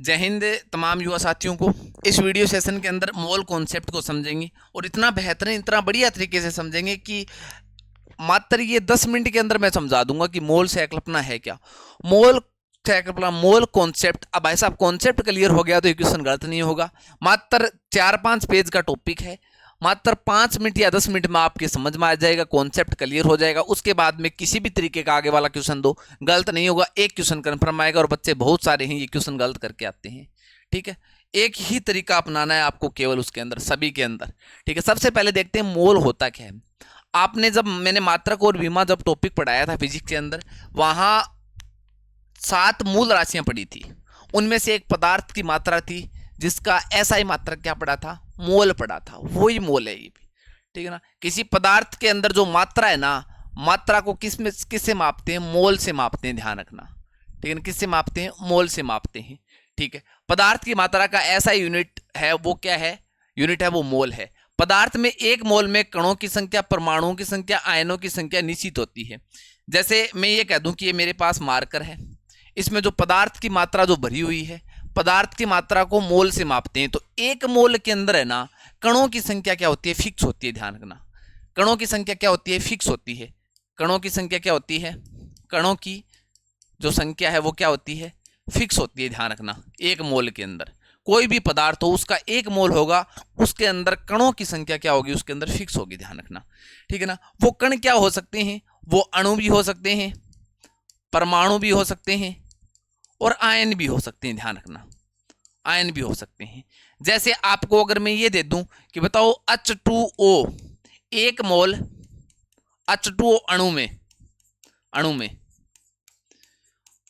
जय हिंद तमाम युवा साथियों को। इस वीडियो सेशन के अंदर मोल कॉन्सेप्ट को समझेंगे और इतना बेहतरीन, इतना बढ़िया तरीके से समझेंगे कि मात्र ये 10 मिनट के अंदर मैं समझा दूंगा कि मोल से कल्पना है क्या। मोल से कल्पना, मोल कॉन्सेप्ट। अब भाई साहब कॉन्सेप्ट क्लियर हो गया तो ये क्वेश्चन गलत नहीं होगा। मात्र 4-5 पेज का टॉपिक है, मात्र 5 मिनट या 10 मिनट में आपके समझ में आ जाएगा, कॉन्सेप्ट क्लियर हो जाएगा। उसके बाद में किसी भी तरीके का आगे वाला क्वेश्चन दो, गलत नहीं होगा। एक क्वेश्चन कन्फर्म आएगा और बच्चे बहुत सारे हैं ये क्वेश्चन गलत करके आते हैं। ठीक है, एक ही तरीका अपनाना है आपको केवल उसके अंदर, सभी के अंदर। ठीक है, सबसे पहले देखते हैं मोल होता क्या है। आपने जब मैंने मात्रक और विमा जब टॉपिक पढ़ाया था फिजिक्स के अंदर, वहां 7 मूल राशियां पड़ी थी। उनमें से एक पदार्थ की मात्रा थी जिसका एसआई मात्रक क्या पड़ा था, मोल पड़ा था। वही मोल है ये भी। ठीक है ना, किसी पदार्थ के अंदर जो मात्रा है ना, मात्रा को किससे मापते हैं, मोल से मापते हैं, ध्यान रखना। ठीक है ना, किससे मापते हैं, मोल से मापते हैं। ठीक है, पदार्थ की मात्रा का ऐसा यूनिट है, वो क्या है, यूनिट है वो मोल है। पदार्थ में एक मोल में कणों की संख्या, परमाणुओं की संख्या, आयनों की संख्या निश्चित होती है। जैसे मैं ये कह दूं कि ये मेरे पास मार्कर है, इसमें जो पदार्थ की मात्रा जो भरी हुई है, पदार्थ की मात्रा को मोल से मापते हैं। तो एक मोल के अंदर है ना, कणों की संख्या क्या होती है, फिक्स होती है। ध्यान रखना, कणों की संख्या क्या होती है, फिक्स होती है। कणों की संख्या क्या होती है, कणों की जो संख्या है वो क्या होती है, फिक्स होती है। ध्यान रखना, एक मोल के अंदर कोई भी पदार्थ हो, उसका एक मोल होगा, उसके अंदर कणों की संख्या क्या होगी, उसके अंदर फिक्स होगी। ध्यान रखना, ठीक है ना। वो कण क्या हो सकते हैं, वो अणु भी हो सकते हैं, परमाणु भी हो सकते हैं और आयन भी हो सकते हैं। ध्यान रखना, आयन भी हो सकते हैं। जैसे आपको अगर मैं ये दे दूं कि बताओ H2O, एक मोल H2O अणु में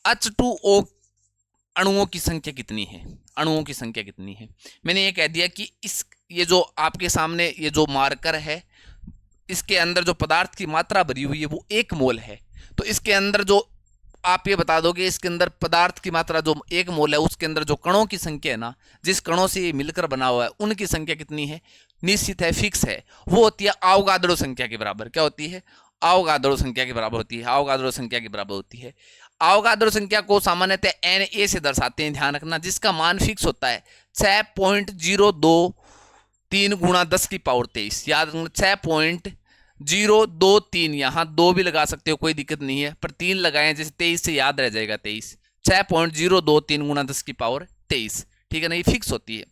H2O अणुओं की संख्या कितनी है, अणुओं की संख्या कितनी है। मैंने ये कह दिया कि ये जो आपके सामने ये जो मार्कर है, इसके अंदर जो पदार्थ की मात्रा भरी हुई है वो 1 मोल है। तो इसके अंदर जो आप ये बता दोगे, इसके अंदर पदार्थ की मात्रा जो 1 मोल है, उसके अंदर जो कणों की संख्या है ना, जिस कणों से ये मिलकर बना हुआ है, उनकी संख्या कितनी है, निश्चित है, फिक्स है। वो होती है आवोगाद्रो संख्या के बराबर। क्या होती है, आवोगाद्रो संख्या के बराबर होती है। आवोगाद्रो संख्या के बराबर होती है। आवोगाद्रो संख्या को सामान्यतः Na से दर्शाते हैं। ध्यान रखना, जिसका मान फिक्स होता है 6.023 गुणा 10 की पावर 23। याद रखना, 6.023, यहाँ 2 भी लगा सकते हो, कोई दिक्कत नहीं है, पर 3 लगाएं, जैसे 23 से याद रह जाएगा 23। 6.023 गुणा 10 की पावर 23। ठीक है ना, ये फिक्स होती है।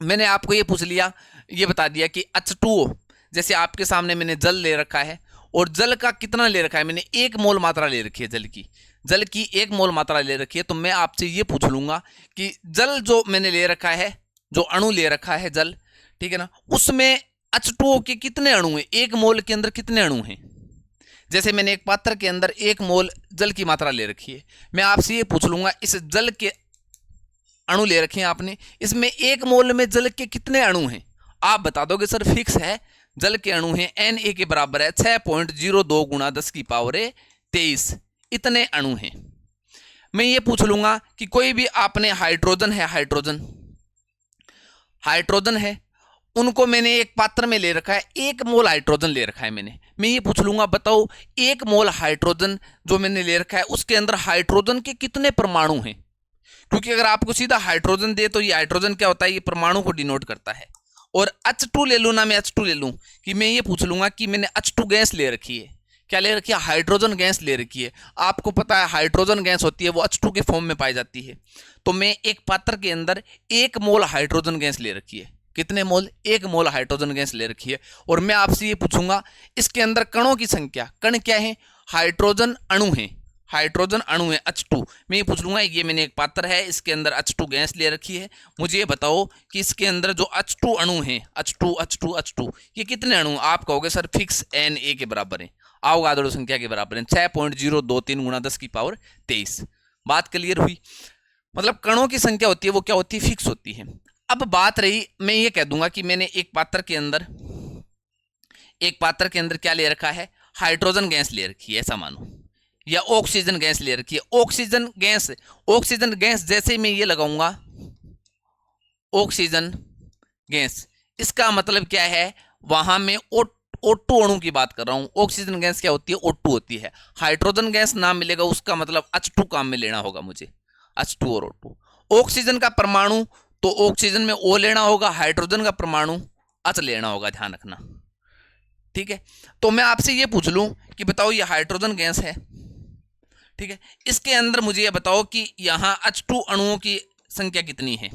मैंने आपको ये पूछ लिया, ये बता दिया कि H2O, जैसे आपके सामने मैंने जल ले रखा है और जल का कितना ले रखा है, मैंने 1 मोल मात्रा ले रखी है, जल की 1 मोल मात्रा ले रखी है। तो मैं आपसे ये पूछ लूंगा कि जल जो मैंने ले रखा है, जो अणु ले रखा है जल, ठीक है ना, उसमें H2O के कितने अणु हैं, 1 मोल के अंदर कितने अणु हैं। जैसे मैंने एक पात्र के अंदर 1 मोल जल की मात्रा ले रखी है, मैं आपसे ये पूछ लूंगा, इस जल के अणु ले रखे हैं आपने, इसमें 1 मोल में जल के कितने अणु हैं। आप बता दोगे सर फिक्स है, जल के अणु हैं Na के बराबर है 6.02 गुणा 10 की पावर 23, इतने अणु हैं। मैं ये पूछ लूंगा कि कोई भी आपने हाइड्रोजन है, उनको मैंने एक पात्र में ले रखा है, 1 मोल हाइड्रोजन ले रखा है मैंने। मैं ये पूछ लूंगा, बताओ 1 मोल हाइड्रोजन जो मैंने ले रखा है, उसके अंदर हाइड्रोजन के कितने परमाणु हैं। क्योंकि अगर आपको सीधा हाइड्रोजन दे तो ये हाइड्रोजन क्या होता है, ये परमाणु को डिनोट करता है। और H2 ले लूँ ना, मैं H2 ले लूँ, कि मैं ये पूछ लूंगा कि मैंने H2 गैस ले रखी है, क्या ले रखी है, हाइड्रोजन गैस ले रखी है। आपको पता है हाइड्रोजन गैस होती है वो H2 के फॉर्म में पाई जाती है। तो मैं एक पात्र के अंदर 1 मोल हाइड्रोजन गैस ले रखी है, कितने मोल, 1 मोल हाइड्रोजन गैस ले रखी है। और मैं आपसे ये पूछूंगा, इसके अंदर कणों की संख्या, कण क्या है, हाइड्रोजन अणु है, हाइड्रोजन अणु है H2। मैं ये पूछ लूंगा, ये मैंने एक पात्र है, इसके अंदर H2 गैस ले रखी है, मुझे ये बताओ कि इसके अंदर जो H2 अणु है, H2 ये कितने अणु, आप कहोगे सर फिक्स Na के बराबर है, आवोगाद्रो संख्या के बराबर है 6.023 गुणा 10 की पावर 23। बात क्लियर हुई, मतलब कणों की संख्या होती है वो क्या होती है, फिक्स होती है। अब बात रही, मैं ये कह दूंगा कि मैंने एक पात्र के अंदर क्या ले रखा है, हाइड्रोजन गैस ले रखी है, ऐसा मानो, या ऑक्सीजन गैस ले रखी है। ऑक्सीजन गैस जैसे मैं ये लगाऊंगा ऑक्सीजन गैस, इसका मतलब क्या है, वहां में O2 अणु की बात कर रहा हूं। ऑक्सीजन गैस क्या होती है, O2 होती है। हाइड्रोजन गैस नाम मिलेगा, उसका मतलब H2 काम में लेना होगा मुझे, H2 और O2। ऑक्सीजन का परमाणु तो ऑक्सीजन में O लेना होगा, हाइड्रोजन का परमाणु H लेना होगा, ध्यान रखना। ठीक है, तो मैं आपसे ये पूछ लूं कि बताओ ये हाइड्रोजन गैस है, ठीक है, इसके अंदर मुझे ये बताओ कि यहां H2 अणुओं की संख्या कितनी है।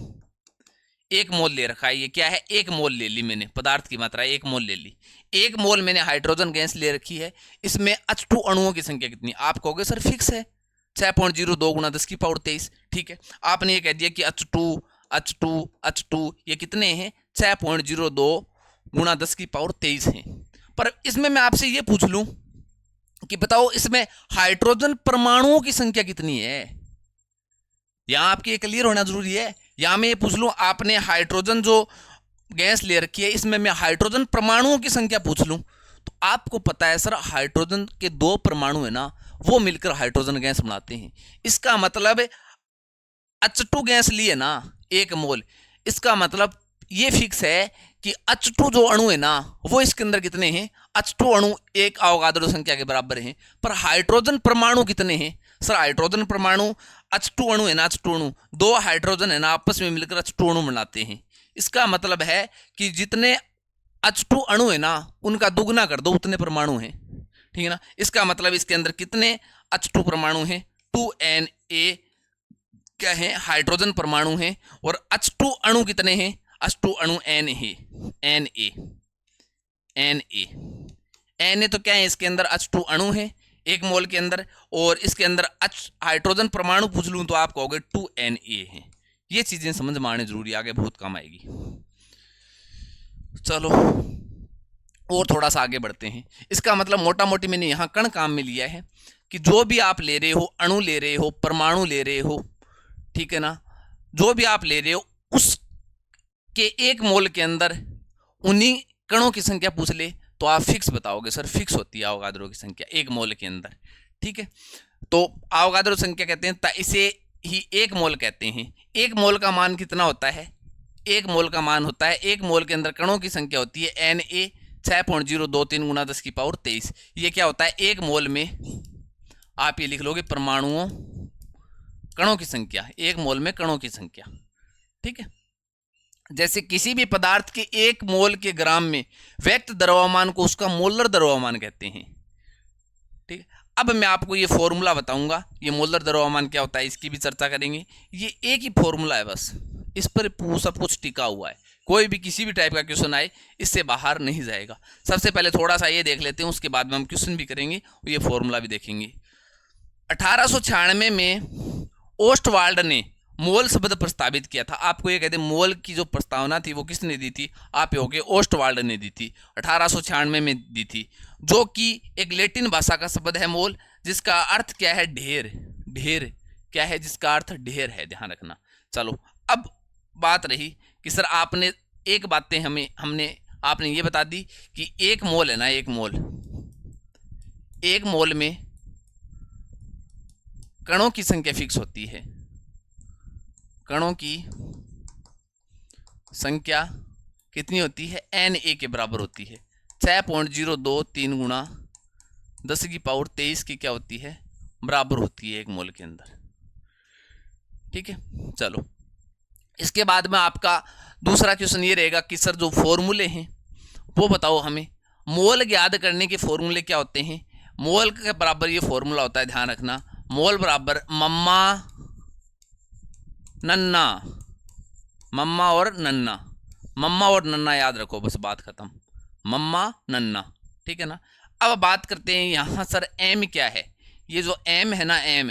1 मोल ले रखा है, ये क्या है, 1 मोल ले ली मैंने, पदार्थ की मात्रा 1 मोल ले ली, 1 मोल मैंने हाइड्रोजन गैस ले रखी है, इसमें H2 अणुओं की संख्या कितनी। आप कहोगे सर फिक्स है 6.02 गुणा 10 की पावर 23, ठीक है, आपने ये कह दिया कि H2 ये कितने हैं, 6.02 गुणा 10 की पावर 23 हैं। पर इसमें मैं आपसे ये पूछ लूं कि बताओ इसमें हाइड्रोजन परमाणुओं की संख्या कितनी है। यहां आपके ये क्लियर होना जरूरी है। यहां मैं ये पूछ लूं, आपने हाइड्रोजन जो गैस ले रखी है इसमें मैं हाइड्रोजन परमाणुओं की संख्या पूछ लूं, तो आपको पता है सर हाइड्रोजन के 2 परमाणु है ना, वो मिलकर हाइड्रोजन गैस बनाते हैं। इसका मतलब H2 गैस लिए ना 1 मोल, इसका मतलब ये फिक्स है कि H2 जो अणु है ना वो इसके अंदर कितने हैं, H2 अणु 1 अवोगाद्रो संख्या के बराबर हैं। पर हाइड्रोजन परमाणु कितने हैं सर, हाइड्रोजन परमाणु H2 अणु है ना, H2 अणु 2 हाइड्रोजन है ना आपस में मिलकर H2 अणु बनाते हैं। इसका मतलब है कि जितने H2 अणु है ना उनका दुगना कर दो उतने परमाणु हैं, ठीक है ना। इसका मतलब इसके अंदर कितने H2 परमाणु हैं, 2Na क्या है, हाइड्रोजन परमाणु हैं, और H2 अणु कितने हैं, H2 अणु N है, Na तो क्या है, इसके अंदर H2 अणु है 1 मोल के अंदर, और इसके अंदर हाइड्रोजन परमाणु पूछ लूं तो आप कहोगे 2Na है। ये चीजें समझ में आने जरूरी, आगे बहुत काम आएगी। चलो और थोड़ा सा आगे बढ़ते हैं। इसका मतलब मोटा मोटी मैंने यहां कण काम में लिया है कि जो भी आप ले रहे हो, अणु ले रहे हो, परमाणु ले रहे हो, ठीक है ना, जो भी आप ले रहे हो उसके 1 मोल के अंदर उन्हीं कणों की संख्या पूछ ले तो आप फिक्स बताओगे सर, फिक्स होती है अवोगाद्रो की संख्या 1 मोल के अंदर, ठीक है। तो अवोगाद्रो संख्या कहते हैं, इसे ही 1 मोल कहते हैं। 1 मोल का मान कितना होता है, 1 मोल का मान होता है, 1 मोल के अंदर कणों की संख्या होती है Na 6.023 गुणा 10 की पावर 23। ये क्या होता है, 1 मोल में आप ये लिख लोगे परमाणुओं कणों की संख्या, 1 मोल में कणों की संख्या, ठीक है। जैसे किसी भी पदार्थ के 1 मोल के ग्राम में व्यक्त द्रव्यमान को उसका मोलर द्रव्यमान कहते हैं, ठीक है। अब मैं आपको ये फॉर्मूला बताऊंगा, ये मोलर द्रव्यमान क्या होता है इसकी भी चर्चा करेंगे। ये एक ही फॉर्मूला है बस, इस पर सब कुछ टिका हुआ है, कोई भी किसी भी टाइप का क्वेश्चन आए इससे बाहर नहीं जाएगा। सबसे पहले थोड़ा सा ये देख लेते हैं, उसके बाद में हम क्वेश्चन भी करेंगे और ये फॉर्मूला भी देखेंगे। 1896 में ओस्टवाल्ड ने मोल शब्द प्रस्तावित किया था। आपको ये कहते हैं मोल की जो प्रस्तावना थी वो किसने दी थी, आप हो गए ओस्टवाल्ड ने दी थी, 1896 में दी थी, जो कि एक लैटिन भाषा का शब्द है मोल, जिसका अर्थ क्या है, ढेर। ढेर क्या है, जिसका अर्थ ढेर है, ध्यान रखना। चलो अब बात रही कि सर आपने एक बातें आपने ये बता दी कि 1 मोल है ना, 1 मोल में कणों की संख्या फिक्स होती है, कणों की संख्या कितनी होती है, Na के बराबर होती है, 6.023 गुणा 10 की पावर 23 की क्या होती है, बराबर होती है 1 मोल के अंदर, ठीक है। चलो इसके बाद में आपका दूसरा क्वेश्चन ये रहेगा कि सर जो फॉर्मूले हैं वो बताओ हमें, मोल ज्ञात करने के फॉर्मूले क्या होते हैं। मोल के बराबर ये फॉर्मूला होता है, ध्यान रखना, मोल बराबर मम्मा नन्ना, मम्मा और नन्ना, मम्मा और नन्ना याद रखो, बस बात खत्म, मम्मा नन्ना, ठीक है ना। अब बात करते हैं यहाँ सर एम क्या है। ये जो एम है ना, एम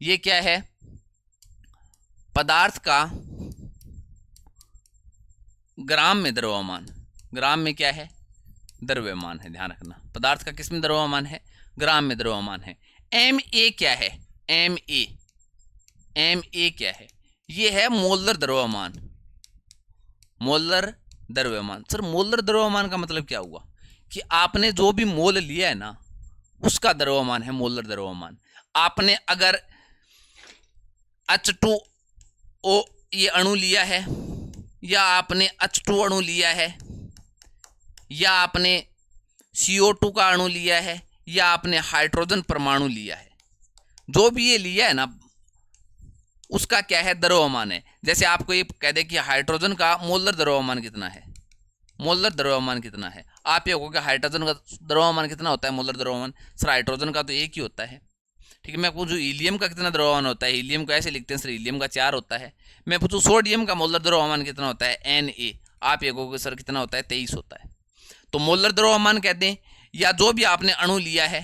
ये क्या है, पदार्थ का ग्राम में द्रव्यमान, ग्राम में क्या है, द्रव्यमान है, ध्यान रखना, पदार्थ का किस में द्रव्यमान है, ग्राम में द्रव्यमान है। एम ए क्या है, एम ए क्या है, ये है मोलर द्रव्यमान, मोलर द्रव्यमान। सर मोलर द्रव्यमान का मतलब क्या हुआ कि आपने जो भी मोल लिया है ना उसका द्रव्यमान है मोलर द्रव्यमान। आपने अगर H2O ये अणु लिया है, या आपने H2 अणु लिया है, या आपने CO2 का अणु लिया है, या आपने हाइड्रोजन परमाणु लिया है, जो भी ये लिया है ना, उसका क्या है, द्रव्यमान है। जैसे आपको ये कह दे कि हाइड्रोजन का मोलर द्रव्यमान कितना है, मोलर द्रव्यमान कितना है, आप ये कहोगे हाइड्रोजन का द्रव्यमान कितना होता है, मोलर द्रव्यमान। सर हाइड्रोजन का तो एक ही होता है। ठीक है, मैं पूछूं हीलियम का कितना द्रव्यमान होता है, हीलियम को ऐसे लिखते हैं सर, हीलियम का 4 होता है। मैं पूछूं सोडियम का मोलर द्रव्यमान कितना होता है, Na, आप ये कहोगे सर कितना होता है, 23 होता है। तो मोलर द्रव्यमान कहते हैं, या जो भी आपने अणु लिया है,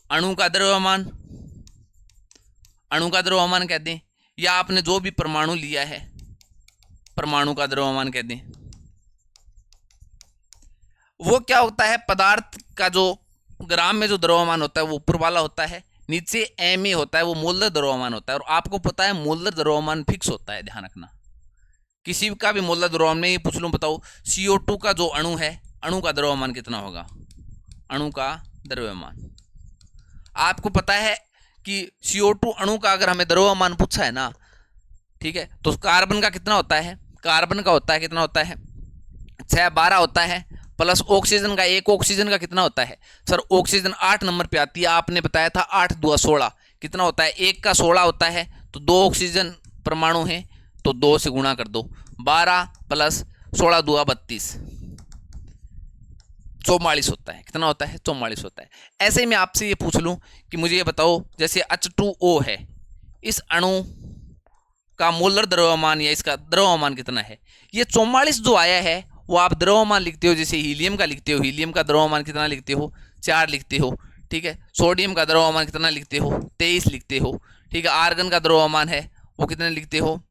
अणु का द्रव्यमान, अणु का द्रव्यमान कहते हैं, या आपने जो भी परमाणु लिया है, परमाणु का द्रव्यमान कहते हैं। वो क्या होता है, पदार्थ का जो ग्राम में जो द्रव्यमान होता है वो ऊपर वाला होता है, नीचे Ma होता है, वो मोलर द्रव्यमान होता है। और आपको पता है मोलर द्रव्यमान फिक्स होता है, ध्यान रखना। किसी का भी मोलर द्रव्यमान में ये पूछ लूं, बताओ CO2 का जो अणु है, अणु का द्रव्यमान कितना होगा, अणु का द्रव्यमान। आपको पता है कि CO2 अणु का अगर हमें द्रव्यमान पूछा है ना, ठीक है, तो कार्बन का कितना होता है, कार्बन का होता है कितना होता है, 612 होता है, प्लस ऑक्सीजन का, एक ऑक्सीजन का कितना होता है सर, ऑक्सीजन 8 नंबर पे आती है। आपने बताया था 8 2 16 कितना होता है, एक का 16 होता है, तो 2 ऑक्सीजन परमाणु हैं, तो 2 से गुणा कर दो, 12 प्लस 16 2 32, 44 होता है। कितना होता है, 44 होता है। ऐसे ही मैं आपसे ये पूछ लूं कि मुझे ये बताओ, जैसे H2O है, इस अणु का मोलर द्रव्यमान या इसका द्रव्यमान कितना है। ये 44 जो आया है वो आप द्रव्यमान लिखते हो, जैसे हीलियम का लिखते हो, हीलियम का द्रव्यमान कितना लिखते हो, 4 लिखते हो। ठीक है, सोडियम का द्रव्यमान कितना लिखते हो, 23 लिखते हो। ठीक है, आर्गन का द्रव्यमान है वो कितने लिखते हो,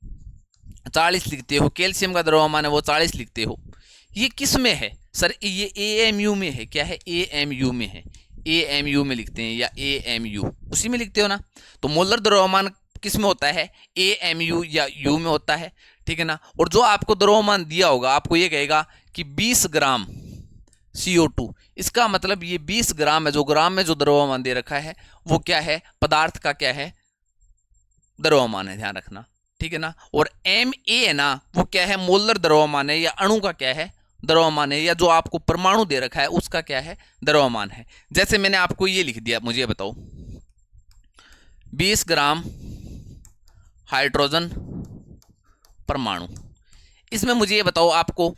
40 लिखते हो। कैल्शियम का द्रव्यमान है वो 40 लिखते हो। ये किस में है सर, ये AMU में है। क्या है, AMU में है, AMU में लिखते हैं, या AMU उसी में लिखते हो ना। तो मोलर द्रव्यमान किस में होता है, AMU या U में होता है। ठीक है ना। और जो आपको द्रव्यमान दिया होगा, आपको ये कहेगा कि 20 ग्राम CO2, इसका मतलब ये 20 ग्राम है, जो ग्राम में जो द्रव्यमान दे रखा है वो क्या है, पदार्थ का क्या है, द्रव्यमान है, ध्यान रखना। ठीक है ना। और Ma है ना, वो क्या है, मोलर द्रव्यमान है, या अणु का क्या है, द्रव्यमान है, या जो आपको परमाणु दे रखा है उसका क्या है, द्रव्यमान है। जैसे मैंने आपको ये लिख दिया, मुझे बताओ 20 ग्राम हाइड्रोजन परमाणु, इसमें मुझे ये बताओ आपको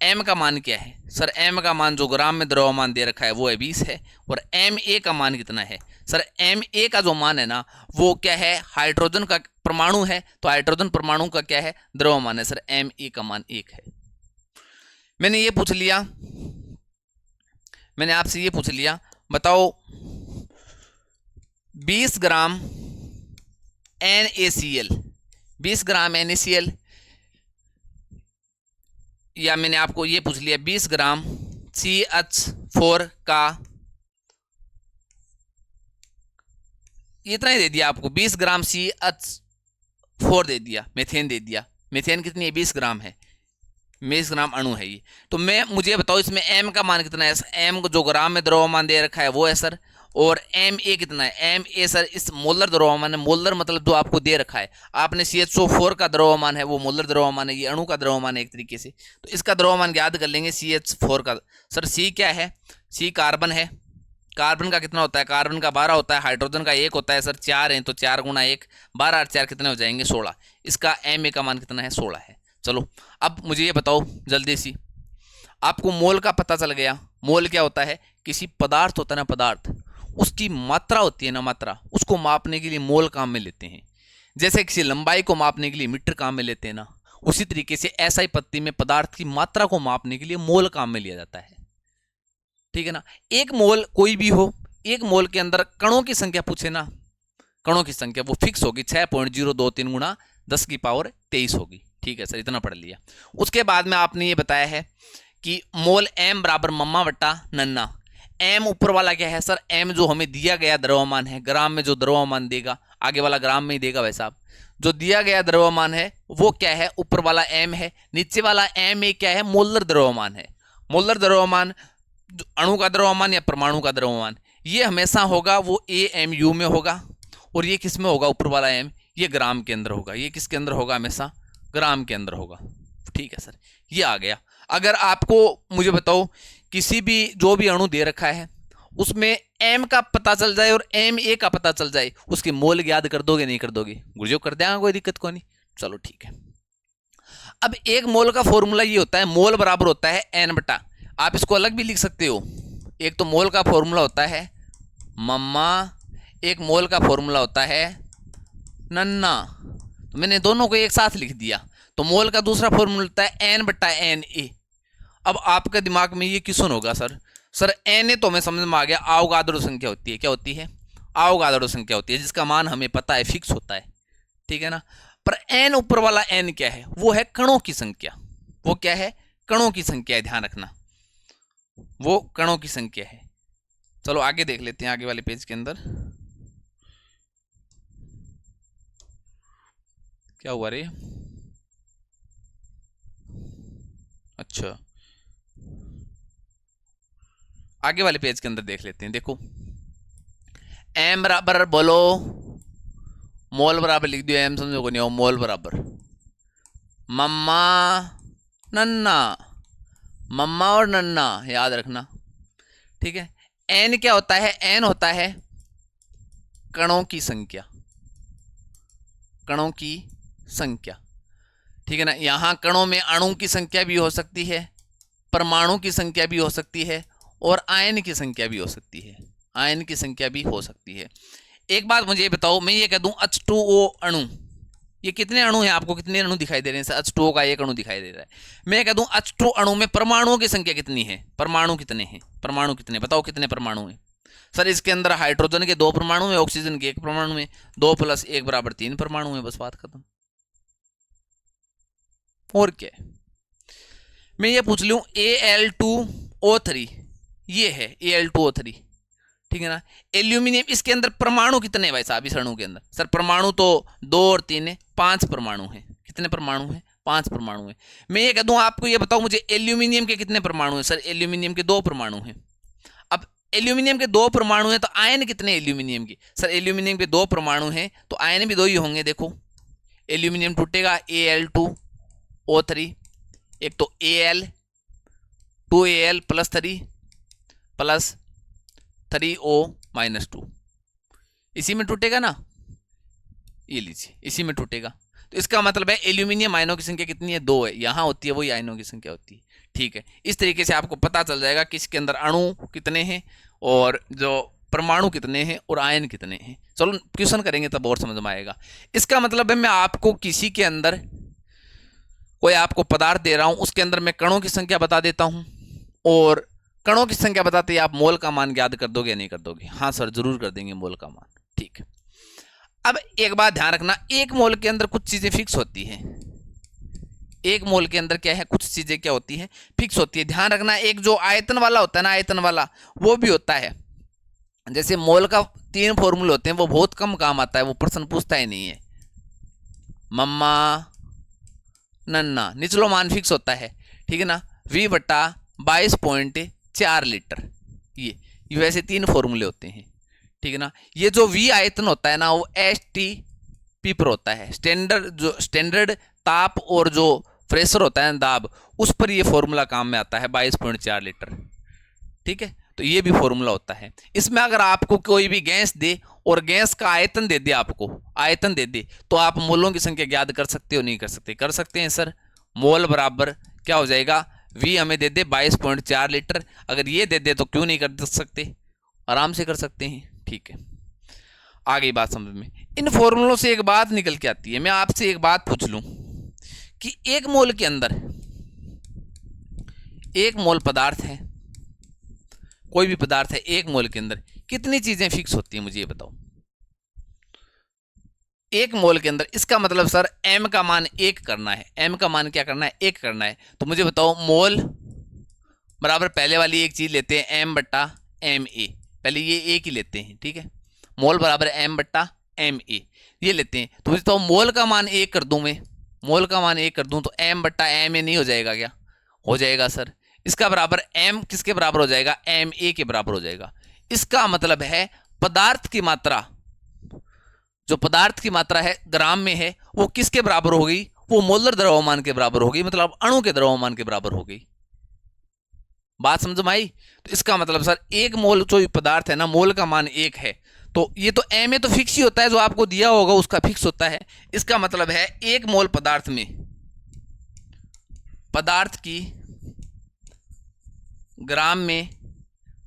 M का मान क्या है। सर M का मान जो ग्राम में द्रव्यमान दे रखा है वो है 20 है। और Ma का मान कितना है सर, Ma का जो मान है ना वो क्या है, हाइड्रोजन का परमाणु है, तो हाइड्रोजन परमाणु का क्या है, द्रव्यमान है। सर Ma का मान 1 है। मैंने ये पूछ लिया, मैंने आपसे ये पूछ लिया, बताओ 20 ग्राम NaCl, 20 ग्राम NaCl, या मैंने आपको ये पूछ लिया 20 ग्राम CH4 का, इतना ही दे दिया आपको, 20 ग्राम CH4 दे दिया, मेथेन दे दिया। मेथेन कितनी है, 20 ग्राम है, 20 ग्राम अणु है ये। तो मुझे बताओ इसमें M का मान कितना है। M को जो ग्राम में द्रव्यमान दे रखा है वो है सर। और Ma कितना है, Ma सर इस मोलर द्रव्यमान है, मोलर मतलब जो आपको दे रखा है, आपने CH4 का द्रव्यमान है वो मोलर द्रव्यमान है, ये अणु का द्रव्यमान है एक तरीके से। तो इसका द्रव्यमान याद कर लेंगे CH4 का। सर C क्या है, C कार्बन है, कार्बन का कितना होता है, कार्बन का 12 होता है, हाइड्रोजन का 1 होता है। सर 4 है तो 4 गुणा 1, 12 और 4 कितने हो जाएंगे, 16। इसका Ma का मान कितना है, 16 है। चलो अब मुझे ये बताओ जल्दी सी, आपको मोल का पता चल गया। मोल क्या होता है, किसी पदार्थ होता है ना, पदार्थ उसकी मात्रा होती है ना, मात्रा, उसको मापने के लिए मोल काम में लेते हैं। जैसे किसी लंबाई को मापने के लिए मीटर काम में लेते हैं ना, उसी तरीके से SI पत्ती में पदार्थ की मात्रा को मापने के लिए मोल काम में लिया जाता है। ठीक है ना। एक मोल कोई भी हो, एक मोल के अंदर कणों की संख्या पूछे ना, कणों की संख्या वो फिक्स होगी, 6.023 गुणा 10 की पावर 23 होगी। ठीक है सर, इतना पढ़ लिया। उसके बाद में आपने ये बताया है कि मोल M बराबर मम्मा वट्टा नन्ना। M ऊपर वाला क्या है सर, M जो हमें दिया गया द्रव्यमान है, ग्राम में जो द्रव्यमान देगा, आगे वाला ग्राम में ही देगा वैसा, जो दिया गया द्रव्यमान है वो क्या है, ऊपर वाला M है, नीचे वाला Ma क्या है, मोलर द्रव्यमान है। मोलर द्रव्यमान अणु का द्रव्यमान या परमाणु का द्रव्यमान, ये हमेशा होगा वो AMU में होगा। और ये किस में होगा, ऊपर वाला M, ये ग्राम के अंदर होगा। ये किसके अंदर होगा, हमेशा ग्राम के अंदर होगा। ठीक है सर, ये आ गया। अगर आपको मुझे बताओ किसी भी जो भी अणु दे रखा है उसमें एम का पता चल जाए और एम ए का पता चल जाए, उसकी मोल याद कर दोगे नहीं कर दोगे? गुरुजो कर देंगे, कोई दिक्कत को नहीं। चलो ठीक है। अब एक मोल का फॉर्मूला ये होता है, मोल बराबर होता है एन बटा, आप इसको अलग भी लिख सकते हो। एक तो मोल का फॉर्मूला होता है मम्मा, एक मोल का फॉर्मूला होता है नन्ना, तो मैंने दोनों को एक साथ लिख दिया। तो मोल का दूसरा फॉर्मूला होता है एन बटा एन ए। अब आपके दिमाग में ये क्वेश्चन होगा, सर एन ए तो हमें समझ में आ गया, अवगाद्रो संख्या होती है। क्या होती है? अवगाद्रो संख्या होती है, जिसका मान हमें पता है, फिक्स होता है, ठीक है ना। पर एन ऊपर वाला एन क्या है? वो है कणों की संख्या। वो क्या है? कणों की संख्या है, ध्यान रखना, वो कणों की संख्या है। चलो आगे देख लेते हैं, आगे वाले पेज के अंदर क्या हुआ रे। अच्छा, आगे वाले पेज के अंदर देख लेते हैं। देखो एम बराबर, बोलो मोल बराबर लिख दियो, एम समझो को नहीं हो, मोल बराबर मम्मा नन्ना, मम्मा और नन्ना याद रखना, ठीक है। एन क्या होता है? एन होता है कणों की संख्या, कणों की संख्या, ठीक है ना। यहां कणों में अणु की संख्या भी हो सकती है, परमाणु की संख्या भी हो सकती है, और आयन की संख्या भी हो सकती है, आयन की संख्या भी हो सकती है। एक बात मुझे बताओ, मैं ये कह दूं H2O अणु, ये कितने अणु हैं? आपको कितने अणु दिखाई दे रहे हैं? H2O का एक अणु दिखाई दे रहा है। मैं कह दूं H2 अणु में परमाणुओं की संख्या कितनी है? परमाणु कितने हैं? परमाणु कितने, बताओ कितने परमाणु हैं? सर इसके अंदर हाइड्रोजन के 2 परमाणु है, ऑक्सीजन के 1 परमाणु है, 2 + 1 = 3 परमाणु है, बस बात खत्म। और क्या है? मैं ये पूछ लूं Al2O3, ये है Al2O3, ठीक है ना। एल्यूमिनियम, इसके अंदर परमाणु कितने हैं भाई साहब इस अणु के अंदर? सर परमाणु तो 2 और 3 है, 5 परमाणु हैं। कितने परमाणु हैं? 5 परमाणु हैं। मैं ये कह दूं आपको, ये बताओ मुझे एल्यूमिनियम के कितने परमाणु हैं? सर एल्यूमिनियम के 2 परमाणु हैं। अब एल्यूमिनियम के 2 परमाणु हैं, तो आयन कितने एल्यूमिनियम के? सर एल्यूमिनियम के 2 परमाणु हैं, तो आयन भी 2 ही होंगे। देखो एल्यूमिनियम टूटेगा Al2O3, एक तो Al 2Al + 3 + 3O-2, इसी में टूटेगा ना, ये लीजिए इसी में टूटेगा। तो इसका मतलब है एल्यूमिनियम आयनों की संख्या कितनी है? 2 है। यहां होती है वही आयनों की संख्या होती है, ठीक है। इस तरीके से आपको पता चल जाएगा कि इसके अंदर अणु कितने हैं और जो परमाणु कितने हैं और आयन कितने हैं। चलो क्वेश्चन करेंगे तब और समझ में आएगा। इसका मतलब है मैं आपको किसी के अंदर कोई आपको पदार्थ दे रहा हूं, उसके अंदर मैं कणों की संख्या बता देता हूं, और कणों की संख्या बताते ही आप मोल का मान याद कर दोगे या नहीं कर दोगे? हाँ सर जरूर कर देंगे मोल का मान, ठीक है। अब एक बात ध्यान रखना, एक मोल के अंदर कुछ चीजें फिक्स होती हैं। एक मोल के अंदर क्या है? कुछ चीजें क्या होती हैं? फिक्स होती है। ध्यान रखना, एक जो आयतन वाला होता है ना, आयतन वाला, वो भी होता है। जैसे मोल का 3 फॉर्मूले होते हैं, वो बहुत कम काम आता है, वो प्रश्न पूछता ही नहीं है। मम्मा नन्ना, निचलो मान फिक्स होता है, ठीक है ना, V/22.4 लीटर। ये वैसे 3 फॉर्मूले होते हैं, ठीक है ना। ये जो V आयतन होता है ना, वो STP पर होता है, स्टैंडर्ड ताप और जो प्रेशर होता है दाब, उस पर ये फॉर्मूला काम में आता है 22.4 लीटर, ठीक है। तो ये भी फॉर्मूला होता है। इसमें अगर आपको कोई भी गैस दे और गैस का आयतन दे दे, आपको आयतन दे दे, तो आप मोलों की संख्या याद कर सकते हो नहीं कर सकते? कर सकते हैं सर। मोल बराबर क्या हो जाएगा? V हमें दे दे 22.4 लीटर, अगर ये दे दे तो क्यों नहीं कर सकते? आराम से कर सकते हैं, ठीक है। आ गई बात समझ में। इन फॉर्मूलों से एक बात निकल के आती है। मैं आपसे एक बात पूछ लूं कि एक मोल के अंदर, एक मोल पदार्थ है, कोई भी पदार्थ है, एक मोल के अंदर कितनी चीजें फिक्स होती हैं? मुझे ये बताओ। एक मोल के अंदर, इसका मतलब सर m का मान 1 करना है। m का मान क्या करना है? 1 करना है। तो मुझे बताओ मोल बराबर, पहले वाली एक चीज लेते हैं m/ma, पहले ये एक ही लेते हैं, ठीक है। मोल बराबर m/ma ये लेते हैं। तो मुझे तो मोल का मान 1 कर दूं, मैं मोल का मान 1 कर दूं तो m/ma नहीं हो जाएगा क्या? हो जाएगा सर। इसका बराबर m किसके बराबर हो जाएगा? ma के बराबर हो जाएगा। इसका मतलब है पदार्थ की मात्रा, जो पदार्थ की मात्रा है ग्राम में है, वो किसके बराबर हो गई? वो मोलर द्रव्यमान के बराबर हो गई, मतलब अणु के द्रव्यमान के बराबर हो गई। बात समझ में आई? तो इसका मतलब सर एक मोल जो पदार्थ है ना, मोल का मान 1 है, तो ये तो एम में तो फिक्स ही होता है, जो आपको दिया होगा उसका फिक्स होता है। इसका मतलब है एक मोल पदार्थ में, पदार्थ की ग्राम में,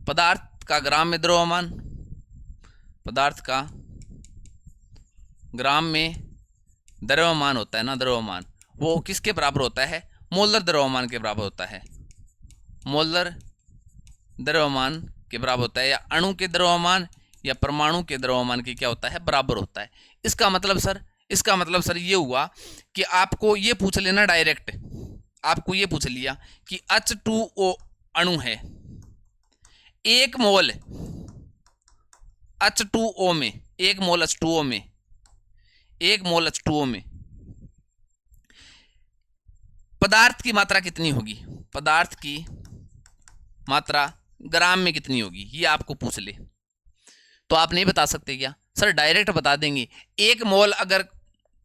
पदार्थ का ग्राम में द्रव्यमान, पदार्थ का ग्राम में द्रव्यमान होता है ना, द्रव्यमान, वो किसके बराबर होता है? मोलर द्रव्यमान के बराबर होता है। मोलर द्रव्यमान के बराबर होता है, या अणु के द्रव्यमान या परमाणु के द्रव्यमान की क्या होता है? बराबर होता है। इसका मतलब सर ये हुआ कि आपको ये पूछ लेना डायरेक्ट, आपको ये पूछ लिया कि H2O अणु है, एक मोल H2O में, एक मोल H2O में, एक मोल H2O में पदार्थ की मात्रा कितनी होगी? पदार्थ की मात्रा ग्राम में कितनी होगी, ये आपको पूछ ले, तो आप नहीं बता सकते क्या? सर डायरेक्ट बता देंगे। एक मोल अगर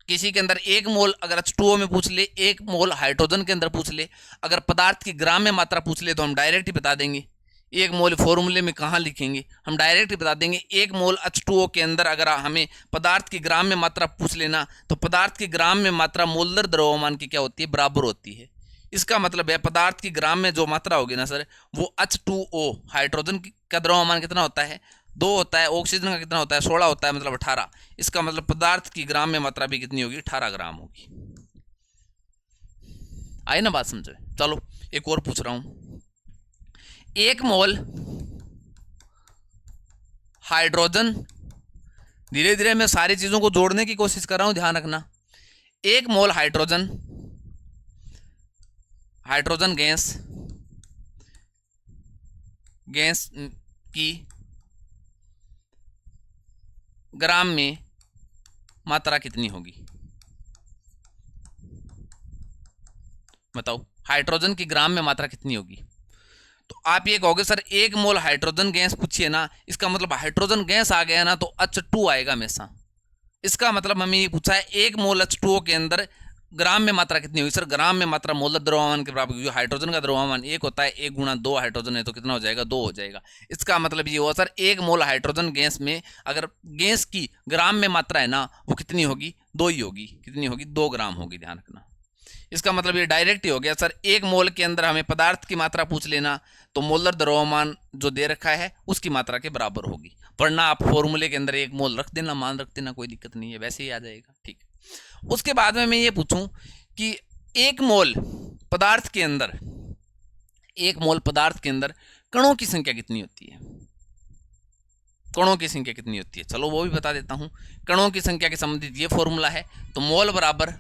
किसी के अंदर, एक मोल अगर H2O में पूछ ले, एक मोल हाइड्रोजन के अंदर पूछ ले, अगर पदार्थ की ग्राम में मात्रा पूछ ले तो हम डायरेक्ट ही बता देंगे। एक मोल फॉर्मूले में कहाँ लिखेंगे, हम डायरेक्ट ही बता देंगे। एक मोल H2O के अंदर अगर हमें पदार्थ की ग्राम में मात्रा पूछ लेना, तो पदार्थ की ग्राम में मात्रा मोलर द्रव्यमान की क्या होती है? बराबर होती है। इसका मतलब है पदार्थ की ग्राम में जो मात्रा होगी ना सर, वो H2O हाइड्रोजन का द्रव्यमान कितना होता है? 2 होता है। ऑक्सीजन का कितना होता है? 16 होता है, मतलब 18। इसका मतलब पदार्थ की ग्राम में मात्रा भी कितनी होगी? 18 ग्राम होगी। आई ना बात समझे? चलो एक और पूछ रहा हूं। एक मोल हाइड्रोजन, धीरे धीरे मैं सारी चीजों को जोड़ने की कोशिश कर रहा हूं, ध्यान रखना। एक मोल हाइड्रोजन, हाइड्रोजन गैस की ग्राम में मात्रा कितनी होगी? बताओ, हाइड्रोजन की ग्राम में मात्रा कितनी होगी? तो आप ये कहोगे सर एक मोल हाइड्रोजन गैस पूछिए ना, इसका मतलब हाइड्रोजन गैस आ गया ना तो H2 आएगा हमेशा। इसका मतलब हमें ये पूछा है एक मोल H2O के अंदर ग्राम में मात्रा कितनी होगी? सर ग्राम में मात्रा मोलर द्रव्यमान के बराबर, क्योंकि हाइड्रोजन का द्रव्यमान 1 होता है, 1 गुणा 2 हाइड्रोजन है तो कितना हो जाएगा? 2 हो जाएगा। इसका मतलब ये हुआ सर एक मोल हाइड्रोजन गैस में अगर गैस की ग्राम में मात्रा है ना, वो कितनी होगी? 2 ही होगी। कितनी होगी? 2 ग्राम होगी, ध्यान रखना। इसका मतलब ये डायरेक्ट ही हो गया सर, एक मोल के अंदर हमें पदार्थ की मात्रा पूछ लेना तो मोलर द्रव्यमान जो दे रखा है उसकी मात्रा के बराबर होगी, वरना आप फॉर्मूले के अंदर एक मोल रख देना, मान रख देना, कोई दिक्कत नहीं है, वैसे ही आ जाएगा। ठीक है। उसके बाद में मैं ये पूछूं कि एक मोल पदार्थ के अंदर, एक मोल पदार्थ के अंदर कणों की संख्या कितनी होती है? कणों की संख्या कितनी होती है? चलो वो भी बता देता हूं। कणों की संख्या के संबंधित ये फॉर्मूला है, तो मोल बराबर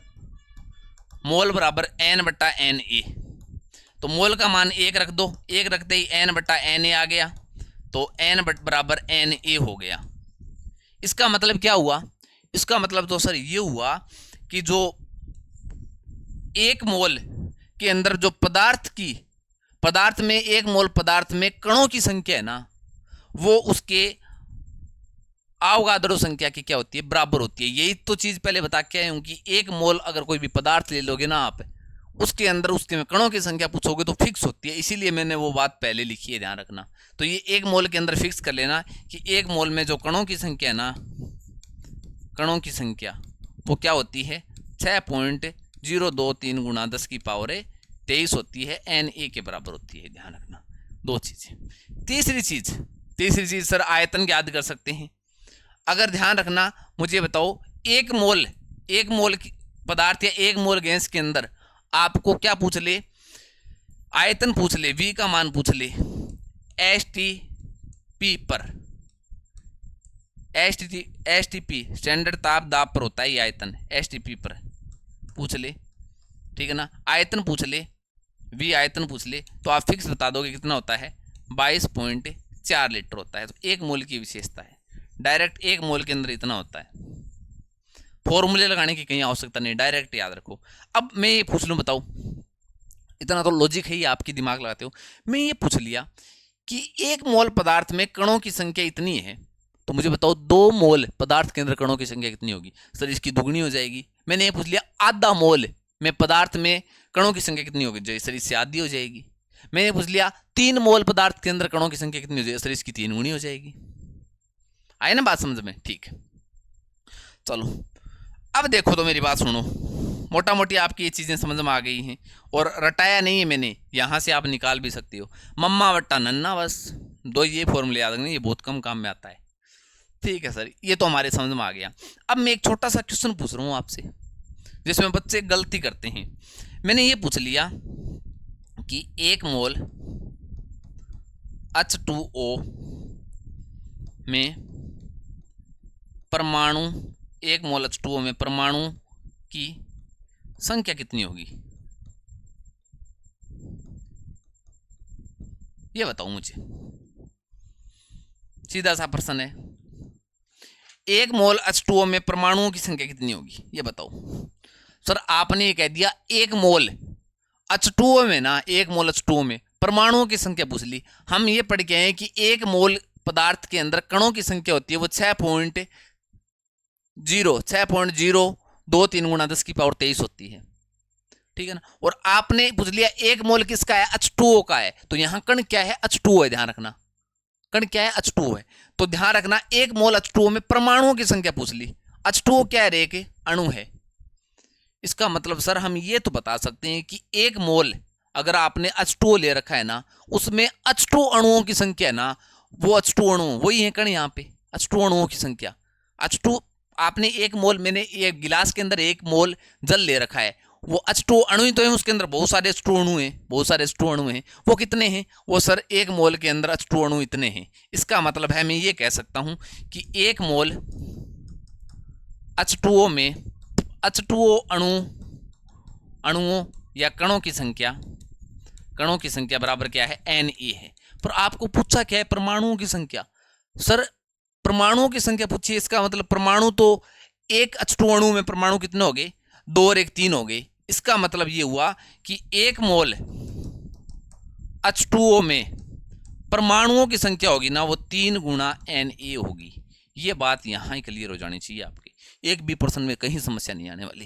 N/Na। तो मोल का मान 1 रख दो, 1 रखते ही N/Na आ गया, तो N बराबर Na हो गया। इसका मतलब क्या हुआ? इसका मतलब तो सर ये हुआ कि जो एक मोल के अंदर जो पदार्थ में, एक मोल पदार्थ में कणों की संख्या है ना, वो उसके अवोगाद्रो संख्या की क्या होती है? बराबर होती है। यही तो चीज पहले बता के आया हूं कि एक मोल अगर कोई भी पदार्थ ले लोगे ना आप, उसके अंदर उसके कणों की संख्या पूछोगे तो फिक्स होती है, इसीलिए मैंने वो बात पहले लिखी है, ध्यान रखना। तो ये एक मोल के अंदर फिक्स कर लेना कि एक मोल में जो कणों की संख्या है ना, कणों की संख्या वो क्या होती है? 6.023 गुणा 10 की पावर 23 होती है, Na के बराबर होती है, ध्यान रखना। दो चीजें। तीसरी चीज सर आयतन याद कर सकते हैं। अगर ध्यान रखना, मुझे बताओ एक मोल पदार्थ या एक मोल गैस के अंदर आपको क्या पूछ ले? आयतन पूछ ले, V का मान पूछ ले, STP पर, STP स्टैंडर्ड ताप दाब पर होता है ये आयतन, STP पर पूछ ले, ठीक है ना। आयतन पूछ ले, V आयतन पूछ ले, तो आप फिक्स बता दोगे कितना होता है? 22.4 लीटर होता है। तो एक मोल की विशेषता है, डायरेक्ट एक मोल के अंदर इतना होता है, फॉर्मूले लगाने की कहीं आवश्यकता नहीं, डायरेक्ट याद रखो। अब मैं ये पूछ लूं, बताओ, इतना तो लॉजिक है ही, आपकी दिमाग लगाते हो। मैं ये पूछ लिया कि एक मोल पदार्थ में कणों की संख्या इतनी है, तो मुझे बताओ 2 मोल पदार्थ के अंदर कणों की संख्या कितनी होगी? सर इसकी दुगनी हो जाएगी। मैंने ये पूछ लिया आधा मोल में पदार्थ में कणों की संख्या कितनी होगी? सर इससे आधी हो जाएगी। मैंने पूछ लिया 3 मोल पदार्थ के अंदर कणों की संख्या कितनी हो जाएगी, सर इसकी 3 गुनी हो जाएगी। आए ना बात समझ में? ठीक है, चलो अब देखो तो मेरी बात सुनो, मोटा मोटी आपकी ये चीजें समझ में आ गई हैं और रटाया नहीं है मैंने, यहां से आप निकाल भी सकते हो, मम्मा बट्टा नन्ना, बस 2 ये फॉर्मूले याद रखना, ये बहुत कम काम में आता है। ठीक है सर, ये तो हमारे समझ में आ गया। अब मैं एक छोटा सा क्वेश्चन पूछ रहा हूँ आपसे जिसमें बच्चे गलती करते हैं। मैंने ये पूछ लिया कि 1 मोल H2O में परमाणु, 1 मोल H2O में परमाणु की संख्या कितनी होगी, ये बताओ मुझे, सीधा सा प्रश्न है। 1 मोल H2O में परमाणुओं की संख्या कितनी होगी, ये बताओ। सर आपने ये कह दिया 1 मोल H2O में ना, 1 मोल H2O में परमाणुओं की संख्या पूछ ली। हम ये पढ़ के आए कि 1 मोल पदार्थ के अंदर कणों की संख्या होती है वो 6.023 गुणा 10 की पावर 23 होती है, ठीक है ना। और आपने पूछ लिया 1 मोल किसका है, H2O का है, तो यहां कण क्या है, H2O है, ध्यान रखना, कण क्या है, H2O है। तो ध्यान रखना 1 मोल H2O में परमाणुओं की संख्या पूछ ली। H2O क्या है रे, के अणु है। इसका मतलब सर हम ये तो बता सकते हैं कि 1 मोल अगर आपने H2O ले रखा है ना, उसमें H2 अणुओं की संख्या है ना, वो H2 अणु वही है कण, यहाँ पे H2 अणुओं की संख्या। H2 आपने 1 मोल, मैंने एक गिलास के अंदर 1 मोल जल ले रखा है, वो H2 अणु ही तो है, उसके अंदर बहुत सारे H2 अणु हैं, बहुत सारे H2 अणु हैं। वो कितने हैं, वो सर 1 मोल के अंदर H2 अणु इतने हैं। इसका मतलब है मैं ये कह सकता हूं कि 1 मोल H2O में H2O अणुओं या कणों की संख्या बराबर क्या है, Na है। पर आपको पूछा क्या है, परमाणुओं की संख्या। सर परमाणुओं की संख्या पूछिए, इसका मतलब परमाणु तो 1 H2 अणु में परमाणु कितने हो गए, 2 और 1 3 हो गए। इसका मतलब ये हुआ कि 1 मोल H2O में परमाणुओं की संख्या होगी ना, वो 3 गुणा Na होगी। ये बात यहां ही क्लियर हो जानी चाहिए आपकी, एक भी प्रश्न में कहीं समस्या नहीं आने वाली,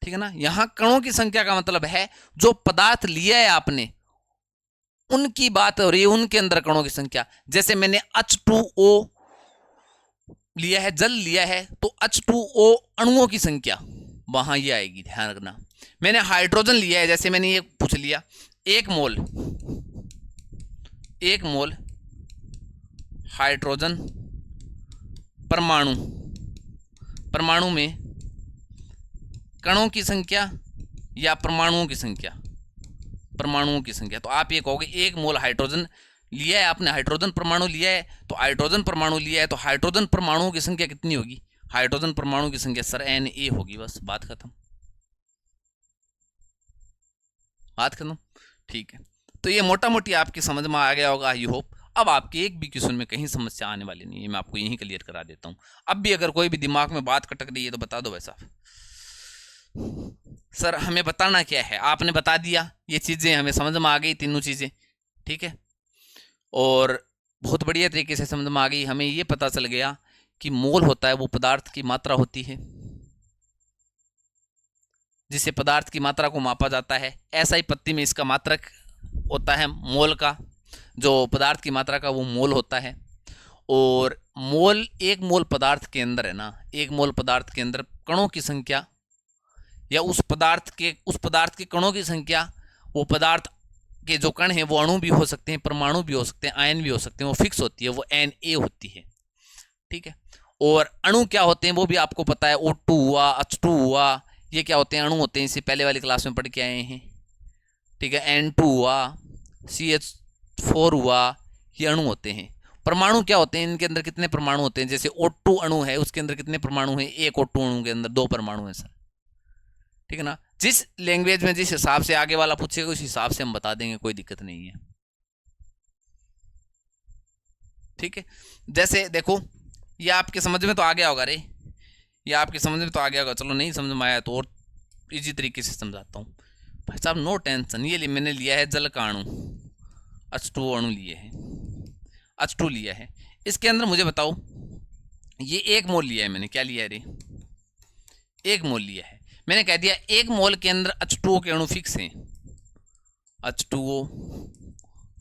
ठीक है ना। यहां कणों की संख्या का मतलब है जो पदार्थ लिया है आपने उनकी बात हो रही है, उनके अंदर कणों की संख्या। जैसे मैंने H2O लिया है, जल लिया है, तो H2O अणुओं की संख्या वहां ये आएगी, ध्यान रखना। मैंने हाइड्रोजन लिया है, जैसे मैंने ये पूछ लिया 1 मोल हाइड्रोजन परमाणु में कणों की संख्या या परमाणुओं की संख्या, तो आप ये कहोगे 1 मोल हाइड्रोजन लिया है आपने, हाइड्रोजन परमाणु लिया है, तो हाइड्रोजन परमाणुओं की संख्या कितनी होगी, हाइड्रोजन परमाणु की संख्या सर Na होगी, बस बात खत्म, ठीक है। तो ये मोटा मोटी आपकी समझ में आ गया होगा, आई होप। अब आपके एक भी क्वेश्चन में कहीं समस्या आने वाली नहीं है, मैं आपको यहीं क्लियर करा देता हूं। अब भी अगर कोई भी दिमाग में बात खटक रही है तो बता दो भाई साहब। सर हमें बताना क्या है, आपने बता दिया, ये चीजें हमें समझ में आ गई, तीनों चीजें, ठीक है। और बहुत बढ़िया तरीके से समझ में आ गई, हमें ये पता चल गया कि मोल होता है वो पदार्थ की मात्रा होती है, जिससे पदार्थ की मात्रा को मापा जाता है। ऐसा ही पत्ती में इसका मात्रक होता है मोल का, जो पदार्थ की मात्रा का वो मोल होता है। और मोल, 1 मोल पदार्थ के अंदर है ना, 1 मोल पदार्थ के अंदर कणों की संख्या या उस पदार्थ के कणों की संख्या, वो पदार्थ के जो कण हैं वो अणु भी हो सकते हैं, परमाणु भी हो सकते हैं, आयन भी हो सकते हैं, वो फिक्स होती है, वो Na होती है, ठीक है। और अणु क्या होते हैं वो भी आपको पता है, O2 हुआ, H2 हुआ, ये क्या होते हैं, अणु होते हैं, इसे पहले वाली क्लास में पढ़ के आए हैं, ठीक है। N2 हुआ, CH4 हुआ, ये अणु होते हैं। परमाणु क्या होते हैं, इनके अंदर कितने परमाणु होते हैं, जैसे O2 अणु है, उसके अंदर कितने परमाणु हैं, 1 O2 अणु के अंदर 2 परमाणु हैं सर, ठीक है ना। जिस लैंग्वेज में जिस हिसाब से आगे वाला पूछेगा उस हिसाब से हम बता देंगे, कोई दिक्कत नहीं है, ठीक है। जैसे देखो ये आपके समझ में तो आ गया होगा रे, ये आपके समझ में तो आ गया होगा, चलो नहीं समझ में आया तो और इजी तरीके से समझाता हूँ भाई साहब, नो टेंशन। ये मैंने लिया है जल का अणु, H2 अणु लिए है, H2 लिया है, इसके अंदर मुझे बताओ, ये 1 मोल लिया है मैंने, क्या लिया है रे, 1 मोल लिया है। मैंने कह दिया 1 मोल के अंदर H2O के अणु फिक्स हैं, H2O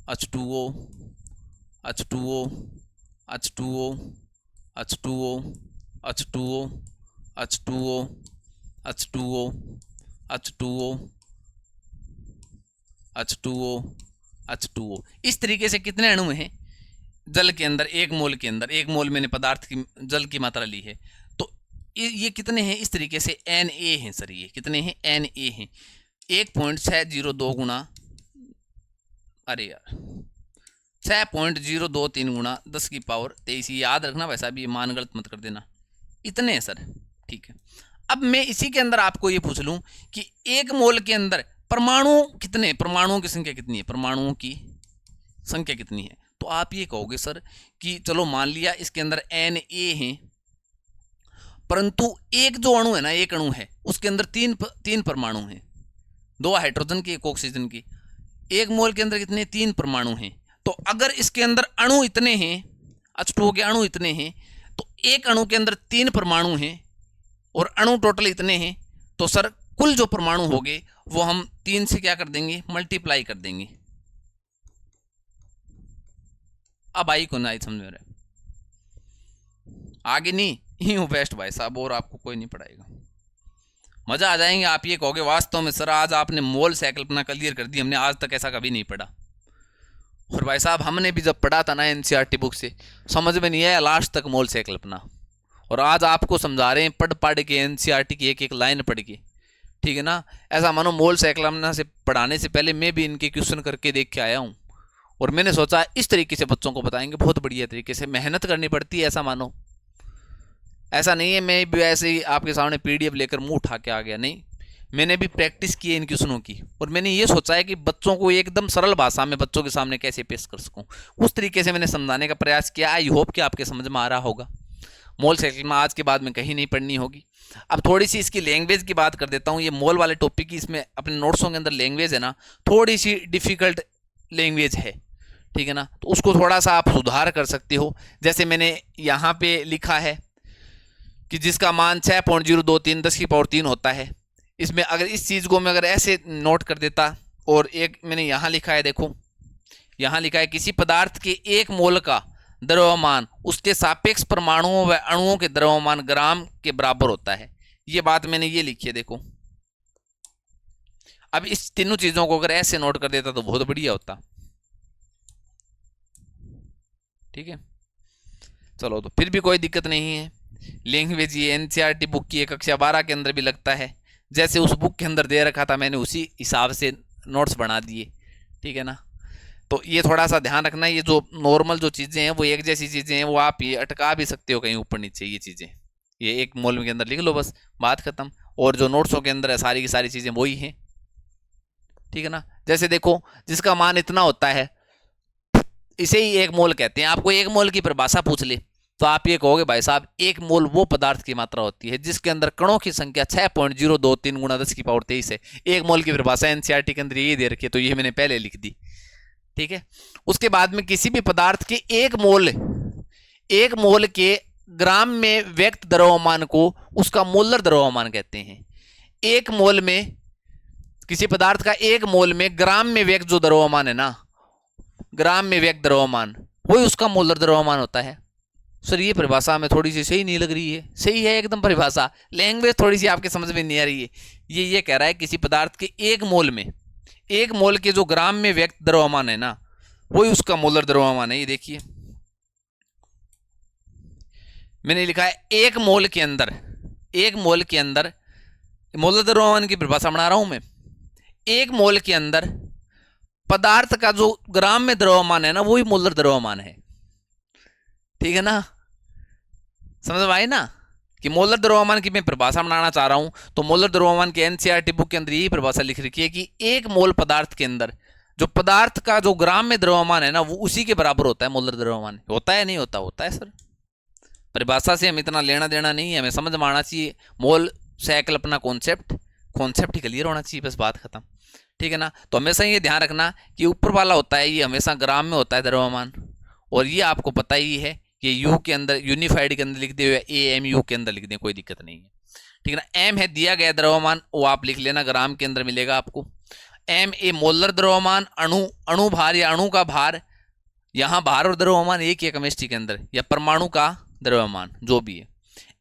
H2O H2O H2O H2O H2O H2O H2O H2O H2O H2O। इस तरीके से कितने अणु हैं जल के अंदर, एक मोल के अंदर? एक मोल मैंने पदार्थ की जल की मात्रा ली है, तो ये कितने हैं? इस तरीके से Na हैं सर। ये कितने हैं? Na हैं 1.602 गुणा, अरे यार 6.023 गुणा 10⁻23। याद रखना वैसा भी, मान गलत मत कर देना। इतने हैं सर, ठीक है। अब मैं इसी के अंदर आपको ये पूछ लूं कि एक मोल के अंदर परमाणु कितने, परमाणुओं की संख्या कितनी है? परमाणुओं की संख्या कितनी है? तो आप ये कहोगे सर कि चलो मान लिया इसके अंदर Na है, परंतु एक जो अणु है ना, एक अणु है उसके अंदर तीन परमाणु हैं, 2 हाइड्रोजन की 1 ऑक्सीजन की। एक मोल के अंदर कितने? 3 परमाणु हैं। तो अगर इसके अंदर अणु इतने हैं, H2O के अणु इतने हैं, तो एक अणु के अंदर 3 परमाणु हैं और अणु टोटल इतने हैं, तो सर कुल जो परमाणु होंगे वो हम 3 से क्या कर देंगे? मल्टीप्लाई कर देंगे। अब आई को ना आई समझ में रहे? आगे नहीं, यूं बेस्ट भाई साहब, और आपको कोई नहीं पढ़ाएगा, मजा आ जाएंगे। आप ये कहोगे वास्तव में सर आज आपने मोल संकल्पना क्लियर कर दी, हमने आज तक ऐसा कभी नहीं पढ़ा। और भाई साहब हमने भी जब पढ़ा था ना एनसीईआरटी बुक से, समझ में नहीं आया लास्ट तक मोल संकल्पना, और आज आपको समझा रहे हैं पढ़ के एनसीईआरटी की एक एक लाइन पढ़ के, ठीक है ना। ऐसा मानो मोल संकल्पना से पढ़ाने से पहले मैं भी इनके क्वेश्चन करके देख के आया हूँ, और मैंने सोचा इस तरीके से बच्चों को बताएंगे, बहुत बढ़िया तरीके से मेहनत करनी पड़ती है। ऐसा मानो, ऐसा नहीं है मैं भी ऐसे ही आपके सामने पीडीएफ लेकर मुंह उठा के आ गया, नहीं, मैंने भी प्रैक्टिस की है इन क्वेश्चनों की, और मैंने ये सोचा है कि बच्चों को एकदम सरल भाषा में बच्चों के सामने कैसे पेश कर सकूं, उस तरीके से मैंने समझाने का प्रयास किया। आई होप कि आपके समझ में आ रहा होगा। मोल संकल्पना आज के बाद में कहीं नहीं पढ़नी होगी। अब थोड़ी सी इसकी लैंग्वेज की बात कर देता हूँ। ये मोल वाले टॉपिक की इसमें अपने नोट्सों के अंदर लैंग्वेज है ना, थोड़ी सी डिफिकल्ट लैंग्वेज है, ठीक है ना, तो उसको थोड़ा सा आप सुधार कर सकते हो। जैसे मैंने यहाँ पे लिखा है कि जिसका मान 6.023 10⁻³ होता है। इसमें अगर इस चीज़ को मैं अगर ऐसे नोट कर देता, और एक मैंने यहाँ लिखा है, देखो यहाँ लिखा है किसी पदार्थ के एक मोल का द्रव्यमान उसके सापेक्ष परमाणुओं व अणुओं के द्रव्यमान ग्राम के बराबर होता है। ये बात मैंने ये लिखी है, देखो। अब इस तीनों चीजों को अगर ऐसे नोट कर देता तो बहुत बढ़िया होता, ठीक है। चलो, तो फिर भी कोई दिक्कत नहीं है। लैंग्वेज ये एनसीईआरटी बुक की कक्षा 12 के अंदर भी लगता है, जैसे उस बुक के अंदर दे रखा था मैंने उसी हिसाब से नोट्स बना दिए, ठीक है ना। तो ये थोड़ा सा ध्यान रखना, ये जो नॉर्मल जो चीज़ें हैं वो एक जैसी चीज़ें हैं, वो आप ये अटका भी सकते हो कहीं ऊपर नीचे। ये चीज़ें ये एक मोल के अंदर लिख लो, बस बात खत्म। और जो नोट्सों के अंदर है सारी की सारी चीज़ें वही हैं, ठीक है ना। जैसे देखो जिसका मान इतना होता है इसे ही एक मोल कहते हैं। आपको एक मोल की परिभाषा पूछ ले तो आप ये कहोगे भाई साहब एक मोल वो पदार्थ की मात्रा होती है जिसके अंदर कणों की संख्या 6.023 गुणा 10⁻23 है। एक मोल की परिभाषा एनसीईआरटी के अंदर ये दे रखी है, तो ये मैंने पहले लिख दी, ठीक है। उसके बाद में किसी भी पदार्थ के एक मोल के ग्राम में व्यक्त द्रव्यमान को उसका मोलर द्रव्यमान कहते हैं। एक मोल में किसी पदार्थ का एक मोल में ग्राम में व्यक्त जो द्रव्यमान है ना, ग्राम में व्यक्त द्रव्यमान वही उसका मोलर द्रव्यमान होता है। सर ये परिभाषा हमें थोड़ी सी सही नहीं लग रही है। सही है एकदम परिभाषा, लैंग्वेज थोड़ी सी आपके समझ में नहीं आ रही है। ये कह रहा है किसी पदार्थ के एक मोल के जो ग्राम में व्यक्त द्रव्यमान है ना वही उसका मोलर द्रव्यमान है। ये देखिए मैंने लिखा है एक मोल के अंदर मोलर द्रव्यमान की परिभाषा बना रहा हूं मैं। एक मोल के अंदर पदार्थ का जो ग्राम में द्रव्यमान है ना वही मोलर द्रव्यमान है, ठीक है ना। समझ में आई ना कि मोलर द्रव्यमान की मैं परिभाषा बनाना चाह रहा हूं। तो मोलर द्रव्यमान की एनसीईआरटी बुक के अंदर यही परिभाषा लिख रखी है कि एक मोल पदार्थ के अंदर जो पदार्थ का जो ग्राम में द्रव्यमान है ना वो उसी के बराबर होता है मोलर द्रव्यमान। होता है नहीं होता? होता है सर। परिभाषा से हम इतना लेना देना नहीं है, हमें समझ में आना चाहिए। मोल साइकिल अपना कॉन्सेप्ट ही क्लियर होना चाहिए, बस बात खत्म, ठीक है ना। तो हमेशा ये ध्यान रखना कि ऊपर वाला होता है ये हमेशा ग्राम में होता है द्रव्यमान, और ये आपको पता ही है कि यू के अंदर यूनिफाइड के अंदर लिख दे, AMU के अंदर लिख दें, कोई दिक्कत नहीं है, ठीक है ना। एम है दिया गया द्रव्यमान, वो आप लिख लेना, ग्राम के अंदर मिलेगा आपको। एम ए मोलर द्रव्यमान, अणु भार या अणु का भार, यहाँ भार और द्रव्यमान एक ही है केमिस्ट्री के अंदर, या परमाणु का द्रव्यमान जो भी है।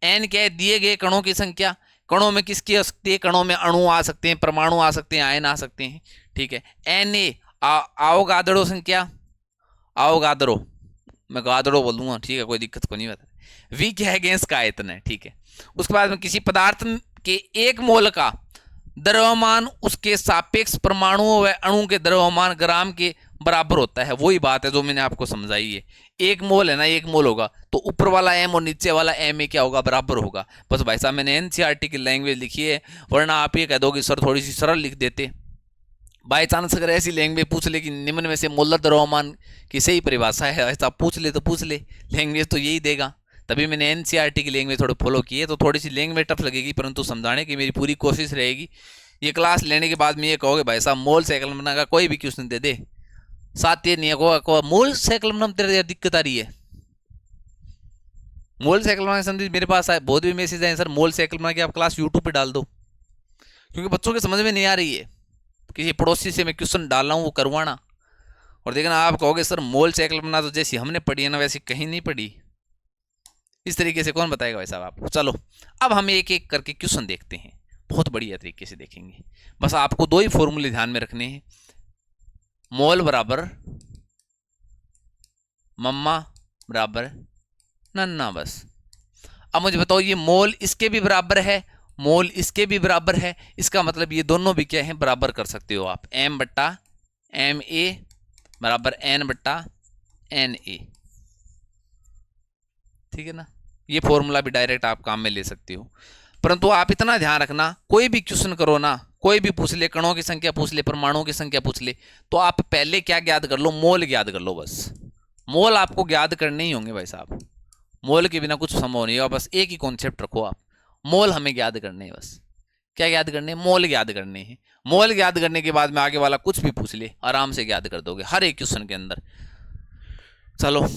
एन क्या है, दिए गए कणों की संख्या, कणों में किसकी आ सकती है, कणों में अणु आ सकते हैं, परमाणु आ सकते हैं, आयन आ सकते हैं, ठीक है। एन ए आवोगाद्रो संख्या, आवोगाद्रो, मैं गाद्रो बोल दूंगा, ठीक है, कोई दिक्कत को नहीं बता। वी क्या है, गैस का आयतन है, ठीक है। उसके बाद में किसी पदार्थ के एक मोल का द्रव्यमान उसके सापेक्ष परमाणुओं व अणु के द्रव्यमान ग्राम के बराबर होता है। वही बात है जो मैंने आपको समझाई है। एक मोल है ना, एक मोल होगा तो ऊपर वाला एम और नीचे वाला एम ए क्या होगा, बराबर होगा। बस भाई साहब मैंने एनसीईआरटी की लैंग्वेज लिखी है, वरना आप ये कह दो कि सर थोड़ी सी सरल लिख देते। बाई चांस अगर ऐसी लैंग्वेज पूछ ले कि निम्न में से मोलर द्रव्यमान की सही परिभाषा है, ऐसा पूछ ले तो पूछ ले, लैंग्वेज तो यही देगा। तभी मैंने एनसीईआरटी की लैंग्वेज थोड़ी फॉलो की है, तो थोड़ी सी लैंग्वेज टफ लगेगी, परंतु समझाने की मेरी पूरी कोशिश रहेगी। ये क्लास लेने के बाद में ये कहोगे भाई साहब मोल सेकलमना का कोई भी क्वेश्चन दे दे, साथ ये नहीं है मोल सेकलमना में तेरे दिक्कत आ रही है। मोल सेकलमना के संबंधित मेरे पास आए बहुत भी मैसेज आए, सर मोल सेकलमना की आप क्लास यूट्यूब पे डाल दो, क्योंकि बच्चों के समझ में नहीं आ रही है। किसी पड़ोसी से मैं क्वेश्चन डाल रहा हूँ वो करवाना, और देखना आप कहोगे सर मोल सेकलमना तो जैसी हमने पढ़ी है ना वैसी कहीं नहीं पढ़ी। इस तरीके से कौन बताएगा भाई साहब आपको। चलो अब हम एक एक करके क्वेश्चन देखते हैं, बहुत बढ़िया तरीके से देखेंगे। बस आपको दो ही फॉर्मूले ध्यान में रखने हैं, मोल बराबर मम्मा बराबर नन्ना, बस। अब मुझे बताओ ये मोल इसके भी बराबर है, मोल इसके भी बराबर है, इसका मतलब ये दोनों भी क्या है, बराबर कर सकते हो आप। एम बट्टा एम ए बराबर एन बट्टा एन ए, ठीक है ना। ये फॉर्मूला भी डायरेक्ट आप काम में ले सकते हो, परंतु आप इतना ध्यान रखना, कोई भी क्वेश्चन करो ना, कोई भी पूछ ले, कणों की संख्या पूछ ले, परमाणुओं की संख्या पूछ ले, तो आप पहले क्या ज्ञात कर लो, मोल ज्ञात कर लो। बस मोल आपको ज्ञात करने ही होंगे भाई साहब, मोल के बिना कुछ संभव नहीं है। बस एक ही कॉन्सेप्ट रखो आप, मोल हमें ज्ञात करने हैं। बस क्या ज्ञात करने हैं, मोल ज्ञात करने हैं। मोल ज्ञात करने के बाद में आगे वाला कुछ भी पूछ ले आराम से ज्ञात कर दोगे हर एक क्वेश्चन के अंदर। चलो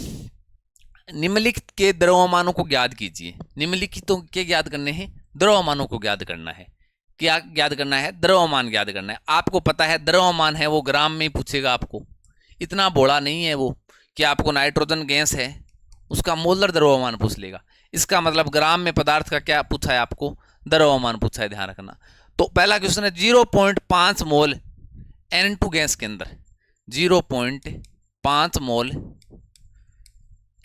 निम्नलिखित के द्रव्यमानों को ज्ञात कीजिए। निम्नलिखितों के ज्ञात करने हैं, द्रव्यमानों को ज्ञात करना है। क्या ज्ञात करना है, द्रव्यमान ज्ञात करना है। आपको पता है द्रव्यमान है वो ग्राम में ही पूछेगा आपको, इतना बड़ा नहीं है वो कि आपको नाइट्रोजन गैस है उसका मोलर द्रव्यमान पूछ लेगा। इसका मतलब ग्राम में पदार्थ का क्या पूछा है, आपको द्रव्यमान पूछा है, ध्यान रखना। तो पहला क्वेश्चन है 0.5 मोल N2 गैस के अंदर, 0.5 मोल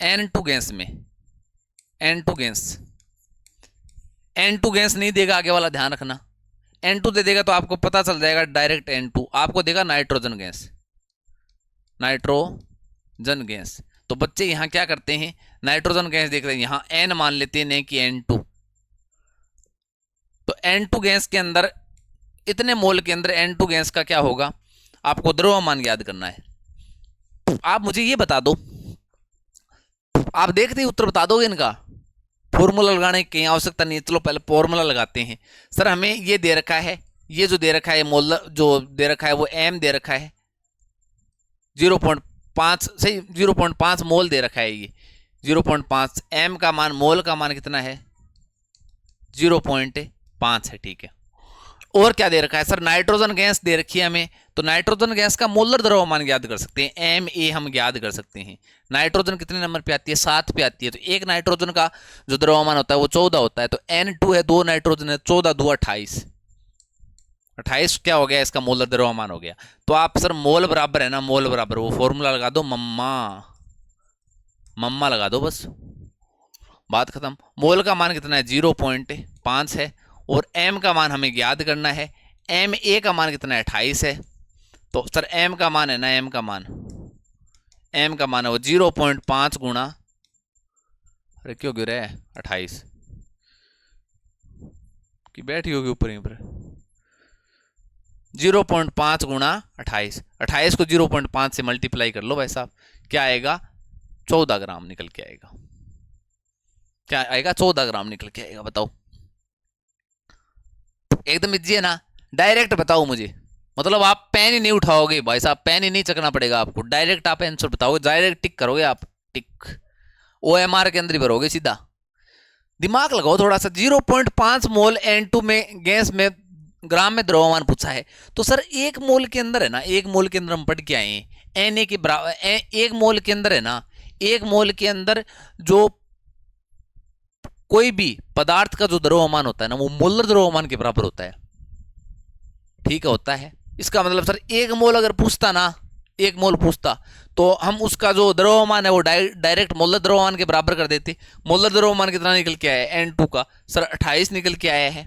N2 गैस में, N2 गैस, N2 गैस नहीं देगा आगे वाला, ध्यान रखना। N2 दे देगा तो आपको पता चल जाएगा डायरेक्ट N2, आपको देगा नाइट्रोजन गैस, नाइट्रोजन गैस। तो बच्चे यहां क्या करते हैं, नाइट्रोजन गैस देख रहे हैं, यहां N मान लेते हैं, नहीं कि N2। तो N2 गैस के अंदर, इतने मोल के अंदर N2 गैस का क्या होगा, आपको द्रव्यमान याद करना है। आप मुझे ये बता दो, आप देखते ही उत्तर बता दोगे इनका, फॉर्मूला लगाने की आवश्यकता नहीं है। चलो पहले फॉर्मूला लगाते हैं। सर हमें ये दे रखा है, ये जो दे रखा है मोल जो दे रखा है वो M दे रखा है, 0.5 सही, 0.5 मोल दे रखा है ये 0.5। M का मान, मोल का मान कितना है, 0.5 है, ठीक है। और क्या दे रखा है, सर नाइट्रोजन गैस दे रखी है हमें, तो नाइट्रोजन गैस का मोलर द्रव्यमान ज्ञात कर सकते हैं, Ma हम ज्ञात कर सकते हैं। नाइट्रोजन कितने नंबर पे आती है, 7 पे आती है। तो एक नाइट्रोजन का जो द्रव्यमान होता है वो 14 होता है। तो N2 है, 2 नाइट्रोजन है, 14 2 28, 28 क्या हो गया, इसका मोलर द्रव्यमान हो गया। तो आप सर मोल बराबर है ना, मोल बराबर, वो फॉर्मूला लगा दो, मम्मा, मम्मा लगा दो, बस बात खत्म। मोल का मान कितना है, 0.5 है, और M का मान हमें ज्ञात करना है। Ma का मान कितना है, 28 है। तो सर M का मान है ना, M का मान है वो 0.5 गुणा, अरे क्यों गिर रहा है, 28 की बैठी होगी ऊपर, यहीं पर 0.5 गुणा 28, 28 को 0.5 से मल्टीप्लाई कर लो भाई साहब, क्या आएगा, 14 ग्राम निकल के आएगा। क्या आएगा, 14 ग्राम निकल के आएगा। बताओ, एकदम इजी है ना, डायरेक्ट बताओ मुझे, मतलब आप पेन ही नहीं उठाओगे भाई साहब, पेन ही नहीं चकना पड़ेगा आपको, डायरेक्ट आप आंसर बताओगे, डायरेक्ट टिक करोगे आप, टिक OMR के अंदर ही भरोगे सीधा। दिमाग लगाओ थोड़ा सा, 0.5 मोल N2 में गैस में ग्राम में द्रव्यमान पूछा है। तो सर एक मोल के अंदर है ना, एक मोल के अंदर हम पढ़ के आए हैं एन ए के बराबर, एक मोल के अंदर है ना, एक मोल के अंदर जो कोई भी पदार्थ का जो द्रव्यमान होता है ना, वो मोलर द्रव्यमान के बराबर होता है। ठीक है, होता है। इसका मतलब सर एक मोल अगर पूछता ना, एक मोल पूछता तो हम उसका जो द्रव्यमान है वो डायरेक्ट मोलर द्रव्यमान के बराबर कर देते। मोलर द्रव्यमान कितना निकल के आया है, N2 का सर 28 निकल के आया है।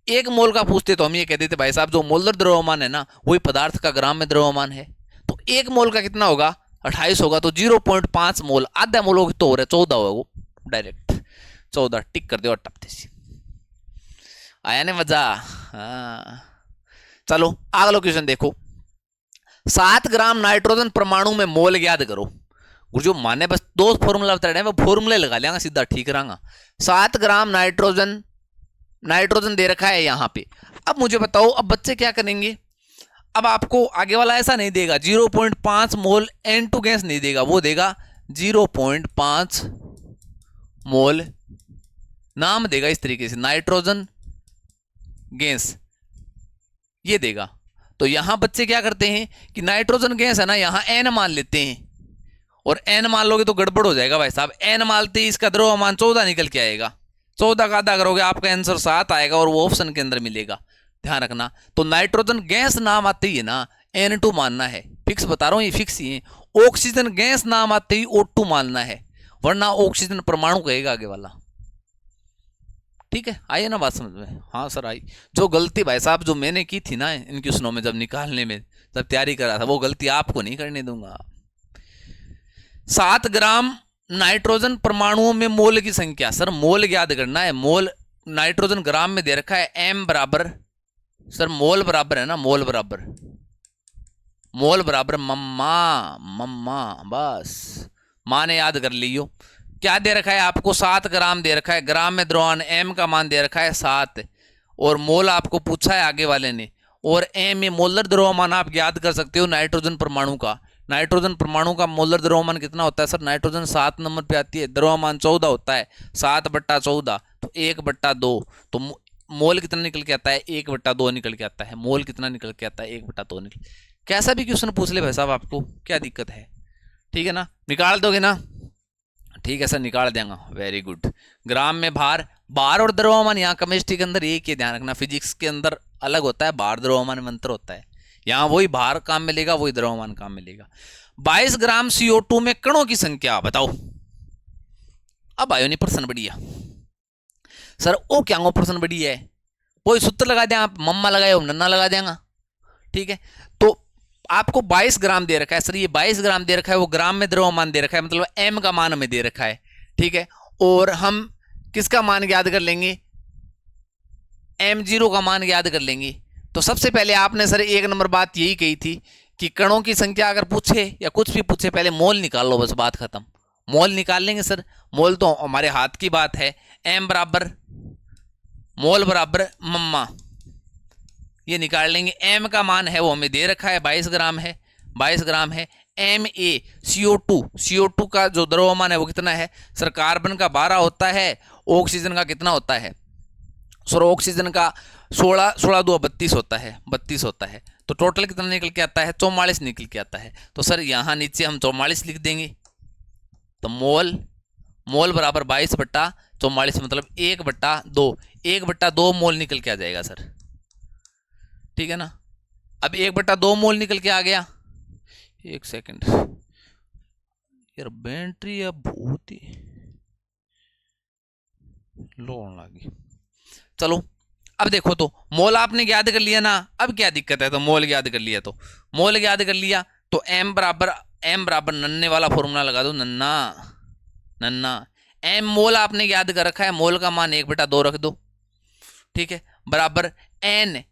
एक मोल का पूछते तो हम ये कह देते भाई साहब जो मोलर द्रव्यमान है ना वही पदार्थ का ग्राम में द्रव्यमान है। तो एक मोल का कितना होगा, 28 होगा। तो 0.5 मोल, आधा मोल हो तो हो रहा है 14 होगा, वो डायरेक्ट 14 टिक कर दो और टपते से आया ना मजा। हाँ चलो अगला क्वेश्चन देखो। 7 ग्राम नाइट्रोजन परमाणु में मोल ज्ञात करो। गुरुजो माने बस दो फॉर्मूला बता रहे हैं, वो फॉर्मूले लगा लेंगे सीधा ठीक रहेगा। 7 ग्राम नाइट्रोजन, नाइट्रोजन दे रखा है यहां पे। अब मुझे बताओ अब बच्चे क्या करेंगे। अब आपको आगे वाला ऐसा नहीं देगा 0.5 मोल N2 गैस नहीं देगा, वो देगा 0.5 मोल, नाम देगा इस तरीके से नाइट्रोजन गैस, ये देगा। तो यहां बच्चे क्या करते हैं कि नाइट्रोजन गैस है ना, यहां N मान लेते हैं, और N मान लोगे तो गड़बड़ हो जाएगा भाई साहब। N मानते ही इसका द्रव्यमान 14 निकल के आएगा, 14 का आधा करोगे आपका आंसर 7 आएगा, और वो ऑप्शन के अंदर मिलेगा, ध्यान रखना। तो नाइट्रोजन गैस नाम आते ही है ना N2 मानना है, फिक्स बता रहा हूं, ये फिक्स ही है। ऑक्सीजन गैस नाम आते ही O2 मानना है, वरना ऑक्सीजन परमाणु कहेगा आगे वाला। ठीक है, आइए ना बात समझ में। हाँ सर आई। जो गलती भाई साहब जो मैंने की थी ना इन क्वेश्चनों में, जब निकालने में, जब तैयारी कर रहा था, वो गलती आपको नहीं करने दूंगा। 7 ग्राम नाइट्रोजन परमाणुओं में मोल की संख्या, सर मोल याद करना है। मोल नाइट्रोजन ग्राम में दे रखा है, M बराबर, सर मोल बराबर है ना, मोल बराबर, मोल बराबर मम्मा, मम्मा बस माने याद कर लियो। क्या दे रखा है आपको, 7 ग्राम दे रखा है, ग्राम में द्रव्यमान M का मान दे रखा है 7, और मोल आपको पूछा है आगे वाले ने, और M में मोलर द्रव्यमान आप याद कर सकते हो नाइट्रोजन परमाणु का। नाइट्रोजन परमाणु का मोलर द्रव्यमान कितना होता है सर, नाइट्रोजन 7 नंबर पे आती है, द्रव्यमान 14 होता है, 7/14 तो 1/2, तो मोल कितना निकल के आता है, 1/2 निकल के आता है। मोल कितना निकल के आता है, 1/2 निकल। कैसा भी क्वेश्चन पूछ ले भाई साहब, आपको क्या दिक्कत है, ठीक है ना, निकाल दोगे ना, ठीक है सर निकाल देंगे, वेरी गुड। ग्राम में भार, भार और द्रव्यमान यहाँ केमिस्ट्री के अंदर एक ही ध्यान रखना, फिजिक्स के अंदर अलग होता है, भार द्रव्यमान में अंतर होता है। यहाँ वही भार काम मिलेगा, वही द्रव्यमान काम मिलेगा। 22 ग्राम CO2 में कणों की संख्या बताओ। अब आयो नहीं प्रश्न बढ़िया सर, ओ क्या प्रश्न बढ़िया है, कोई सूत्र लगा दें आप, मम्मा लगाए नन्ना लगा देंगे, ठीक है। तो आपको 22 ग्राम दे रखा है सर, ये 22 ग्राम दे रखा है, वो ग्राम में द्रव्यमान दे रखा है, मतलब M का मान हमें दे रखा है, ठीक है। और हम किसका मान याद कर लेंगे, M0 का मान याद कर लेंगे। तो सबसे पहले आपने सर एक नंबर बात यही कही थी कि कणों की संख्या अगर पूछे या कुछ भी पूछे, पहले मोल निकाल लो, बस बात खत्म। मोल निकाल लेंगे सर, मोल तो हमारे हाथ की बात है। M बराबर मोल बराबर मम्मा, ये निकाल लेंगे। M का मान है वो हमें दे रखा है 22 ग्राम है, 22 ग्राम है। Ma CO2 का जो द्रव्यमान है वो कितना है सर, कार्बन का 12 होता है, ऑक्सीजन का कितना होता है सर, ऑक्सीजन का 16 2 32 होता है, 32 होता है। तो टोटल कितना निकल के आता है, 44 निकल के आता है। तो सर यहाँ नीचे हम 44 लिख देंगे, तो मोल बराबर 22/44, मतलब 1/2, 1/2 मोल निकल के आ जाएगा सर, ठीक है ना। अब 1/2 मोल निकल के आ गया। एक सेकंड यार, बैटरी अब बहुत ही लो होने लगी। चलो अब देखो, तो मोल आपने याद कर लिया ना, अब क्या दिक्कत है, तो मोल याद कर लिया, तो मोल याद कर लिया, तो M बराबर नन्ने वाला फॉर्मूला लगा दो, नन्ना नन्ना। M मोल आपने याद कर रखा है, मोल का मान 1/2 रख दो, ठीक है, बराबर N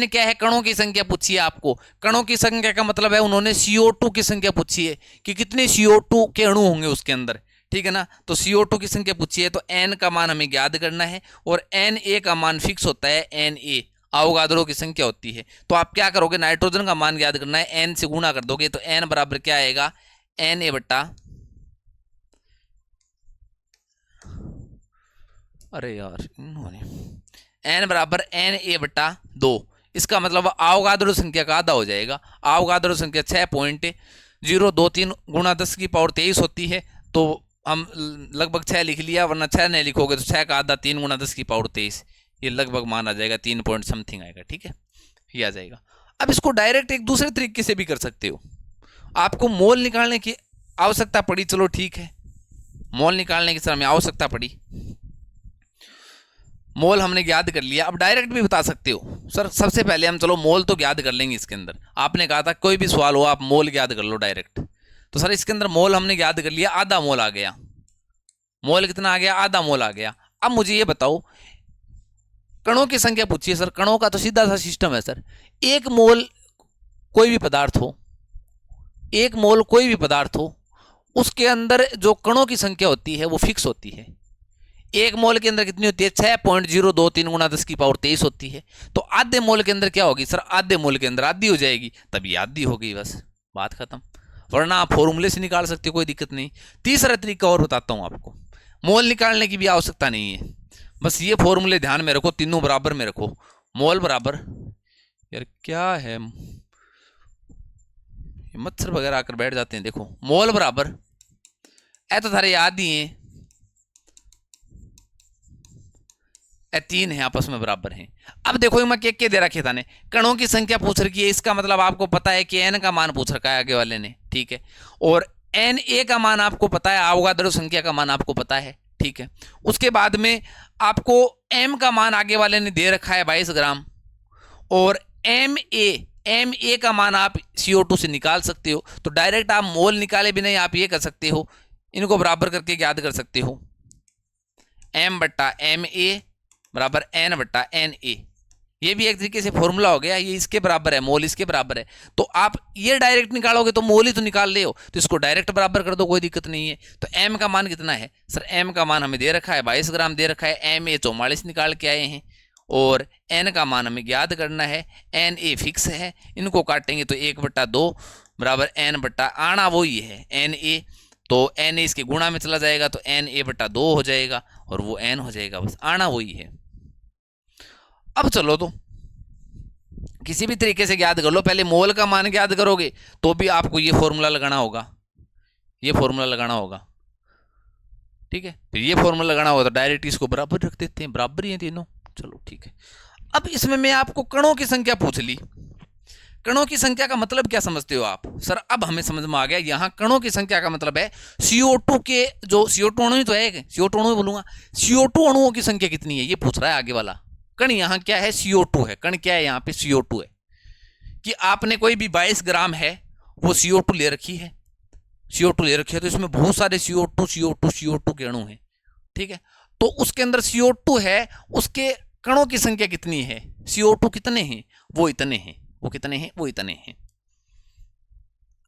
क्या है, कणों की संख्या पूछी है आपको। कणों की संख्या का मतलब है उन्होंने CO2 की संख्या पूछी है कि कितने CO2 के अणु होंगे उसके अंदर, ठीक है ना। तो CO2 की संख्या पूछी है, तो N का मान हमें याद करना है, और Na का मान फिक्स होता है, Na अवोगाद्रो की संख्या होती है। तो आप क्या करोगे, नाइट्रोजन का मान याद करना है, N से गुणा कर दोगे, तो N बराबर क्या आएगा, Na बट्टा, अरे यार n बराबर Na/2, इसका मतलब अवोगाद्रो संख्या का आधा हो जाएगा। अवोगाद्रो संख्या 6.023 गुणा 10 की पावर 23 होती है, तो हम लगभग 6 लिख लिया, वरना 6 नहीं लिखोगे तो 6 का आधा 3 गुणा 10 की पावर 23, ये लगभग मान आ जाएगा 3 पॉइंट समथिंग आएगा। ठीक है, ये आ जाएगा। अब इसको डायरेक्ट एक दूसरे तरीके से भी कर सकते हो। आपको मोल निकालने की आवश्यकता पड़ी, चलो ठीक है, मोल निकालने की सर हमें आवश्यकता पड़ी, मोल हमने ज्ञात कर लिया। अब डायरेक्ट भी बता सकते हो सर। सबसे पहले हम चलो मोल तो ज्ञात कर लेंगे इसके अंदर। आपने कहा था कोई भी सवाल हो आप मोल ज्ञात कर लो डायरेक्ट, तो सर इसके अंदर मोल हमने ज्ञात कर लिया, आधा मोल आ गया। मोल कितना आ गया? आधा मोल आ गया। अब मुझे ये बताओ, कणों की संख्या पूछिए सर। कणों का तो सीधा सा सिस्टम है सर, एक मोल कोई भी पदार्थ हो, एक मोल कोई भी पदार्थ हो, उसके अंदर जो कणों की संख्या होती है वो फिक्स होती है। एक मोल के अंदर कितनी होती है? 6.023 गुणा 10 की पावर 23 होती है। तो आधे मोल के अंदर क्या होगी सर? आधे मोल के अंदर आधी हो जाएगी, तभी आधी हो गई, बस बात खत्म। वरना आप फॉर्मूले से निकाल सकते हो, कोई दिक्कत नहीं। तीसरा तरीका और बताता हूं आपको, मोल निकालने की भी आवश्यकता नहीं है, बस ये फॉर्मूले ध्यान में रखो, तीनों बराबर में रखो। मोल बराबर, यार क्या है, मच्छर वगैरह आकर बैठ जाते हैं। देखो, मोल बराबर ए तो थारे याद ही है, 3 है आपस में बराबर हैं। अब देखो मैं के दे रखे था ने, कणों की संख्या पूछ रखी है, इसका मतलब आपको पता है कि n का मान पूछ रखा है आगे वाले ने, ठीक है। और Na का मान आपको पता है, अवोगाद्रो संख्या का मान आपको पता है, ठीक है। उसके बाद में आपको m का मान आगे वाले ने दे रखा है 22 ग्राम, और Ma का मान आप CO2 से निकाल सकते हो। तो डायरेक्ट आप मोल निकाले भी नहीं, आप ये कर सकते हो, इनको बराबर करके याद कर सकते हो, M/Ma बराबर N/Na। ये भी एक तरीके से फॉर्मूला हो गया, ये इसके बराबर है, मोल इसके बराबर है। तो आप ये डायरेक्ट निकालोगे तो मोल ही तो निकाल ले हो, तो इसको डायरेक्ट बराबर कर दो, कोई दिक्कत नहीं है। तो m का मान कितना है सर? m का मान हमें दे रखा है 22 ग्राम दे रखा है, Ma 44 निकाल के आए हैं, और n का मान हमें ज्ञात करना है, Na फिक्स है, इनको काटेंगे तो 1/2 बराबर n/ आना वही है Na, तो Na इसके गुणा में चला जाएगा तो Na/2 हो जाएगा, और वो n हो जाएगा, बस आना वही है। अब चलो तो किसी भी तरीके से ज्ञात कर लो, पहले मोल का मान ज्ञात करोगे तो भी आपको ये फॉर्मूला लगाना होगा, ये फॉर्मूला लगाना होगा, ठीक है। फिर ये फॉर्मूला लगाना होगा तो डायरेक्ट इसको बराबर रख देते हैं, बराबर ही है तीनों, चलो ठीक है। अब इसमें मैं आपको कणों की संख्या पूछ ली, कणों की संख्या का मतलब क्या समझते हो आप सर? अब हमें समझ में आ गया, यहाँ कणों की संख्या का मतलब है CO2 के, जो CO2 अणु ही तो है, CO2 अणु बोलूंगा, CO2 अणुओं की संख्या कितनी है ये पूछ रहा है आगे वाला। कण यहाँ क्या है? CO2 है। कण क्या है यहाँ पे? CO2 है। कि आपने कोई भी 22 ग्राम है वो CO2 ले रखी है, CO2 ले रखी है, तो इसमें बहुत सारे CO2 के अणु हैं, ठीक है। तो उसके अंदर CO2 है, उसके कणों की संख्या कितनी है? CO2 कितने हैं? वो इतने हैं, वो कितने हैं? वो इतने हैं।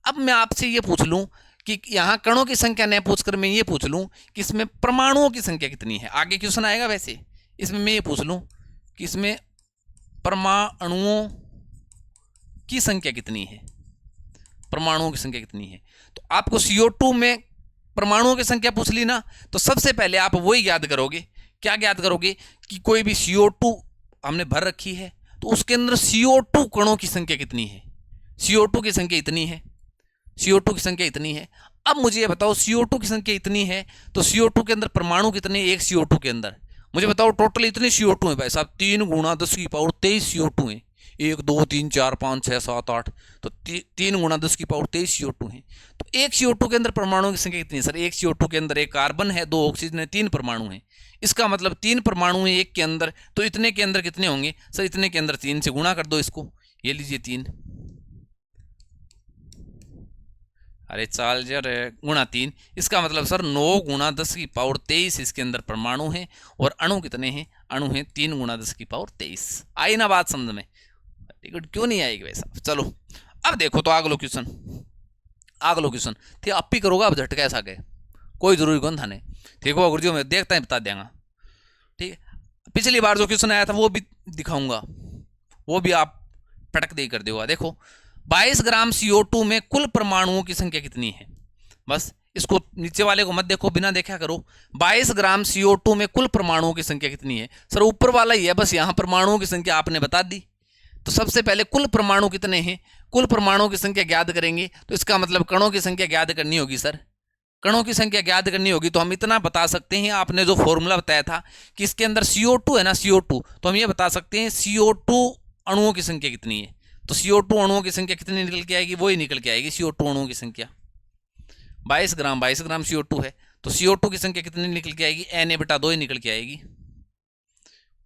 अब मैं आपसे ये पूछ लूं कि यहाँ कणों की संख्या न पूछकर मैं ये पूछ लूं कि इसमें परमाणुओं की संख्या कितनी है, आगे क्वेश्चन आएगा वैसे, इसमें मैं ये पूछ लूं कि इसमें परमाणुओं की संख्या कितनी है, परमाणुओं की संख्या कितनी है। तो आपको CO2 में परमाणुओं की संख्या पूछ ली ना, तो सबसे पहले आप वही याद करोगे, क्या याद करोगे कि कोई भी CO2 हमने भर रखी है तो उसके अंदर CO2 कणों की संख्या कितनी है? CO2 की संख्या इतनी है, CO2 की संख्या इतनी है। अब मुझे ये बताओ, CO2 की संख्या इतनी है तो CO2 के अंदर परमाणु कितने? एक CO2 के अंदर मुझे बताओ टोटल इतने CO2 है भाई साहब, 3 गुणा 10 की पावर 23 CO2 है। 1 2 3 4 5 6 7 8, तो 3 गुणा 10 की पावर 23 CO2 है। तो एक CO2 के अंदर परमाणुओं की संख्या कितनी है सर? एक CO2 के अंदर एक कार्बन है, 2 ऑक्सीजन है, 3 परमाणु हैं। इसका मतलब 3 परमाणु है एक के अंदर, तो इतने के अंदर कितने होंगे सर? इतने के अंदर 3 से गुणा कर दो इसको, ये लीजिए 3, अरे चाल जर गुणा 3, इसका मतलब सर 9 गुणा 10 की पावर 23 इसके अंदर परमाणु हैं, और अणु कितने हैं? अणु हैं 3 गुणा 10 की पावर 23। आई ना बात समझ में? क्यों नहीं आएगी वैसा? चलो अब देखो तो अगलो क्वेश्चन, अगलो क्वेश्चन ठीक आप ही करोगा, अब झटका ऐसा गए, कोई जरूरी कौन था नहीं, ठीक हो गुरुजी, मैं देखता है बता देंगे, ठीक है। पिछली बार जो क्वेश्चन आया था वो भी दिखाऊंगा, वो भी आप पटक दे कर देगा। देखो 22 ग्राम CO2 में कुल परमाणुओं की संख्या कितनी है? बस इसको नीचे वाले को मत देखो, बिना देखा करो। 22 ग्राम CO2 में कुल परमाणुओं की संख्या कितनी है? सर ऊपर वाला ही है, बस यहां परमाणुओं की संख्या आपने बता दी। तो सबसे पहले कुल परमाणु कितने हैं, कुल परमाणुओं की संख्या ज्ञात करेंगे, तो इसका मतलब कणों की संख्या ज्ञात करनी होगी। सर कणों की संख्या ज्ञात करनी होगी तो हम इतना बता सकते हैं, आपने जो फॉर्मूला बताया था कि इसके अंदर CO2 है ना, CO2, तो हम ये बता सकते हैं CO2 अणुओं की संख्या कितनी है। तो CO2 अणुओं की संख्या कितनी निकल के आएगी, वही निकल के आएगी CO2 अणुओं की संख्या। 22 ग्राम CO2 है, तो CO2 की संख्या कितनी निकल के आएगी, Na/2 ही निकल के आएगी।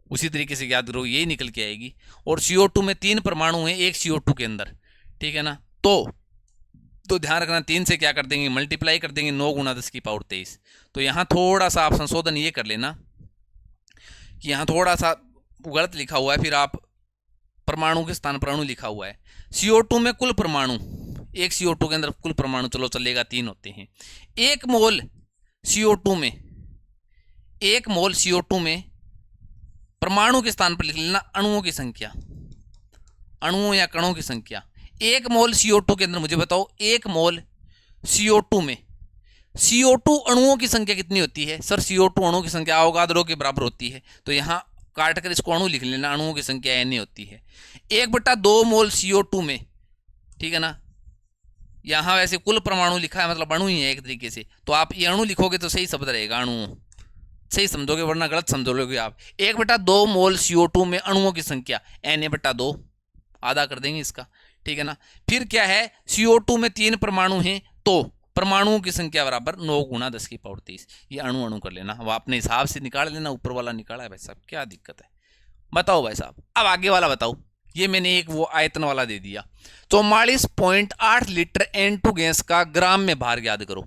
उसी तरीके से याद करो, यही निकल के आएगी। और CO2 में 3 परमाणु हैं एक CO2 के अंदर, ठीक है ना। तो ध्यान रखना, 3 से क्या कर देंगे, मल्टीप्लाई कर देंगे, 9 × 10⁻23। तो यहाँ थोड़ा सा आप संशोधन ये कर लेना कि यहाँ थोड़ा सा गलत लिखा हुआ है, फिर आप परमाणु के स्थान पर अणु लिखा हुआ है। CO2 में कुल परमाणु, एक CO2 के अंदर कुल परमाणु चलो चलेगा 3 होते हैं। 1 मोल CO2 में, 1 मोल CO2 में परमाणु के स्थान पर लिख लेना अणुओं की संख्या, अणुओं या कणों की संख्या। 1 मोल CO2 के अंदर मुझे बताओ, 1 मोल CO2 में CO2 अणुओं की संख्या कितनी होती है? सर CO2 अणुओं की संख्या अवोगाद्रो के बराबर होती है, तो यहाँ काट कर इसको अणु लिख लेना, अणुओं की संख्या Na होती है। 1/2 मोल CO2 में, ठीक है ना, यहाँ वैसे कुल परमाणु लिखा है, मतलब अणु ही है एक तरीके से, तो आप ये अणु लिखोगे तो सही शब्द रहेगा, अणु सही समझोगे, वरना गलत समझोगे आप। 1/2 मोल CO2 में अणुओं की संख्या Na/2, आधा कर देंगे इसका, ठीक है ना। फिर क्या है, CO2 में 3 परमाणु हैं, तो परमाणुओं की संख्या बराबर 9 × 10⁻23। ये अणु कर लेना, अब आपने हिसाब से निकाल लेना, ऊपर वाला निकाला है भाई साहब, क्या दिक्कत है बताओ भाई साहब। अब आगे वाला बताओ, ये मैंने एक वो आयतन वाला दे दिया, 44.8 लीटर N2 गैस का ग्राम में भार ज्ञात करो।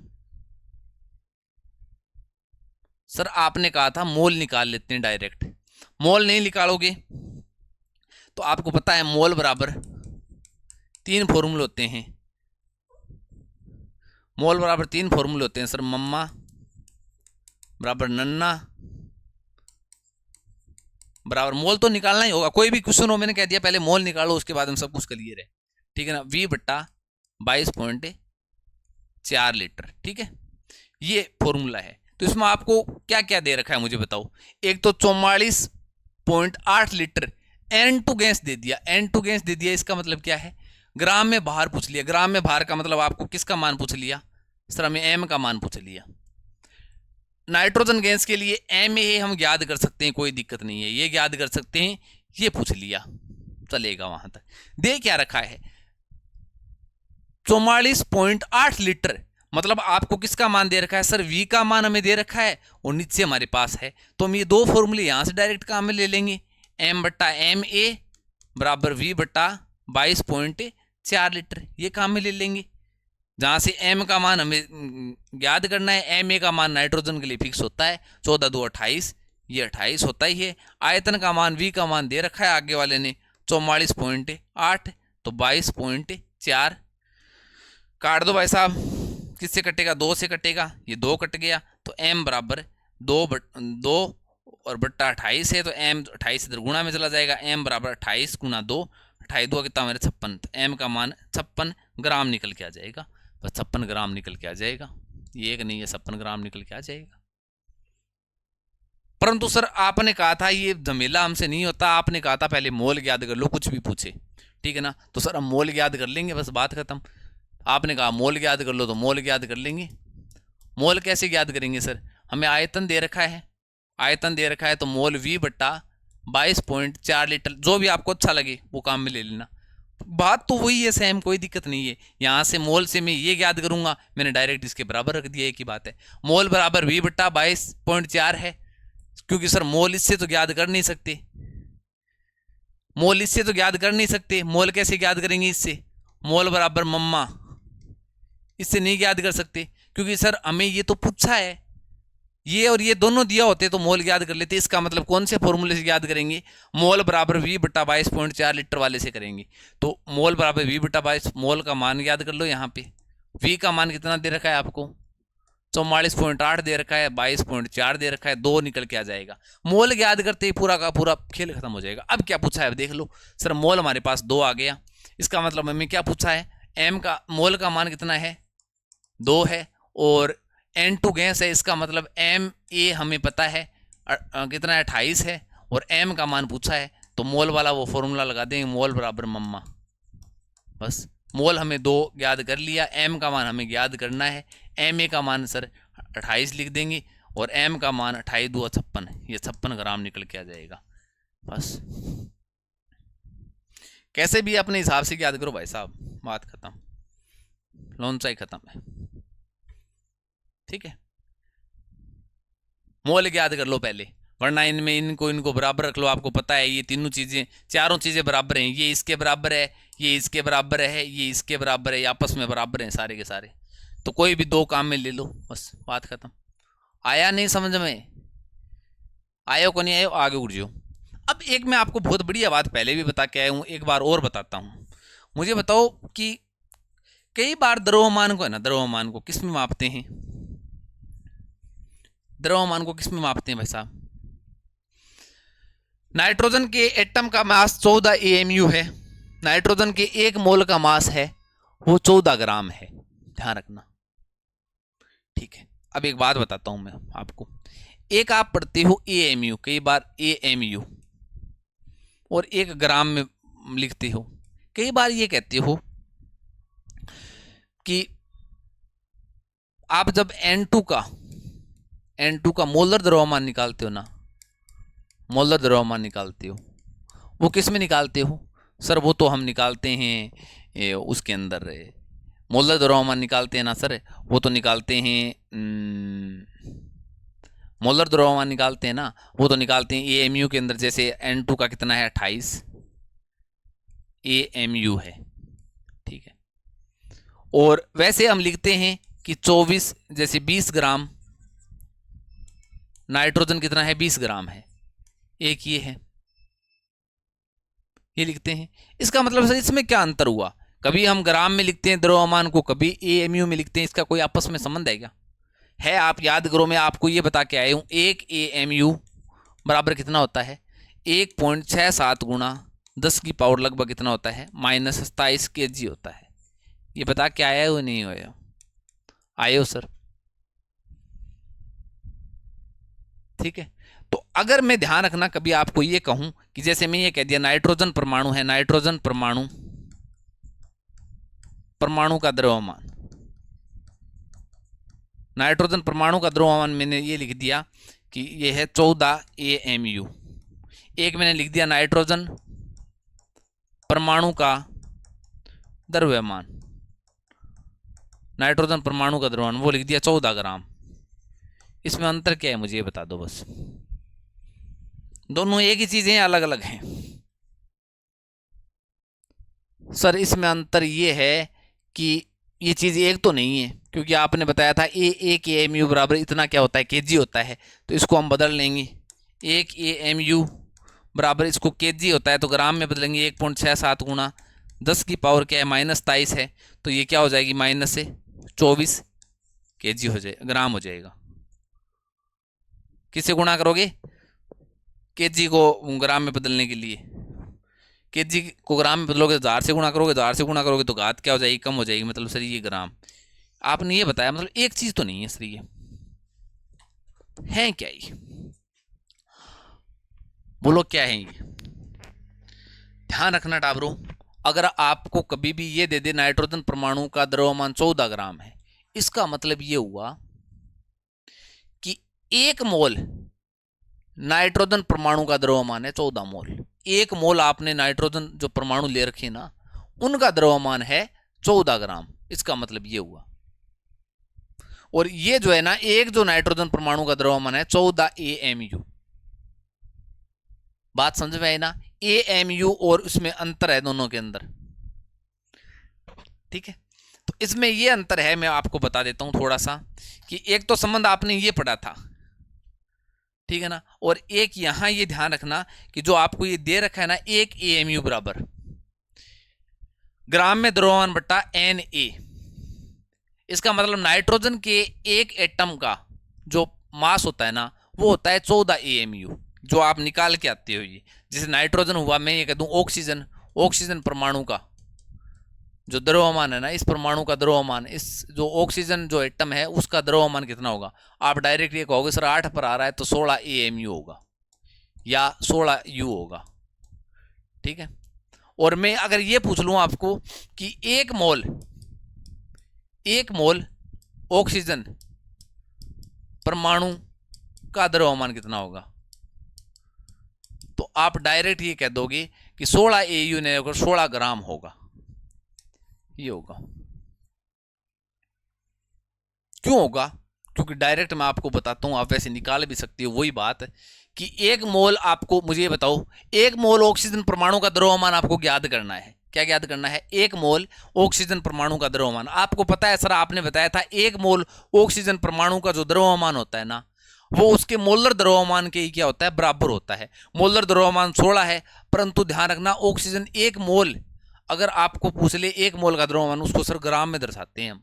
सर आपने कहा था मोल निकाल लेते हैं डायरेक्ट, मोल नहीं निकालोगे तो आपको पता है मोल बराबर 3 फॉर्मूले होते हैं, मोल बराबर 3 फॉर्मूले होते हैं सर, मम्मा बराबर नन्ना बराबर, मोल तो निकालना ही होगा, कोई भी क्वेश्चन हो, मैंने कह दिया पहले मोल निकालो, उसके बाद हम सब कुछ क्लियर है, ठीक है ना। V/22.4 लीटर, ठीक है, ये फॉर्मूला है। तो इसमें आपको क्या क्या दे रखा है मुझे बताओ। एक तो 44.8 लीटर N2 गैस दे दिया, N2 गैस दे दिया, इसका मतलब क्या है, ग्राम में भार पूछ लिया। ग्राम में भार का मतलब आपको किसका मान पूछ लिया, सर हमें M का मान पूछ लिया। नाइट्रोजन गैस के लिए Ma हम याद कर सकते हैं, कोई दिक्कत नहीं है, ये याद कर सकते हैं, ये पूछ लिया, चलेगा वहां तक। दे क्या रखा है, 44.8 लीटर, मतलब आपको किसका मान दे रखा है, सर V का मान हमें दे रखा है, और नीचे हमारे पास है, तो हम ये 2 फॉर्मूले यहां से डायरेक्ट काम में ले लेंगे, M/Ma बराबर V/22.4 लीटर, ये काम में ले लेंगे। जहां से M का मान हमें याद करना है, Ma का मान नाइट्रोजन के लिए फिक्स होता है 14×2 = 28, ये 28 होता ही है। आयतन का मान, V का मान दे रखा है आगे वाले ने 44.8, तो 22.4 काट दो भाई साहब, किससे कटेगा, 2 से कटेगा, ये 2 कट गया, तो M बराबर 2 और बट्टा 28 है, तो M 28 इधर गुणा में चला जाएगा, M बराबर 28 × 2, 28 2 कितना मेरे 56, तो M का मान 56 ग्राम निकल के आ जाएगा, बस 56 ग्राम निकल के आ जाएगा, ये एक नहीं है, 56 ग्राम निकल के आ जाएगा। परंतु सर आपने कहा था ये झमेला हमसे नहीं होता, आपने कहा था पहले मोल याद कर लो, कुछ भी पूछे, ठीक है ना। तो सर हम मोल याद कर लेंगे, बस बात खत्म। आपने कहा मोल याद कर लो, तो मोल याद कर लेंगे। मोल कैसे याद करेंगे सर, हमें आयतन दे रखा है, आयतन दे रखा है, तो मोल V/22.4 लीटर, जो भी आपको अच्छा लगे वो काम में ले लेना, बात तो वही है सेम, कोई दिक्कत नहीं है। यहाँ से मोल से मैं ये याद करूंगा, मैंने डायरेक्ट इसके बराबर रख दिया, एक ही बात है। मोल बराबर V/22.4 है, क्योंकि सर मोल इससे तो याद कर नहीं सकते, मोल इससे तो याद कर नहीं सकते, मोल कैसे याद करेंगे इससे, मोल बराबर मम्मा, इससे नहीं याद कर सकते, क्योंकि सर हमें ये तो पूछा है, ये और ये दोनों दिया होते तो मोल याद कर लेते। इसका मतलब कौन से फॉर्मूले से याद करेंगे, मोल बराबर V/22.4 लीटर वाले से करेंगे। तो मोल बराबर V/22, मोल का मान याद कर लो, यहाँ पे V का मान कितना दे रखा है आपको, 44.8 दे रखा है, 22.4 दे रखा है, 2 निकल के आ जाएगा। मोल याद करते ही पूरा का पूरा खेल खत्म हो जाएगा। अब क्या पूछा है देख लो सर, मोल हमारे पास 2 आ गया, इसका मतलब हमें क्या पूछा है, M का मोल का मान कितना है, 2 है, और N2 गैस है, इसका मतलब Ma हमें पता है कितना है, 28 है, और M का मान पूछा है तो मोल वाला वो फॉर्मूला लगा देंगे, मोल बराबर मम्मा। बस मोल हमें 2 याद कर लिया, M का मान हमें याद करना है। Ma का मान सर 28 लिख देंगे और M का मान 28 2 56, ये 56 ग्राम निकल के आ जाएगा। बस कैसे भी अपने हिसाब से याद करो भाई साहब, बात खत्म, लोनचा ही खत्म है। ठीक है, मोल याद कर लो पहले, वरना इनमें इनको बराबर रख लो। आपको पता है ये तीनों चीजें, चारों चीजें बराबर हैं, ये इसके बराबर है, ये इसके बराबर है, ये इसके बराबर है, ये आपस में बराबर हैं सारे के सारे। तो कोई भी 2 काम में ले लो, बस बात खत्म। आया नहीं समझ में? आयो को नहीं आयो, आगे उठ जाओ। अब एक मैं आपको बहुत बढ़िया बात पहले भी बता के आया हूं, एक बार और बताता हूं। मुझे बताओ कि कई बार द्रव्यमान को है ना, द्रव्यमान को किस में मापते हैं? द्रव्यमान को किस में मापते हैं भाई साहब? नाइट्रोजन के एटम का मास 14 AMU है, नाइट्रोजन के 1 मोल का मास है वो 14 ग्राम है, ध्यान रखना। ठीक है, अब एक बात बताता हूं मैं आपको। एक आप पढ़ते हो AMU, कई बार AMU, और 1 ग्राम में लिखते हो। कई बार ये कहते हो कि आप जब N2 का मोलर द्रव्यमान निकालते हो ना, मोलर द्रव्यमान निकालते हो, वो किस में निकालते हो? सर वो तो हम निकालते हैं उसके अंदर मोलर द्रव्यमान निकालते हैं ना सर, वो तो निकालते हैं मोलर द्रव्यमान निकालते हैं ना, वो तो निकालते हैं AMU के अंदर। जैसे N2 का कितना है, 28 AMU है। ठीक है, और वैसे हम लिखते हैं कि 24, जैसे 20 ग्राम नाइट्रोजन कितना है, 20 ग्राम है, एक ये है, ये लिखते हैं। इसका मतलब सर इसमें क्या अंतर हुआ? कभी हम ग्राम में लिखते हैं द्रव्यमान को, कभी AMU में लिखते हैं, इसका कोई आपस में संबंध है क्या? है, आप याद करो, मैं आपको ये बता के आया हूं, 1 AMU बराबर कितना होता है, 1.67 गुणा 10 की पावर लगभग कितना होता है, -27 kg होता है। ये बता के आया हो नहीं आया? आए हो सर? ठीक है, तो अगर मैं ध्यान रखना कभी आपको ये कहूं कि जैसे मैं ये कह दिया नाइट्रोजन परमाणु है, नाइट्रोजन परमाणु का द्रव्यमान, नाइट्रोजन परमाणु का द्रव्यमान मैंने ये लिख दिया कि ये है 14 AMU। एक मैंने लिख दिया नाइट्रोजन परमाणु का द्रव्यमान, नाइट्रोजन परमाणु का द्रव्यमान वो लिख दिया 14 ग्राम। इसमें अंतर क्या है मुझे ये बता दो बस। दोनों एक ही चीजें हैं, अलग अलग हैं? सर इसमें अंतर ये है कि ये चीज एक तो नहीं है, क्योंकि आपने बताया था एक AMU बराबर इतना क्या होता है, kg होता है, तो इसको हम बदल लेंगे। 1 AMU बराबर इसको kg होता है तो ग्राम में बदलेंगे, 1.67 गुणा 10 की पावर क्या है, -23 है, तो ये क्या हो जाएगी, -24 kg हो जाए, ग्राम हो जाएगा। किससे गुणा करोगे? kg को ग्राम में बदलने के लिए, kg को ग्राम में बदलोगे 1000 से गुणा करोगे, 1000 से गुणा करोगे तो घात क्या हो जाएगी, कम हो जाएगी। मतलब सर ये ग्राम आपने ये बताया, मतलब एक चीज तो नहीं है सर, ये है क्या? ये बोलो क्या है ये? ध्यान रखना टाबरो, अगर आपको कभी भी ये दे दे नाइट्रोजन परमाणु का द्रव्यमान 14 ग्राम है, इसका मतलब ये हुआ कि 1 मोल नाइट्रोजन परमाणु का द्रव्यमान है 14 मोल। 1 मोल आपने नाइट्रोजन जो परमाणु ले रखे ना, उनका द्रव्यमान है 14 ग्राम, इसका मतलब ये हुआ। और ये जो है ना, एक जो नाइट्रोजन परमाणु का द्रव्यमान है 14 AMU। बात समझ में आई ना? AMU और उसमें अंतर है दोनों के अंदर। ठीक है, तो इसमें ये अंतर है, मैं आपको बता देता हूं थोड़ा सा, कि एक तो संबंध आपने ये पढ़ा था, ठीक है ना, और एक यहां ये ध्यान रखना कि जो आपको ये दे रखा है ना, 1 AMU बराबर ग्राम में द्रव्यमान बट्टा Na। इसका मतलब नाइट्रोजन के एक एटम का जो मास होता है ना, वो होता है 14 AMU, जो आप निकाल के आते हो। ये जैसे नाइट्रोजन हुआ, मैं ये कह दूं ऑक्सीजन, ऑक्सीजन परमाणु का जो द्रव्यमान है ना, इस परमाणु का द्रव्यमान, इस जो ऑक्सीजन जो एटम है उसका द्रव्यमान कितना होगा। आप डायरेक्ट ये कहोगे सर 8 पर आ रहा है तो 16 AMU होगा या 16 U होगा। ठीक है। और मैं अगर ये पूछ लूं आपको कि एक मोल ऑक्सीजन परमाणु का द्रव्यमान कितना होगा, तो आप डायरेक्ट ये कह दोगे कि 16 AU नहीं होगा, 16 ग्राम होगा, ये होगा। क्यों होगा? क्योंकि डायरेक्ट मैं आपको बताता हूं, आप वैसे निकाल भी सकते हो। वही बात है कि एक मोल, आपको मुझे ये बताओ, एक मोल ऑक्सीजन परमाणु का द्रव्यमान आपको ज्ञात करना है। क्या ज्ञात करना है? एक मोल ऑक्सीजन परमाणु का द्रव्यमान। आपको पता है सर, आपने बताया था एक मोल ऑक्सीजन परमाणु का जो द्रव्यमान होता है ना, वो उसके मोलर द्रव्यमान के क्या होता है, बराबर होता है। मोलर द्रव्यमान 16 है, परंतु ध्यान रखना ऑक्सीजन एक मोल, अगर आपको पूछ ले एक मोल का द्रव्यमान, उसको सर ग्राम में दर्शाते हैं हम।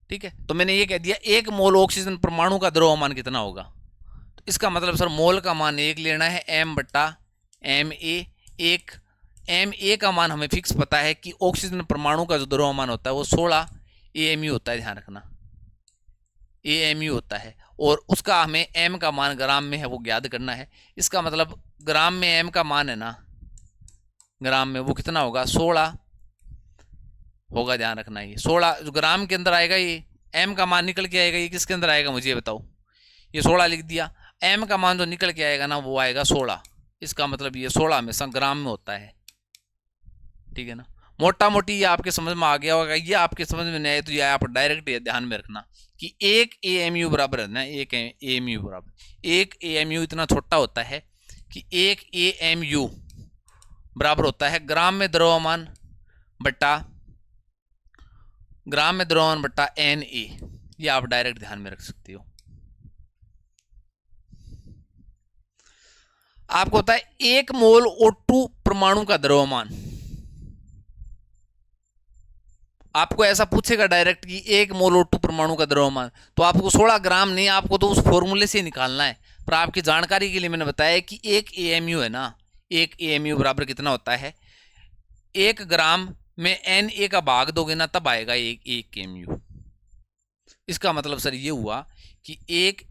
ठीक है, तो मैंने ये कह दिया एक मोल ऑक्सीजन परमाणु का द्रव्यमान कितना होगा, तो इसका मतलब सर मोल का मान एक लेना है, M/MA। एक MA का मान हमें फिक्स पता है कि ऑक्सीजन परमाणु का जो द्रव्यमान होता है वो 16 AMU होता है। ध्यान रखना AMU होता है, और उसका हमें M का मान ग्राम में है वो ज्ञात करना है। इसका मतलब ग्राम में M का मान है ना, ग्राम में वो कितना होगा, 16 होगा। ध्यान रखना ये 16 जो ग्राम के अंदर आएगा, ये M का मान निकल के आएगा, ये किसके अंदर आएगा मुझे बताओ। ये 16 लिख दिया, M का मान जो निकल के आएगा ना वो आएगा 16। इसका मतलब ये 16 हमेशा ग्राम में होता है। ठीक है ना, मोटा मोटी ये आपके समझ में आ गया होगा। ये आपके समझ में नहीं आए तो ये आप डायरेक्ट ध्यान में रखना कि एक AMU बराबर है ना, एक AMU बराबर, एक AMU इतना छोटा होता है कि एक AMU बराबर होता है ग्राम में द्रव्यमान बट्टा NA। ये आप डायरेक्ट ध्यान में रख सकते हो। आपको होता है एक मोल O2 परमाणु का द्रव्यमान। आपको ऐसा पूछेगा डायरेक्ट कि एक मोल O2 परमाणु का द्रव्यमान, तो आपको 16 ग्राम नहीं, आपको तो उस फॉर्मूले से निकालना है। पर आपकी जानकारी के लिए मैंने बताया कि एक AMU है ना, एक AMU बराबर कितना होता है, 1 ग्राम में Na का भाग दोगे ना तब आएगा एक AMU। इसका मतलब सर ये हुआ कि एक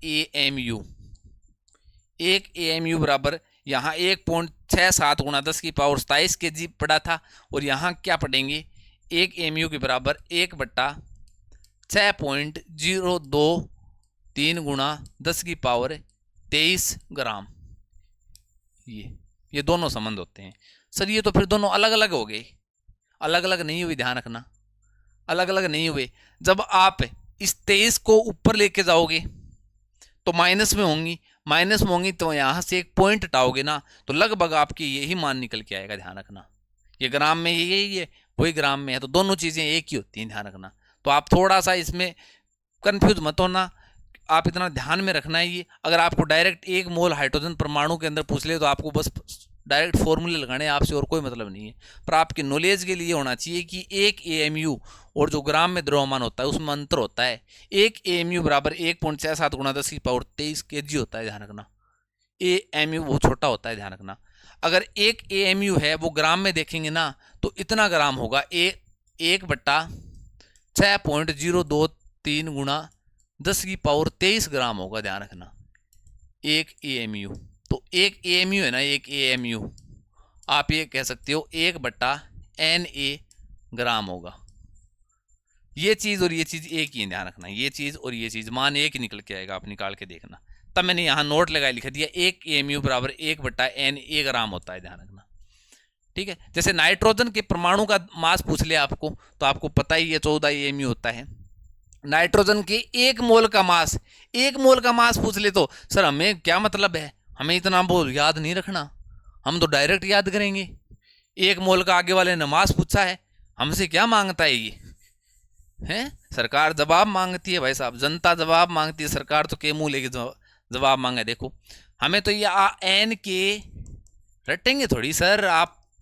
AMU बराबर, यहाँ 1.67 गुणा 10 की पावर 27 kg पड़ा था, और यहाँ क्या पढ़ेंगे, एक AMU के बराबर 1/6.023 गुणा 10 की पावर 23 ग्राम। ये दोनों संबंध होते हैं सर। ये तो फिर दोनों अलग अलग हो गए, अलग अलग नहीं हुए, ध्यान रखना अलग अलग नहीं हुए। जब आप इस 23 को ऊपर लेके जाओगे तो माइनस में होंगी, तो यहां से एक पॉइंट हटाओगे ना तो लगभग आपके यही मान निकल के आएगा। ध्यान रखना ये ग्राम में यही है, वही ग्राम में है, तो दोनों चीजें एक ही होती हैं। ध्यान रखना, तो आप थोड़ा सा इसमें कंफ्यूज मत होना, आप इतना ध्यान में रखना है। ये अगर आपको डायरेक्ट एक मोल हाइड्रोजन परमाणु के अंदर पूछ ले तो आपको बस डायरेक्ट फॉर्मूले लगाने, आपसे और कोई मतलब नहीं है। पर आपके नॉलेज के लिए होना चाहिए कि एक AMU और जो ग्राम में द्रव्यमान होता है उसमें अंतर होता है। एक AMU बराबर 1.67 गुणा 10 की पावर 23 kg होता है। ध्यान रखना AMU वो छोटा होता है। ध्यान रखना अगर एक AMU है वो ग्राम में देखेंगे ना तो इतना ग्राम होगा, 1/6.023 गुणा 10 की पावर 23 ग्राम होगा। ध्यान रखना एक AMU, तो एक AMU है ना, एक AMU आप ये कह सकते हो 1/Na ग्राम होगा। ये चीज और ये चीज एक ही है। ध्यान रखना ये चीज और ये चीज मान एक ही निकल के आएगा, आप निकाल के देखना। तब मैंने यहाँ नोट लगा लिख दिया एक AMU बराबर 1/Na ग्राम होता है। ध्यान रखना ठीक है। जैसे नाइट्रोजन के परमाणु का मास पूछ ले आपको तो आपको पता ही है 14 AMU होता है। नाइट्रोजन के एक मोल का मास पूछ ले तो सर हमें क्या मतलब है, हमें इतना बोल याद नहीं रखना, हम तो डायरेक्ट याद करेंगे। एक मोल का आगे वाले ने मास पूछा है, हमसे क्या मांगता है ये है, सरकार जवाब मांगती है भाई साहब, जनता जवाब मांगती है, सरकार तो के मुंह लेके जवाब मांगे। देखो हमें तो ये एन के रटेंगे थोड़ी सर,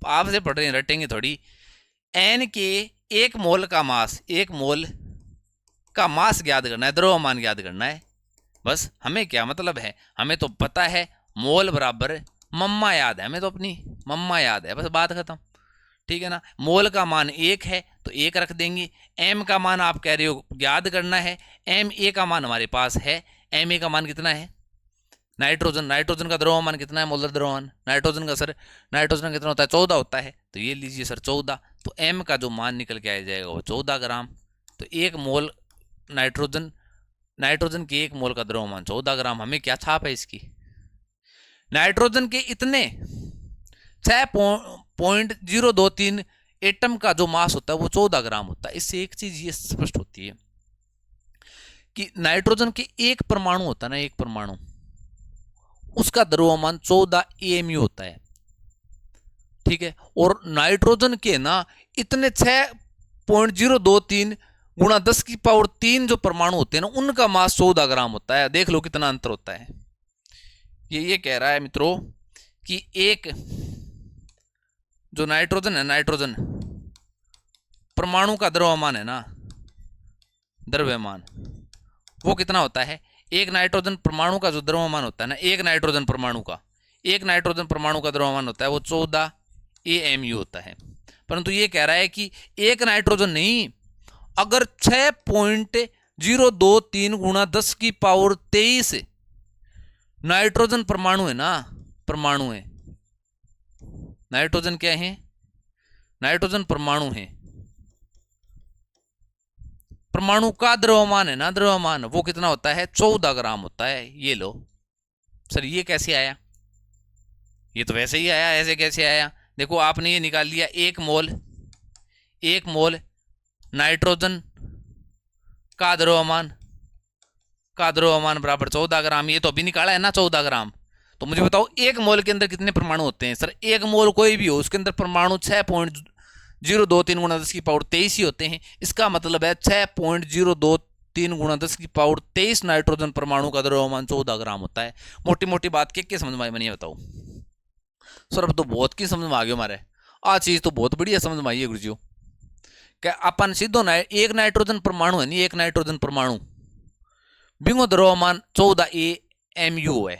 आपसे पढ़ रहे हैं, रटेंगे थोड़ी। एन के एक मोल का मास ज्ञात करना है, द्रव्यमान ज्ञात करना है बस। हमें क्या मतलब है, हमें तो पता है मोल बराबर मम्मा याद है, हमें तो अपनी मम्मा याद है, बस बात खत्म। ठीक है ना। मोल का मान 1 है तो 1 रख देंगे। एम का मान आप कह रहे हो याद करना है, एम ए का मान हमारे पास है। एम ए का मान कितना है? नाइट्रोजन का द्रव्यमान कितना है? मोलर द्रव्यमान नाइट्रोजन का सर, नाइट्रोजन कितना होता है? 14 होता है, तो ये लीजिए सर 14। तो एम का जो मान निकल के आ जाएगा वो 14 ग्राम। तो 1 मोल नाइट्रोजन के 1 मोल का द्रव्यमान 14 ग्राम। हमें क्या छाप है इसकी? नाइट्रोजन के इतने 6.023 एटम का जो मास होता है वो 14 ग्राम होता है। इससे एक चीज ये स्पष्ट होती है कि नाइट्रोजन के एक परमाणु होता है ना, एक परमाणु, उसका द्रव्यमान 14 एएमयू होता है, ठीक है। और नाइट्रोजन के ना इतने 6.023 गुणा 10 की पावर 3 जो परमाणु होते हैं ना, उनका मास 14 ग्राम होता है। देख लो कितना अंतर होता है। ये कह रहा है मित्रों कि एक जो नाइट्रोजन है, नाइट्रोजन परमाणु का द्रव्यमान है ना, द्रव्यमान वो कितना होता है? एक नाइट्रोजन परमाणु का जो द्रव्यमान होता है ना, एक नाइट्रोजन परमाणु का द्रव्यमान होता है वो 14 एएमयू होता है। परंतु ये कह रहा है कि एक नाइट्रोजन नहीं, अगर 6.023 गुणा 10 की पावर 23 नाइट्रोजन परमाणु है ना, परमाणु है, नाइट्रोजन क्या है? नाइट्रोजन परमाणु है। परमाणु का द्रव्यमान है ना, द्रव्यमान वो कितना होता है? 14 ग्राम होता है। ये लो सर, ये कैसे आया? ये तो वैसे ही आया, ऐसे कैसे आया? देखो आपने ये निकाल लिया, 1 मोल नाइट्रोजन का द्रव्यमान बराबर 14 ग्राम। ये तो अभी निकाला है ना 14 ग्राम। तो मुझे बताओ 1 मोल के अंदर कितने परमाणु होते हैं? सर 1 मोल कोई भी हो, उसके अंदर परमाणु 6.023 गुणा 10 की पावर 23 ही होते हैं। इसका मतलब है 6.023 गुणा 10 की पावर 23 नाइट्रोजन परमाणु का द्रव्यमान 14 ग्राम होता है। मोटी मोटी बात के समझ में आई? मैंने बताओ सर, अब तो बहुत की समझ में आ गया हमारे। आ चीज तो बहुत बढ़िया समझ में आई है गुरुजी। क्या अपन सीधो एक नाइट्रोजन परमाणु है नहीं, एक नाइट्रोजन परमाणु बिंगो द्रव्यमान 14 एएमयू है।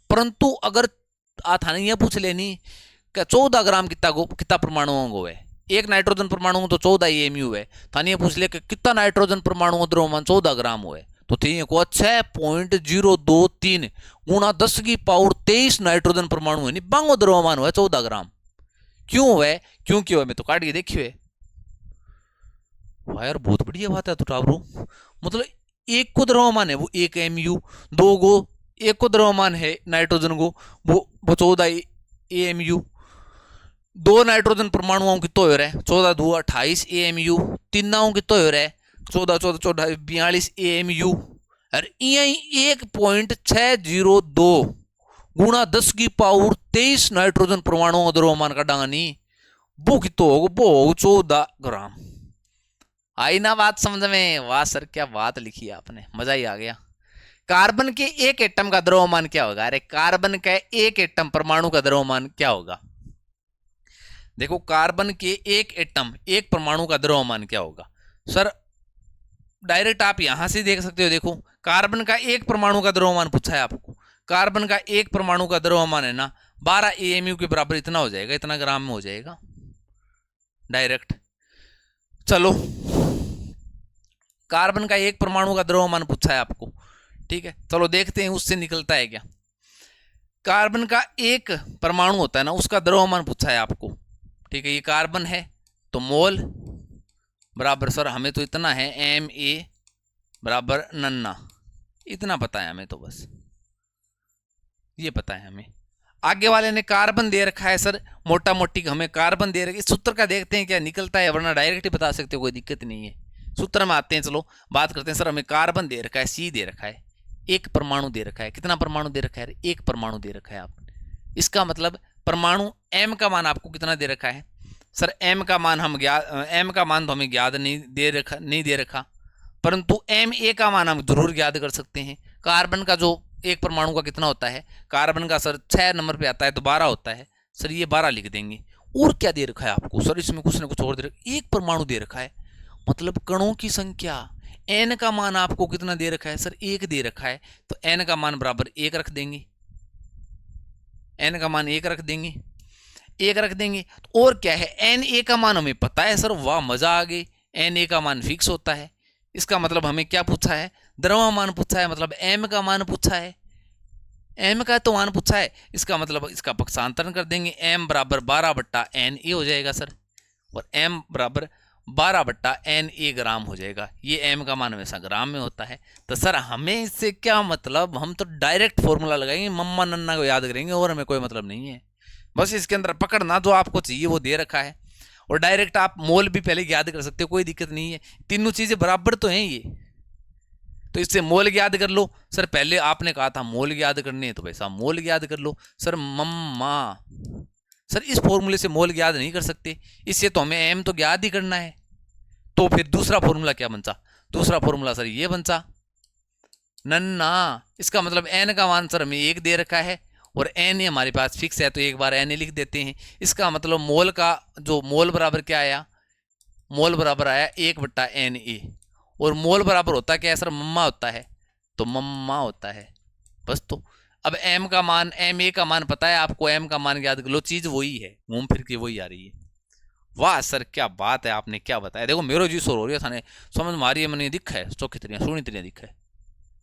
परंतु अगर थाने यह पूछ लेनी कि 14 ग्राम कितना परमाणुओं को है, एक नाइट्रोजन परमाणु तो 14 एएमयू है, थाने पूछ ले कि कितना नाइट्रोजन परमाणु द्रव्यमान 14 ग्राम हो है, तो थी को 6.023 गुणा 10 की पावर 23 नाइट्रोजन परमाणु है नहीं, बांगो द्रव्यमान है 14 ग्राम। क्यों है? क्योंकि मैं तो काट के देखिए यार, बहुत बढ़िया बात है। तो टावरो मतलब एक को द्रव्यमान है वो 1 एमयू, 2 को एक को द्रव्यमान है नाइट्रोजन को वो 14 एएमयू, 2 नाइट्रोजन परमाणुओं की तो हो रहा है 14 2 28 एएमयू, तीनों की तो हो रहा है 14 14 14 42 एएमयू। और यही 1.602 गुणा 10 की पावर 23 नाइट्रोजन परमाणुओं का द्रव्यमान का डांगनी वो कितो होगा? वो 14 ग्राम। आई ना बात समझ में? वाह सर, क्या बात लिखी है आपने, मजा ही आ गया। कार्बन के एक एटम का द्रव्यमान क्या होगा? अरे कार्बन का एक एटम परमाणु का द्रव्यमान क्या होगा? देखो कार्बन के एक एटम, एक परमाणु का द्रव्यमान क्या होगा? सर डायरेक्ट आप यहां से देख सकते हो। देखो कार्बन का एक परमाणु का द्रव्यमान पूछा है आपको। कार्बन का एक परमाणु का द्रव्यमान है ना 12 एएमयू के बराबर इतना हो जाएगा, इतना ग्राम में हो जाएगा डायरेक्ट। चलो कार्बन का एक परमाणु का द्रव्यमान पूछा है आपको, ठीक है, चलो देखते हैं उससे निकलता है क्या। कार्बन का एक परमाणु होता है ना, उसका द्रव्यमान पूछा है आपको, ठीक है। ये कार्बन है तो मोल बराबर सर हमें तो इतना है Ma बराबर नन्ना, इतना पता है हमें, तो बस ये पता है हमें। आगे वाले ने कार्बन दे रखा है सर, मोटा मोटी हमें कार्बन दे रखा है। सूत्र का देखते हैं क्या निकलता है, वरना डायरेक्ट ही बता सकते हो, कोई दिक्कत नहीं है। सूत्र में आते हैं, चलो बात करते हैं। सर हमें कार्बन दे रखा है, सी दे रखा है, एक परमाणु दे रखा है। कितना परमाणु दे रखा है? एक परमाणु दे रखा है आपने। इसका मतलब परमाणु एम का मान आपको कितना दे रखा है? सर एम का मान एम का मान तो हमें ज्ञात नहीं दे रखा, परंतु एम ए का मान हम जरूर ज्ञात कर सकते हैं। कार्बन का जो एक परमाणु का कितना होता है? कार्बन का सर 6 नंबर पे आता है तो 12 होता है। सर ये 12 लिख देंगे। और क्या दे रखा है आपको? सर इसमें कुछ ना कुछ और दे रखा है। एक परमाणु दे रखा है, मतलब कणों की संख्या। एन का मान आपको कितना दे रखा है? सर 1 दे रखा है, तो एन का मान बराबर 1 रख देंगे। एन का मान 1 रख देंगे। एक रख देंगे। तो और क्या है, एन ए का मान हमें पता है सर, वाह मजा आ गई, एन ए का मान फिक्स होता है। इसका मतलब हमें क्या पूछा है, द्रव्यमान पूछा है, मतलब एम का मान पूछा है, एम का तो मान पूछा है। इसका मतलब इसका पक्षांतरण कर देंगे, एम बराबर 12/एन ए हो जाएगा सर, और एम बराबर 12/एन ए ग्राम हो जाएगा। ये एम का मान हमेशा ग्राम में होता है। तो सर हमें इससे क्या मतलब, हम तो डायरेक्ट फॉर्मूला लगाएंगे, मम्मा नन्ना को याद करेंगे और हमें कोई मतलब नहीं है। बस इसके अंदर पकड़ना जो आपको चाहिए वो दे रखा है, और डायरेक्ट आप मोल भी पहले याद कर सकते हो, कोई दिक्कत नहीं है। तीनों चीजें बराबर तो हैं ये, तो इससे मोल याद कर लो। सर पहले आपने कहा था मोल याद करने हैं, तो वैसा मोल याद कर लो। सर मम्मा, सर इस फॉर्मूले से मोल याद नहीं कर सकते, इससे तो हमें एम तो याद ही करना है। तो फिर दूसरा फॉर्मूला क्या बनता, दूसरा फॉर्मूला सर ये बनता नन्ना। इसका मतलब एन का मान सर हमें एक दे रखा है, और एन ए हमारे पास फिक्स है, तो एक बार एन ए लिख देते हैं। इसका मतलब मोल का जो मोल बराबर क्या आया, मोल बराबर आया 1/एन ए, और मोल बराबर होता क्या है सर, मम्मा होता है, तो मम्मा होता है बस। तो अब एम का मान, एम ए का मान पता है आपको, एम का मान याद कर लो, चीज वही है, घूम फिर के वही आ रही है। वाह सर क्या बात है, आपने क्या बताया। देखो मेरो जी शोर हो रही है थाने, समझ मारी है मैंने, दिखा है चौकी तरिया सुनी तरिया दिखा है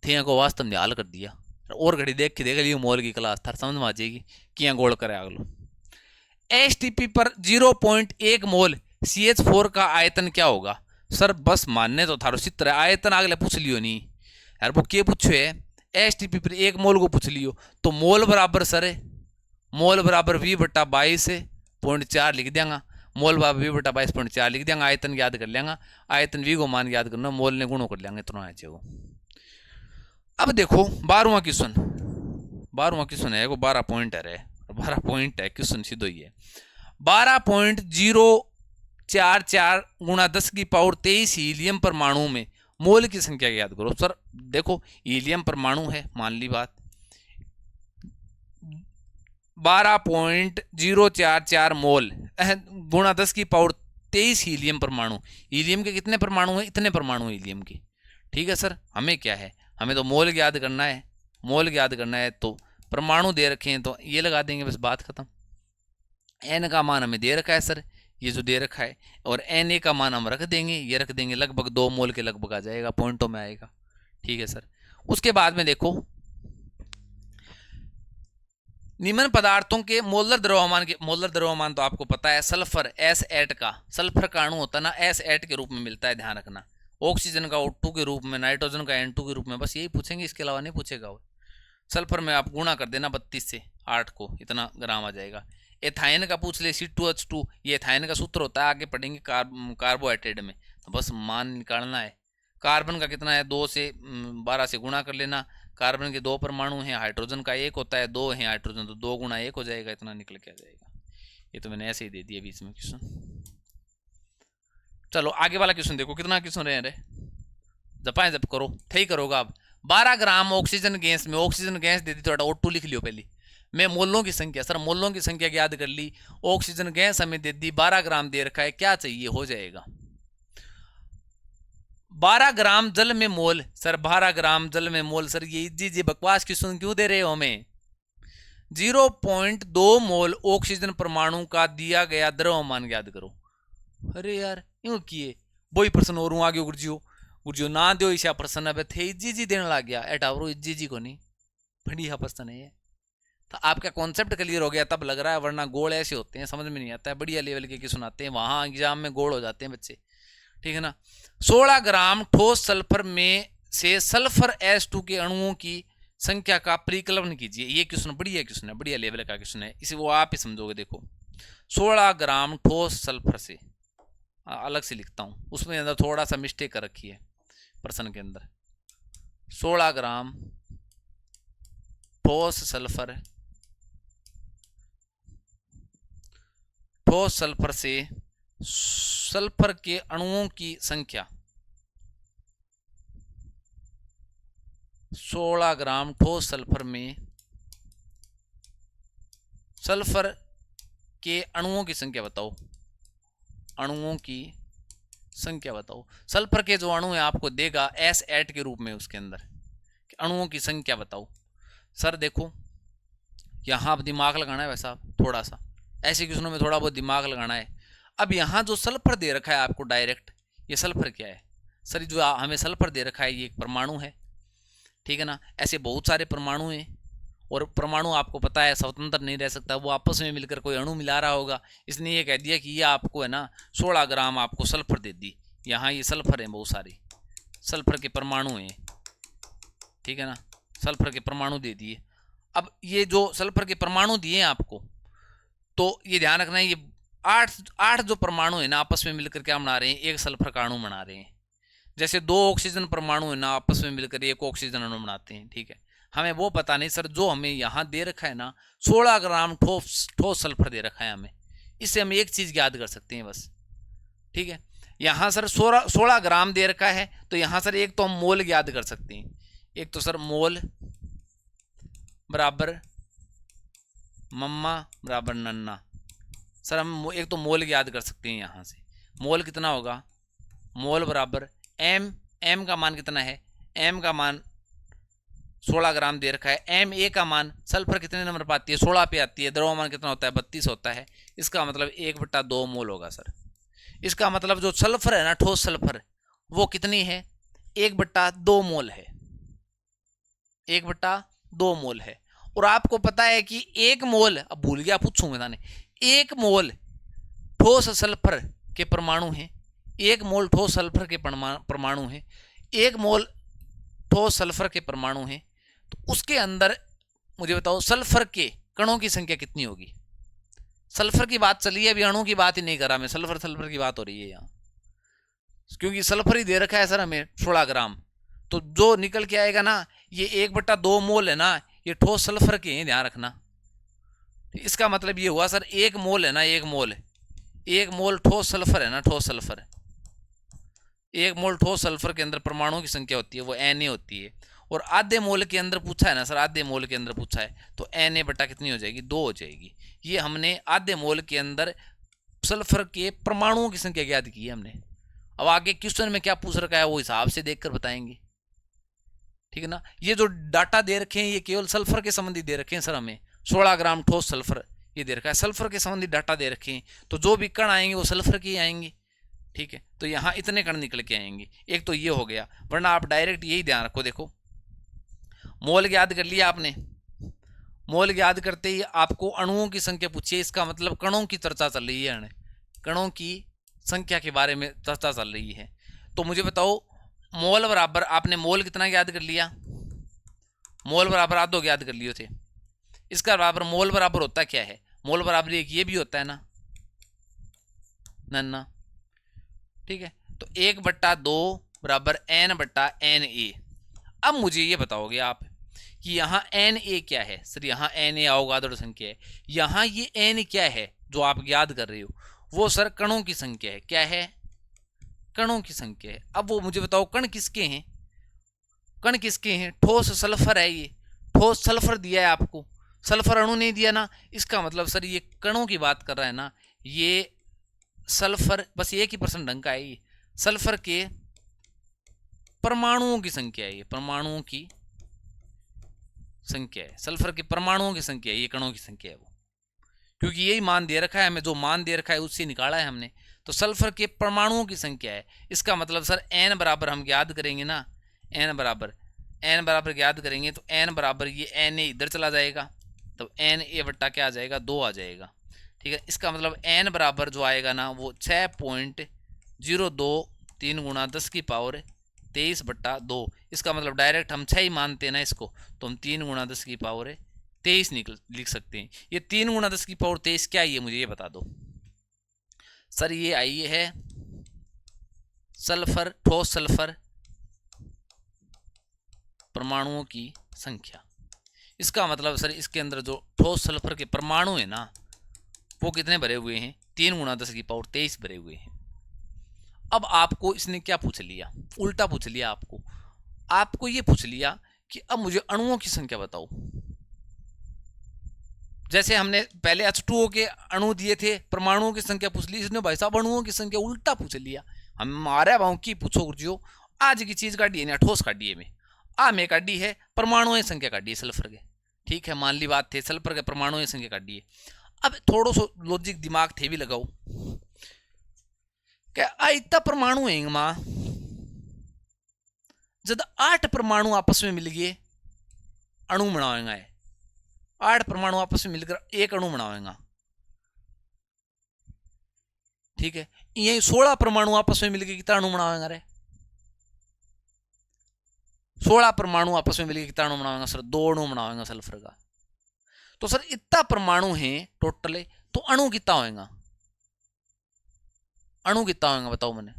थे को वास्तव में हाल कर दिया। और घड़ी देख के देख लियो मोल की क्लास थार समझ में आ जाएगी कि गोल करे अगलो। एस टी पी पर 0.1 मोल CH4 का आयतन क्या होगा। सर बस मानने तो थारो चित्र है, आयतन अगले पूछ लियो नहीं यार, वो क्या पूछो है, एस टी पी पर 1 मोल को पूछ लियो। तो मोल बराबर सर है, मोल बराबर V/22.4 लिख देंगे, मोल बराबर V/22.4 लिख देंगे, आयतन याद कर लेंगे, आयतन V को मान याद करना, मोल ने गुणों कर लेंगे, इतना आ जाएगा। अब देखो 12वां क्वेश्चन, 12वां क्वेश्चन है वो 12 पॉइंट है, 12 पॉइंट है क्वेश्चन सीधो ही है। 12.044 गुणा 10⁻23 हीलियम परमाणु में मोल की संख्या याद करो। सर देखो हीलियम परमाणु है, मान ली बात, 12.044 मोल गुणा 10⁻23 हीलियम परमाणु। हीलियम के कितने परमाणु हैं, इतने परमाणु हीलियम के। ठीक है सर, हमें क्या है, हमें तो मोल याद करना है, मोल याद करना है, तो परमाणु दे रखे हैं तो ये लगा देंगे, बस बात खत्म। एन का मान हमें दे रखा है सर, ये जो दे रखा है, और एन ए का मान हम रख देंगे, ये रख देंगे, लगभग 2 मोल के लगभग आ जाएगा, पॉइंटों में आएगा। ठीक है सर, उसके बाद में देखो निम्न पदार्थों के मोलर द्रव्यमान के, मोलर द्रव्यमान तो आपको पता है, सल्फर S8 का, सल्फर का अणु होता है ना S8 के रूप में मिलता है, ध्यान रखना। ऑक्सीजन का O2 के रूप में, नाइट्रोजन का N2 के रूप में, बस यही पूछेंगे, इसके अलावा नहीं पूछेगा। और सल्फर में आप गुणा कर देना 32 से 8 को, इतना ग्राम आ जाएगा। एथाइन का पूछ ले C2H2, ये एथाइन का सूत्र होता है, आगे पढ़ेंगे कार्बोहाइड्रेट में, तो बस मान निकालना है। कार्बन का कितना है, 2 से 12 से गुणा कर लेना। कार्बन के 2 परमाणु हैं, हाइड्रोजन का 1 होता है, 2 हैं हाइड्रोजन, तो 2 गुणा 1 हो जाएगा, इतना निकल के आ जाएगा। ये तो मैंने ऐसे ही दे दिया बीच में क्वेश्चन। चलो आगे वाला क्वेश्चन देखो, कितना क्वेश्चन रहे, जपाए जब करो थे ही करोगा। अब 12 ग्राम ऑक्सीजन गैस में, ऑक्सीजन गैस दे दी थोड़ा O2 लिख लियो पहले, मैं मोलों की संख्या, सर मोलों की संख्या याद कर ली, ऑक्सीजन गैस हमें दे दी, 12 ग्राम दे रखा है, क्या चाहिए, हो जाएगा 12 ग्राम जल में मोल। सर 12 ग्राम जल में मोल, सर ये जी बकवास क्वेश्चन क्यों दे रहे हो हमें। 0.2 मोल ऑक्सीजन परमाणु का दिया गया द्रव्यमान याद करो। अरे यार यूं किए वही प्रश्न और आगे गुरजियो ना दो ईशा प्रश्न अब थे जी देने लग गया, एटावरो जी को नहीं, बढ़िया प्रश्न है ये। तो आपका कॉन्सेप्ट क्लियर हो गया तब लग रहा है, वरना गोल ऐसे होते हैं समझ में नहीं आता है, बढ़िया लेवल के सुनाते हैं, वहां एग्जाम में गोल हो जाते हैं बच्चे। ठीक है ना। 16 ग्राम ठोस सल्फर में से सल्फर S2 के अणुओं की संख्या का परिकलन कीजिए। ये क्वेश्चन बढ़िया क्वेश्चन है, बढ़िया लेवल का क्वेश्चन है, इसे वो आप ही समझोगे। देखो 16 ग्राम ठोस सल्फर से, अलग से लिखता हूं, उसमें अंदर थोड़ा सा मिस्टेक कर रखी है प्रश्न के अंदर। 16 ग्राम ठोस सल्फर, ठोस सल्फर से सल्फर के अणुओं की संख्या, 16 ग्राम ठोस सल्फर में सल्फर के अणुओं की संख्या बताओ, अणुओं की संख्या बताओ। सल्फर के जो अणु है आपको देगा S8 के रूप में, उसके अंदर अणुओं की संख्या बताओ। सर देखो यहां आप दिमाग लगाना है वैसा थोड़ा सा, ऐसे क्वेश्चनों में थोड़ा बहुत दिमाग लगाना है। अब यहाँ जो सल्फर दे रखा है आपको डायरेक्ट, ये सल्फर क्या है सर, जो हमें सल्फर दे रखा है ये एक परमाणु है, ठीक है ना। ऐसे बहुत सारे परमाणु हैं, और परमाणु आपको पता है स्वतंत्र नहीं रह सकता, वो आपस में मिलकर कोई अणु मिला रहा होगा, इसलिए ये कह दिया कि ये आपको है ना 16 ग्राम आपको सल्फर दे दी। यहाँ ये सल्फर है, बहुत सारे सल्फर के परमाणु हैं, ठीक है ना, सल्फर के परमाणु दे दिए। अब ये जो सल्फर के परमाणु दिए हैं आपको, तो ये ध्यान रखना है, ये आठ जो परमाणु है ना आपस में मिलकर क्या बना रहे हैं, एक सल्फर का अणु बना रहे हैं। जैसे 2 ऑक्सीजन परमाणु है ना आपस में मिलकर एक ऑक्सीजन अणु बनाते हैं, ठीक है। हमें वो पता नहीं सर, जो हमें यहाँ दे रखा है ना 16 ग्राम ठोस सल्फर दे रखा है हमें, इससे हम एक चीज याद कर सकते हैं बस, ठीक है। यहाँ सर 16 ग्राम दे रखा है, तो यहाँ सर एक तो हम मोल याद कर सकते हैं, एक तो सर मोल बराबर मम्मा बराबर नन्ना, सर हम एक तो मोल याद कर सकते हैं। यहाँ से मोल कितना होगा, मोल बराबर एम का मान कितना है, एम का मान 16 ग्राम दे रखा है, एम ए का मान सल्फर कितने नंबर पर आती है, 16 पे आती है, द्रव्यमान कितना होता है 32 होता है, इसका मतलब 1/2 मोल होगा सर। इसका मतलब जो सल्फर है ना ठोस सल्फर, वो कितनी है 1/2 मोल है, 1/2 मोल है। और आपको पता है कि 1 मोल, अब भूल गया पूछूं मैंने, 1 मोल ठोस सल्फर के परमाणु हैं, 1 मोल ठोस सल्फर के परमाणु हैं, 1 मोल ठोस सल्फर के परमाणु हैं, तो उसके अंदर मुझे बताओ सल्फर के कणों की संख्या कितनी होगी। सल्फर की बात चली है, अभी अणु की बात ही नहीं करा मैं, सल्फर की बात हो रही है यहाँ, क्योंकि सल्फर ही दे रखा है सर हमें 16 ग्राम, तो जो निकल के आएगा ना ये 1/2 मोल है ना, ये ठोस सल्फर के हैं, ध्यान रखना। इसका मतलब ये हुआ सर 1 मोल है ना, 1 मोल ठोस सल्फर है ना, ठोस सल्फर, 1 मोल ठोस सल्फर के अंदर परमाणुओं की संख्या होती है वो Na होती है। और आधे मोल के अंदर पूछा है ना सर, आधे मोल के अंदर पूछा है, तो Na बटा कितनी हो जाएगी, 2 हो जाएगी। ये हमने आधे मोल के अंदर सल्फर के परमाणुओं की संख्या ज्ञात की है हमने। अब आगे क्वेश्चन में क्या पूछ रखा है वो हिसाब से देखकर बताएंगे, ठीक है ना। ये जो डाटा दे रखे हैं ये केवल सल्फर के संबंधी दे रखे हैं सर, हमें 16 ग्राम ठोस सल्फर ये दे रखा है, सल्फर के संबंधी डाटा दे रखे हैं, तो जो भी कण आएंगे वो सल्फर के ही आएंगे, ठीक है। तो यहाँ इतने कण निकल के आएंगे, एक तो ये हो गया, वरना आप डायरेक्ट यही ध्यान रखो। देखो मोल याद कर लिया आपने, मोल याद करते ही आपको अणुओं की संख्या पूछिए, इसका मतलब कणों की चर्चा चल रही है, कणों की संख्या के बारे में चर्चा चल रही है। तो मुझे बताओ मोल बराबर, आपने मोल कितना याद कर लिया, मोल बराबर आधो याद कर लिए थे, इसका बराबर मोल बराबर होता क्या है, मोल बराबर एक ये भी होता है ना नन्ना, ठीक है। तो 1/2 बराबर N/Na। अब मुझे ये बताओगे आप कि यहाँ Na क्या है सर, यहाँ Na अवगाद्रो संख्या है, यहाँ ये N क्या है जो आप याद कर रहे हो, वो सर कणों की संख्या है, क्या है, कणों की संख्या है। अब वो मुझे बताओ कण किसके हैं, कण किसके हैं, ठोस सल्फर है, ये ठोस सल्फर दिया है आपको, सल्फर अणु नहीं दिया ना, इसका मतलब सर ये कणों की बात कर रहा है ना, ये सल्फर बस 1% ढंग का है, ये सल्फर के परमाणुओं की संख्या है, ये परमाणुओं की संख्या है, सल्फर के परमाणुओं की संख्या है, ये कणों की संख्या है वो, क्योंकि यही मान दे रखा है हमें, जो मान दे रखा है उससे निकाला है हमने, तो सल्फर के परमाणुओं की संख्या है। इसका मतलब सर N बराबर हम याद करेंगे ना, N बराबर याद करेंगे तो N बराबर ये Na इधर चला जाएगा, तो Na बट्टा क्या आ जाएगा, 2 आ जाएगा, ठीक है। इसका मतलब N बराबर जो आएगा ना वो 6.023 गुणा 10⁻23/2, इसका मतलब डायरेक्ट हम 6 ही मानते हैं ना इसको, तो हम 3 गुणा 10⁻23 लिख सकते हैं। ये 3 गुणा 10⁻23 क्या है मुझे ये बता दो सर, ये आई है सल्फर, ठोस सल्फर परमाणुओं की संख्या। इसका मतलब सर इसके अंदर जो ठोस सल्फर के परमाणु है ना वो कितने भरे हुए हैं, 3 गुणा 10⁻23 भरे हुए हैं। अब आपको इसने क्या पूछ लिया, उल्टा पूछ लिया आपको ये पूछ लिया कि अब मुझे अणुओं की संख्या बताओ। जैसे हमने पहले H2O के अणु दिए थे, परमाणुओं की संख्या पूछ ली, इसने भाई साहब अणुओं की संख्या उल्टा पूछ लिया। हम मारे भाव की पूछो गुरुजियो, आज की चीज काटी है ना, ठोस काटी है में में काटी है, परमाणुओं की संख्या काटी है सल्फर के, ठीक है, मान ली बात थे, सल्फर के परमाणुओं की संख्या काटी है। अब थोड़ो सो लॉजिक दिमाग थे भी लगाओ क्या इतना परमाणु है मां, जब 8 परमाणु आपस में मिल गए अणु बनावेगा, 8 परमाणु आपस में मिलकर एक अणु बनावेगा, ठीक है। यही 16 परमाणु आपस में मिलकर कितना अणु बनावेगा रे, 16 परमाणु आपस में मिलकर कितना अणु बनावेगा सर, 2 अणु बनावेगा सल्फर का। तो सर इतना परमाणु है टोटल, तो अणु कितना होएगा, अणु कितना होएगा बताओ मैंने,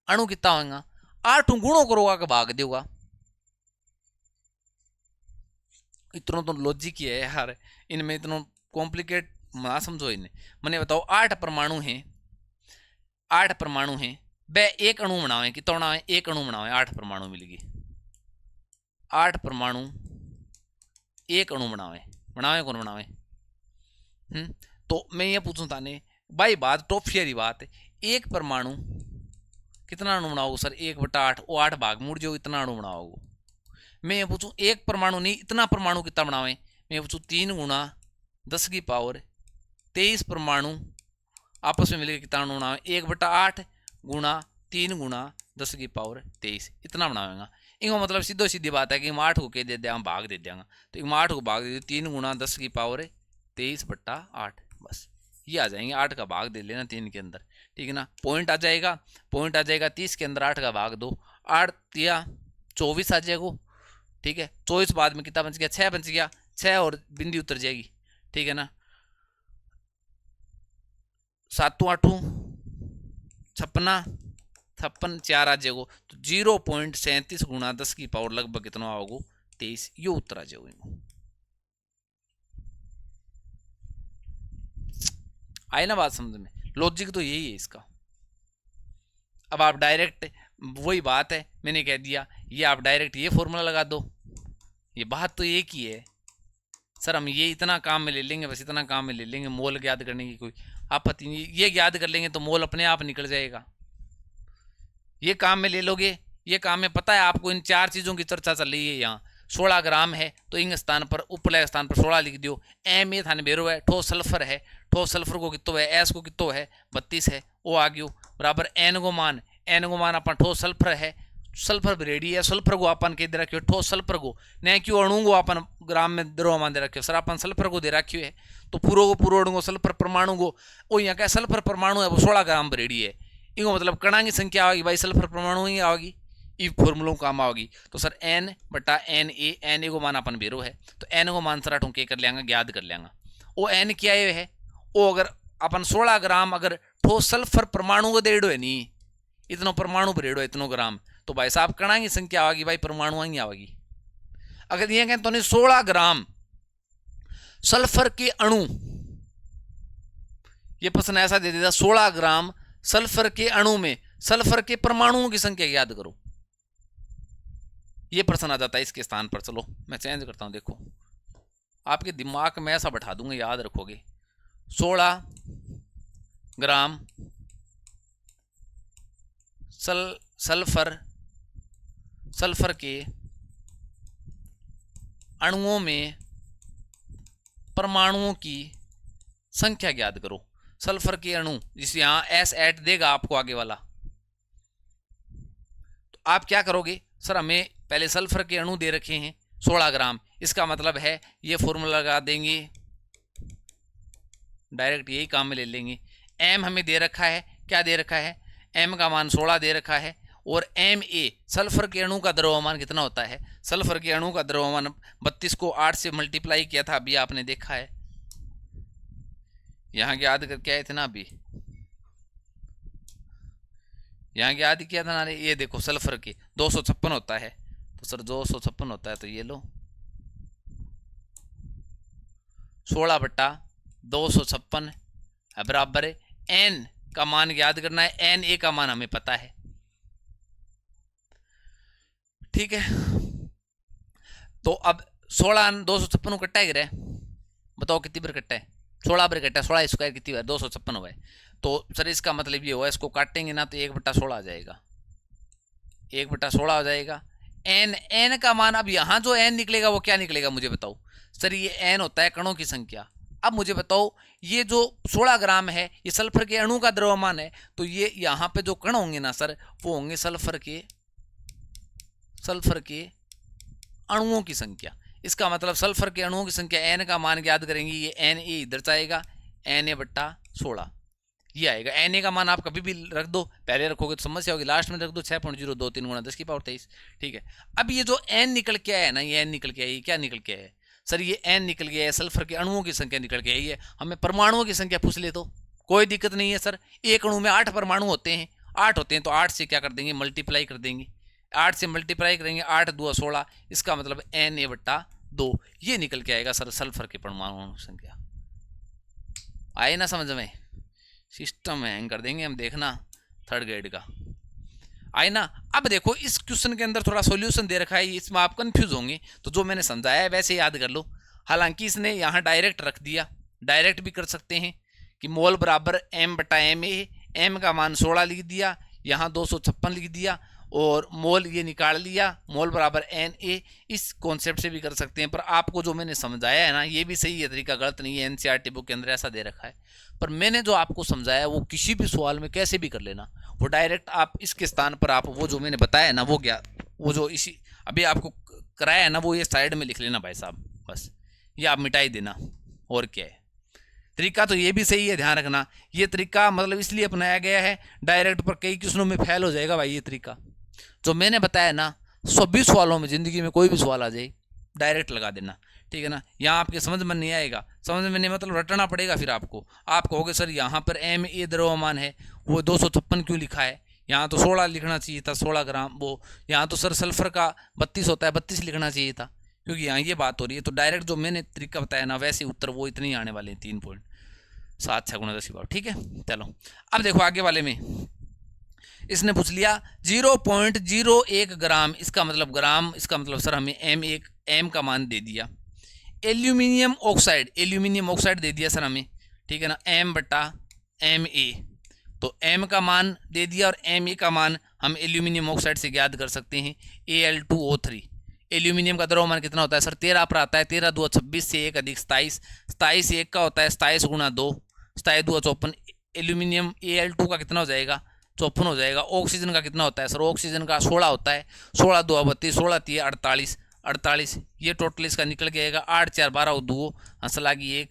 अणु कितना होएगा, 8 गुणों करोगा कि भाग देगा, इतना तो लॉजिक ही है यार, इनमें इतना कॉम्प्लिकेट ना समझो इन्हें। मैंने बताओ 8 परमाणु हैं, 8 परमाणु हैं, वे एक अणु बनावे, कितना बनावे, एक अणु बनावे, 8 परमाणु मिल गए, 8 परमाणु एक अणु बनावे, बनावे कौन बनावे, तो मैं ये पूछूं ताने भाई, बात टॉफियरी बात है, एक परमाणु कितना अणु बनाओगे सर, 1/8, वो 8 भाग मुड़ जो इतना अणु बनाओगे। मैं ये पूछूं एक परमाणु नहीं, इतना परमाणु कितना बनावे, मैं पूछूं 3 गुणा 10 की पावर 23 परमाणु आपस में मिलकर कितना अणु बनावे, 1/8 गुणा 3 गुणा 10 की पावर 23, इतना बनावेगा। इनका मतलब सीधो सीधी बात है कि हम 8 को कह दे देंगे, भाग दे देंगे, तो हम 8 को भाग दे 3 गुणा 10 की पावर 23/8, बस ये आ जाएंगे, 8 का भाग दे लेना 3 के अंदर, ठीक है ना। पॉइंट आ जाएगा, पॉइंट आ जाएगा 30 के अंदर 8 का भाग दो, 8 या 24 आ जाएगा, ठीक है। 24 बाद में कितना बच गया, 6 बच गया, 6 और बिंदी उतर जाएगी, ठीक है ना। 7 8 56, 56 4 आ जाएगा, तो 0.37 गुणा 10 की पावर लगभग कितना आओगे, 23, ये उत्तर आ जाएगा। आई ना बात समझ में, लॉजिक तो यही है इसका। अब आप डायरेक्ट वही बात है, मैंने कह दिया ये आप डायरेक्ट ये फॉर्मूला लगा दो, ये बात तो एक ही है सर, हम ये इतना काम में ले लेंगे, बस इतना काम में ले लेंगे, मोल ज्ञात करने की कोई आपत्ति नहीं, ये ज्ञात कर लेंगे तो मोल अपने आप निकल जाएगा। ये काम में ले लोगे, ये काम में पता है आपको इन 4 चीज़ों की चर्चा चल रही है यहाँ। 16 ग्राम है तो इन स्थान पर उपलय स्थान पर 16 लिख दियो। एम ए थाने बेरो है, ठोस सल्फर है, ठोस सल्फर को कितो है, एस को कितो है 32 है, वो आ गयो बराबर एन को मान, एन को मान अपन ठोस सल्फर है, सल्फर ब्रेडी है, सल्फर को अपन के दे रखियो, ठोस सल्फर को न क्यों अणु को अपन ग्राम में द्रव्यमान दे रखियो सर, अपन सल्फर को दे रखियो है, तो पूरो को पूरो अणु को सल्फर परमाणु को, वो यहाँ क्या सल्फर परमाणु है वो 16 ग्राम ब्रेडी है, इनको मतलब कणा की संख्या आएगी भाई, सल्फर परमाणु ही आएगी, ई फॉर्मूलों काम आओगी। तो सर एन ए को मान अपन बेरो है, तो एन को मान सर ठोंके कर लेंगे, ज्ञात कर लेंगे, वो एन क्या है, वो अगर अपन 16 ग्राम अगर ठोस सल्फर परमाणु को देड़ो है नहीं, इतना परमाणु भरेड़ो है इतनो ग्राम, तो भाई साहब कणा की संख्या आएगी भाई, परमाणु ही आएगी। अगर ये कहें तो नहीं 16 ग्राम सल्फर के अणु, ये प्रश्न ऐसा दे देता 16 ग्राम सल्फर के अणु में सल्फर के परमाणुओं की संख्या याद करो, ये प्रश्न आ जाता है इसके स्थान पर। चलो मैं चेंज करता हूं, देखो आपके दिमाग में ऐसा बैठा दूंगा, याद रखोगे 16 ग्राम सल्फर के अणुओं में परमाणुओं की संख्या ज्ञात करो। सल्फर के अणु जिस यहां एस एट देगा आपको आगे वाला, तो आप क्या करोगे सर, हमें पहले सल्फर के अणु दे रखे हैं 16 ग्राम, इसका मतलब है ये फॉर्मूला लगा देंगे, डायरेक्ट यही काम में ले लेंगे। एम हमें दे रखा है, क्या दे रखा है, एम का मान 16 दे रखा है, और एम ए सल्फर के अणु का द्रव्यमान कितना होता है, सल्फर के अणु का द्रव्यमान 32 को 8 से मल्टीप्लाई किया था, अभी आपने देखा है, यहां याद करके आए थे ना, अभी यहाँ याद किया था ना, ये देखो सल्फर के 256 होता है, तो सर 256 होता है, तो ये लो 16/256 बराबर है, एन का मान याद करना है, एन ए का मान हमें पता है, ठीक है। तो अब 16 256 कट्टा है गिरा, बताओ कितनी बार कट्टा है, 16 बार कट्टा है, 16 स्क्वायर कितनी बार 256 हुआ है, तो सर इसका मतलब ये हुआ, इसको काटेंगे ना तो 1/16 आ जाएगा, 1/16 हो जाएगा, एन, एन का मान, अब यहाँ जो एन निकलेगा वो क्या निकलेगा मुझे बताओ सर। ये एन होता है कणों की संख्या। अब मुझे बताओ ये जो 16 ग्राम है ये सल्फर के अणु का द्रव्यमान है, तो ये यहाँ पे जो कण होंगे ना सर वो होंगे सल्फर के अणुओं की संख्या। इसका मतलब सल्फर के अणुओं की संख्या एन का मान याद करेंगे, ये एन ए इधर जाएगा, एन ए बट्टा 16 ये आएगा। एन ए का मान आप कभी भी रख दो, पहले रखोगे तो समस्या होगी, लास्ट में रख दो 6.023 गुणा 10 की पावर 23। ठीक है, अब ये जो एन निकल के आया ना, ये एन निकल के आया, ये क्या निकल के आया सर, ये एन निकल गया है सल्फर के अणुओं की संख्या निकल के आई है। हमें परमाणुओं की संख्या पूछ ले तो कोई दिक्कत नहीं है सर। एक अणु में 8 परमाणु होते हैं, 8 होते हैं तो 8 से क्या कर देंगे, मल्टीप्लाई कर देंगे, 8 से मल्टीप्लाई करेंगे, 8 2 16, इसका मतलब एन ए बट्टा 2 ये निकल के आएगा सर सल्फर के परमाणुओं की संख्या। आए ना समझ में, सिस्टम हैंग कर देंगे हम, देखना 3rd ग्रेड का आए ना। अब देखो इस क्वेश्चन के अंदर थोड़ा सॉल्यूशन दे रखा है, इसमें आप कंफ्यूज होंगे, तो जो मैंने समझाया है वैसे याद कर लो। हालांकि इसने यहाँ डायरेक्ट रख दिया, डायरेक्ट भी कर सकते हैं कि मोल बराबर एम बटा एम ए, एम का मान 16 लिख दिया, यहाँ 256 लिख दिया और मोल ये निकाल लिया, मोल बराबर एन ए, इस कॉन्सेप्ट से भी कर सकते हैं। पर आपको जो मैंने समझाया है ना ये भी सही है, तरीका गलत नहीं है, एनसीईआरटी बुक के अंदर ऐसा दे रखा है। पर मैंने जो आपको समझाया वो किसी भी सवाल में कैसे भी कर लेना, वो डायरेक्ट आप इसके स्थान पर आप वो जो मैंने बताया ना वो क्या, वो जो इसी अभी आपको कराया है ना वो ये साइड में लिख लेना भाई साहब, बस ये आप मिटाई देना, और क्या है। तरीका तो ये भी सही है, ध्यान रखना। ये तरीका मतलब इसलिए अपनाया गया है डायरेक्ट, पर कई क्वेश्चनों में फेल हो जाएगा भाई ये तरीका जो मैंने बताया ना। 120 सवालों में जिंदगी में कोई भी सवाल आ जाए डायरेक्ट लगा देना, ठीक है ना। यहाँ आपके समझ में नहीं आएगा, समझ में नहीं मतलब रटना पड़ेगा, फिर आपको आप कहोगे सर यहाँ पर एम ए द्रव्यमान है वो 256 क्यों लिखा है, यहाँ तो 16 लिखना चाहिए था, 16 ग्राम, वो यहाँ तो सर सल्फर का 32 होता है, 32 लिखना चाहिए था, क्योंकि यहाँ ये बात हो रही है। तो डायरेक्ट जो मैंने तरीका बताया ना वैसे उत्तर वो इतने ही आने वाले हैं, 3.7 6 गुणा 10 की पावर। ठीक है, चलो अब देखो आगे वाले में इसने पूछ लिया 0.01 ग्राम, इसका मतलब ग्राम, इसका मतलब सर हमें एम का मान दे दिया। एल्यूमिनियम ऑक्साइड दे दिया सर हमें, ठीक है ना, एम बटा एम ए, तो एम का मान दे दिया और एम ए का मान हम एल्यूमिनियम ऑक्साइड से ज्ञात कर सकते हैं, Al2O3। एल्यूमिनियम का द्रव्यमान कितना होता है सर, 13 पर आता है, 13 2 26 से 1 अधिक 27, 27 1 का होता है 27 गुणा 2, 27 2 54। एल्यूमिनियम Al2 का कितना हो जाएगा, 54 हो जाएगा। ऑक्सीजन का कितना होता है सर, ऑक्सीजन का 16 होता है, 16 2 32, 16 3 48, 48 ये टोटल इसका निकल के आएगा, 8 4 12 2 हंसलागी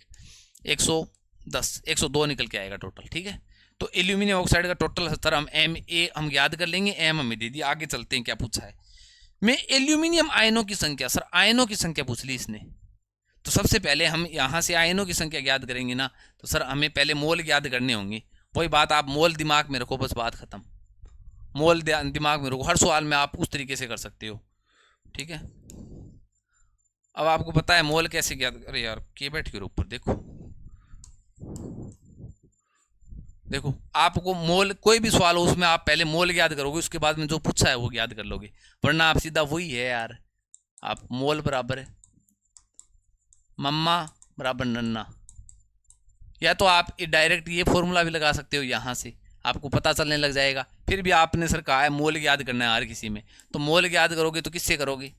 110, 102 निकल के आएगा टोटल। ठीक है, तो एल्यूमिनियम ऑक्साइड का टोटल सर हम एम ए हम याद कर लेंगे, एम हमें दे दिया। आगे चलते हैं क्या पूछा है, मैं एल्यूमिनियम आयनों की संख्या, सर आयनों की संख्या पूछ ली इसने, तो सबसे पहले हम यहाँ से आयनों की संख्या याद करेंगे ना, तो सर हमें पहले मोल याद करने होंगे। वही बात, आप मोल दिमाग में रखो, बस बात खत्म। मोल दिमाग में रखो, हर सवाल में आप उस तरीके से कर सकते हो। ठीक है, अब आपको पता है मोल कैसे याद, अरे यार कीबोर्ड के ऊपर देखो, देखो आपको मोल कोई भी सवाल हो उसमें आप पहले मोल याद करोगे, उसके बाद में जो पूछा है वो याद कर लोगे, वरना आप सीधा वही है यार, आप मोल बराबर है मम्मा बराबर नन्ना, या तो आप डायरेक्ट ये फॉर्मूला भी लगा सकते हो, यहाँ से आपको पता चलने लग जाएगा। फिर भी आपने सर कहा है मोल याद करना है हर किसी में, तो मोल याद करोगे तो किससे करोगे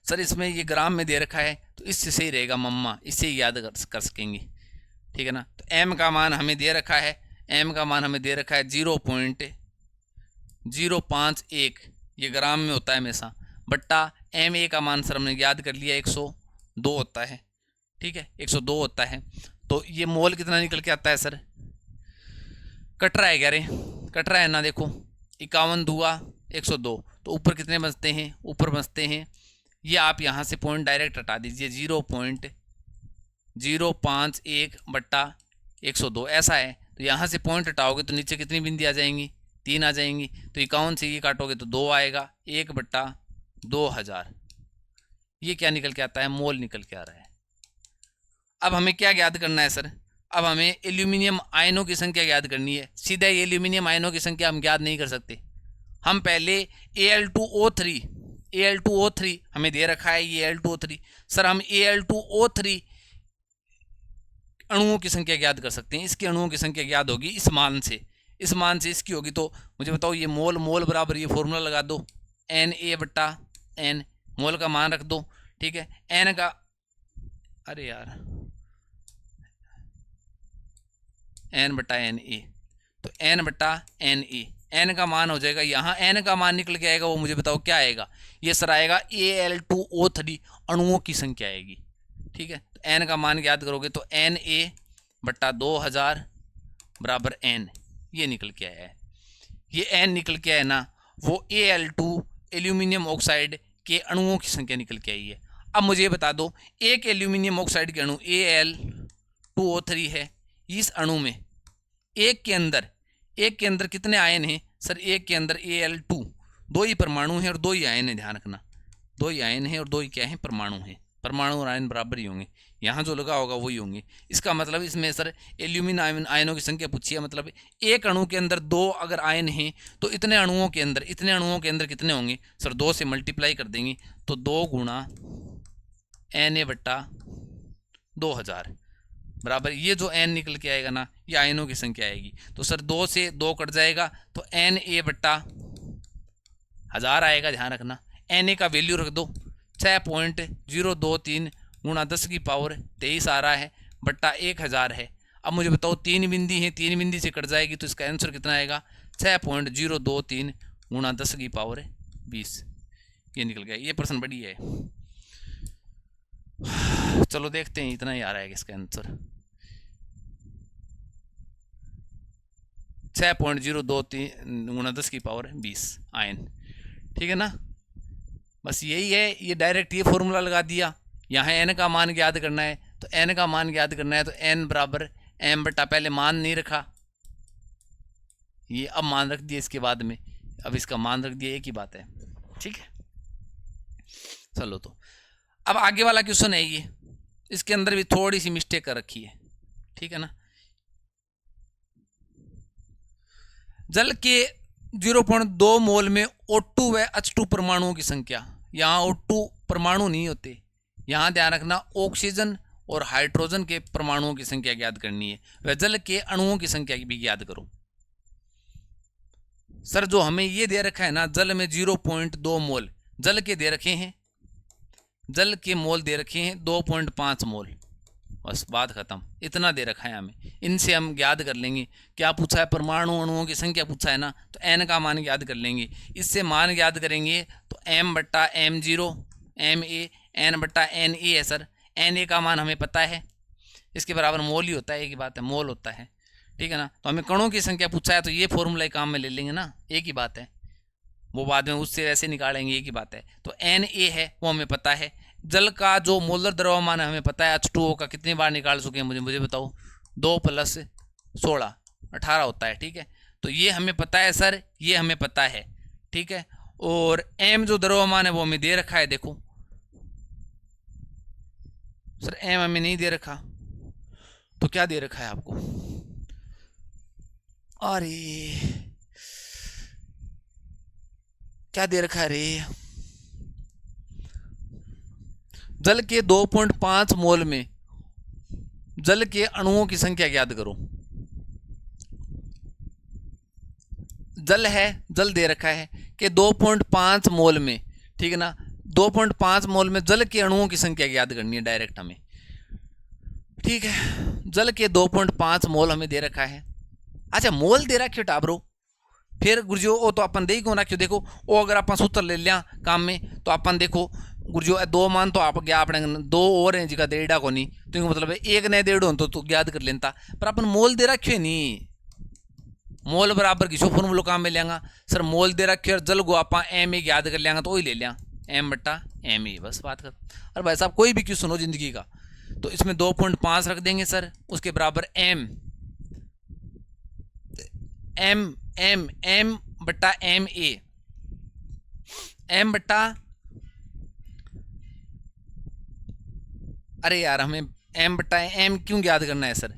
सर, इसमें ये ग्राम में दे रखा है तो इससे सही रहेगा मम्मा, इससे ही याद कर सकेंगे। ठीक है ना, तो एम का मान हमें दे रखा है, एम का मान हमें दे रखा है 0.051, ये ग्राम में होता है हमेशा, बट्टा एम ए का मान सर हमने याद कर लिया 102 होता है। ठीक है, 102 होता है, तो ये मोल कितना निकल के आता है सर, कट रहा है क्या रे, कट रहा है ना, देखो 51 दुआ 102, तो ऊपर कितने बचते हैं, ऊपर बचते हैं, ये आप यहाँ से पॉइंट डायरेक्ट हटा दीजिए, 0.051 बट्टा 102 ऐसा है, तो यहाँ से पॉइंट हटाओगे तो नीचे कितनी बिंदी आ जाएंगी, 3 आ जाएंगी, तो 51 से ये काटोगे तो 2 आएगा, 1 बट्टा 2000, ये क्या निकल के आता है, मोल निकल के आ रहा है। अब हमें क्या याद करना है सर, अब हमें एल्यूमिनियम आयनों की संख्या याद करनी है। सीधा एल्यूमिनियम आयनों की संख्या हम याद नहीं कर सकते, हम पहले Al2O3 हमें दे रखा है, ये Al2O3 सर, हम Al2O3 अणुओं की संख्या याद कर सकते हैं। इसके अणुओं की संख्या याद होगी इस मान से, इस मान से इसकी होगी, तो मुझे बताओ ये मोल बराबर ये फॉर्मूला लगा दो, एन ए बट्टा एन, मोल का मान रख दो, ठीक है। एन का, अरे यार, एन बट्टा एन ए, तो एन बट्टा एन ए, एन का मान हो जाएगा, यहाँ एन का मान निकल के आएगा, वो मुझे बताओ क्या आएगा। ये सर आएगा Al2O3 अणुओं की संख्या आएगी, ठीक है। तो एन का मान याद करोगे तो एन ए बट्टा 2000 बराबर एन, ये निकल के आया है। ये एन निकल के आया ना, वो Al2 एल्यूमिनियम ऑक्साइड के अणुओं की संख्या निकल के आई है। अब मुझे बता दो, एक एल्यूमिनियम ऑक्साइड के अणु Al2O3 है, इस अणु में एक के अंदर कितने आयन हैं सर? एक के अंदर Al2 दो ही परमाणु हैं और दो ही आयन है, ध्यान रखना, दो ही आयन है और दो ही क्या है? परमाणु है। परमाणु और आयन बराबर ही होंगे, यहाँ जो लगा होगा वही होंगे। इसका मतलब इसमें सर एल्यूमिनियम आयनों की संख्या पूछी है, मतलब एक अणु के अंदर दो अगर आयन हैं तो इतने अणुओं के अंदर कितने होंगे सर? 2 से मल्टीप्लाई कर देंगे तो 2 गुणा Na बट्टा 2000 बराबर, ये जो एन निकल के आएगा ना, ये आयनों की संख्या आएगी। तो सर 2 से 2 कट जाएगा तो Na बट्टा 1000 आएगा, ध्यान रखना। Na का वैल्यू रख दो 6.023 गुणा 10 की पावर 23 आ रहा है, बट्टा 1000 है। अब मुझे बताओ 3 बिंदी है, 3 बिंदी से कट जाएगी तो इसका आंसर कितना आएगा? 6.023 गुणा 10 की पावर 20, ये निकल गया। ये प्रश्न बढ़िया है, चलो देखते हैं, इतना ही आ रहा है इसका आंसर 6.023 गुणा 10 की पावर 20 आयन, ठीक है ना। बस यही है, ये डायरेक्ट ये फॉर्मूला लगा दिया। यहाँ एन का मान याद करना है, तो एन का मान याद करना है तो एन बराबर एम बटा, पहले मान नहीं रखा, ये अब मान रख दिया इसके बाद में, अब इसका मान रख दिया, एक ही बात है, ठीक है। चलो तो अब आगे वाला क्वेश्चन है ये, इसके अंदर भी थोड़ी सी मिस्टेक कर रखी है, ठीक है ना। जल के 0.2 मोल में O2 व H2 परमाणुओं की संख्या, यहाँ O2 परमाणु नहीं होते, यहाँ ध्यान रखना ऑक्सीजन और हाइड्रोजन के परमाणुओं की संख्या याद करनी है, वह जल के अणुओं की संख्या भी याद करो। सर जो हमें ये दे रखा है ना, जल में 0.2 मोल जल के दे रखे हैं, जल के मोल दे रखे हैं 2.5 मोल, बस बात खत्म, इतना दे रखा है हमें। इनसे हम याद कर लेंगे, क्या पूछा है? परमाणु अणुओं की संख्या पूछा है ना, तो एन का मान याद कर लेंगे। इससे मान याद करेंगे तो एम बट्टा M0 Ma, एन बट्टा Na है सर। Na का मान हमें पता है, इसके बराबर मोल ही होता है, एक ही बात है, मोल होता है, ठीक है ना। तो हमें कणों की संख्या पूछा है तो ये फॉर्मूला काम में ले लेंगे ना, एक ही बात है, वो बाद में उससे वैसे निकालेंगे, एक ही बात है। तो Na है वो हमें पता है, जल का जो मोलर द्रव्यमान है हमें पता है, H2O का कितनी बार निकाल चुके हैं मुझे बताओ? 2 + 16 18 होता है, ठीक है। तो ये हमें पता है सर, ये हमें पता है, ठीक है। और M जो द्रव्यमान है वो हमें दे रखा है, देखो सर M हमें नहीं दे रखा, तो क्या दे रखा है आपको? अरे क्या दे रखा है रे? जल के 2.5 मोल में जल के अणुओं की संख्या याद करो। जल है, जल दे रखा है कि 2.5 मोल में, ठीक है ना, 2.5 मोल में जल के अणुओं की संख्या याद करनी है डायरेक्ट हमें, ठीक है। जल के 2.5 मोल हमें दे रखा है। अच्छा मोल दे रखे टाबरो, फिर गुरुजो वो तो अपन दे ही कौन रखियो, देखो वो अगर अपन सूत्र ले लिया काम में तो अपन देखो गुरुजो 2 मान तो आप गया अपने 2 और हैं जिका डेढ़ा को नहीं, तो मतलब एक ने डेढ़ हो तो याद कर लेता, पर अपन मोल दे रखे नहीं, मोल बराबर किसो फॉर्मूला काम में लेंगा सर, मोल दे रखे और जल को आप एम ए याद कर लेंगे तो वही ले लिया एम बट्टा एम ए, बस बात कर। अरे भाई साहब कोई भी क्वेश्चन हो जिंदगी का तो इसमें 2.5 रख देंगे सर, उसके बराबर एम एम एम एम बट्टा एम ए, एम बट्टा, अरे यार हमें एम बट्टा एम क्यों याद करना है सर?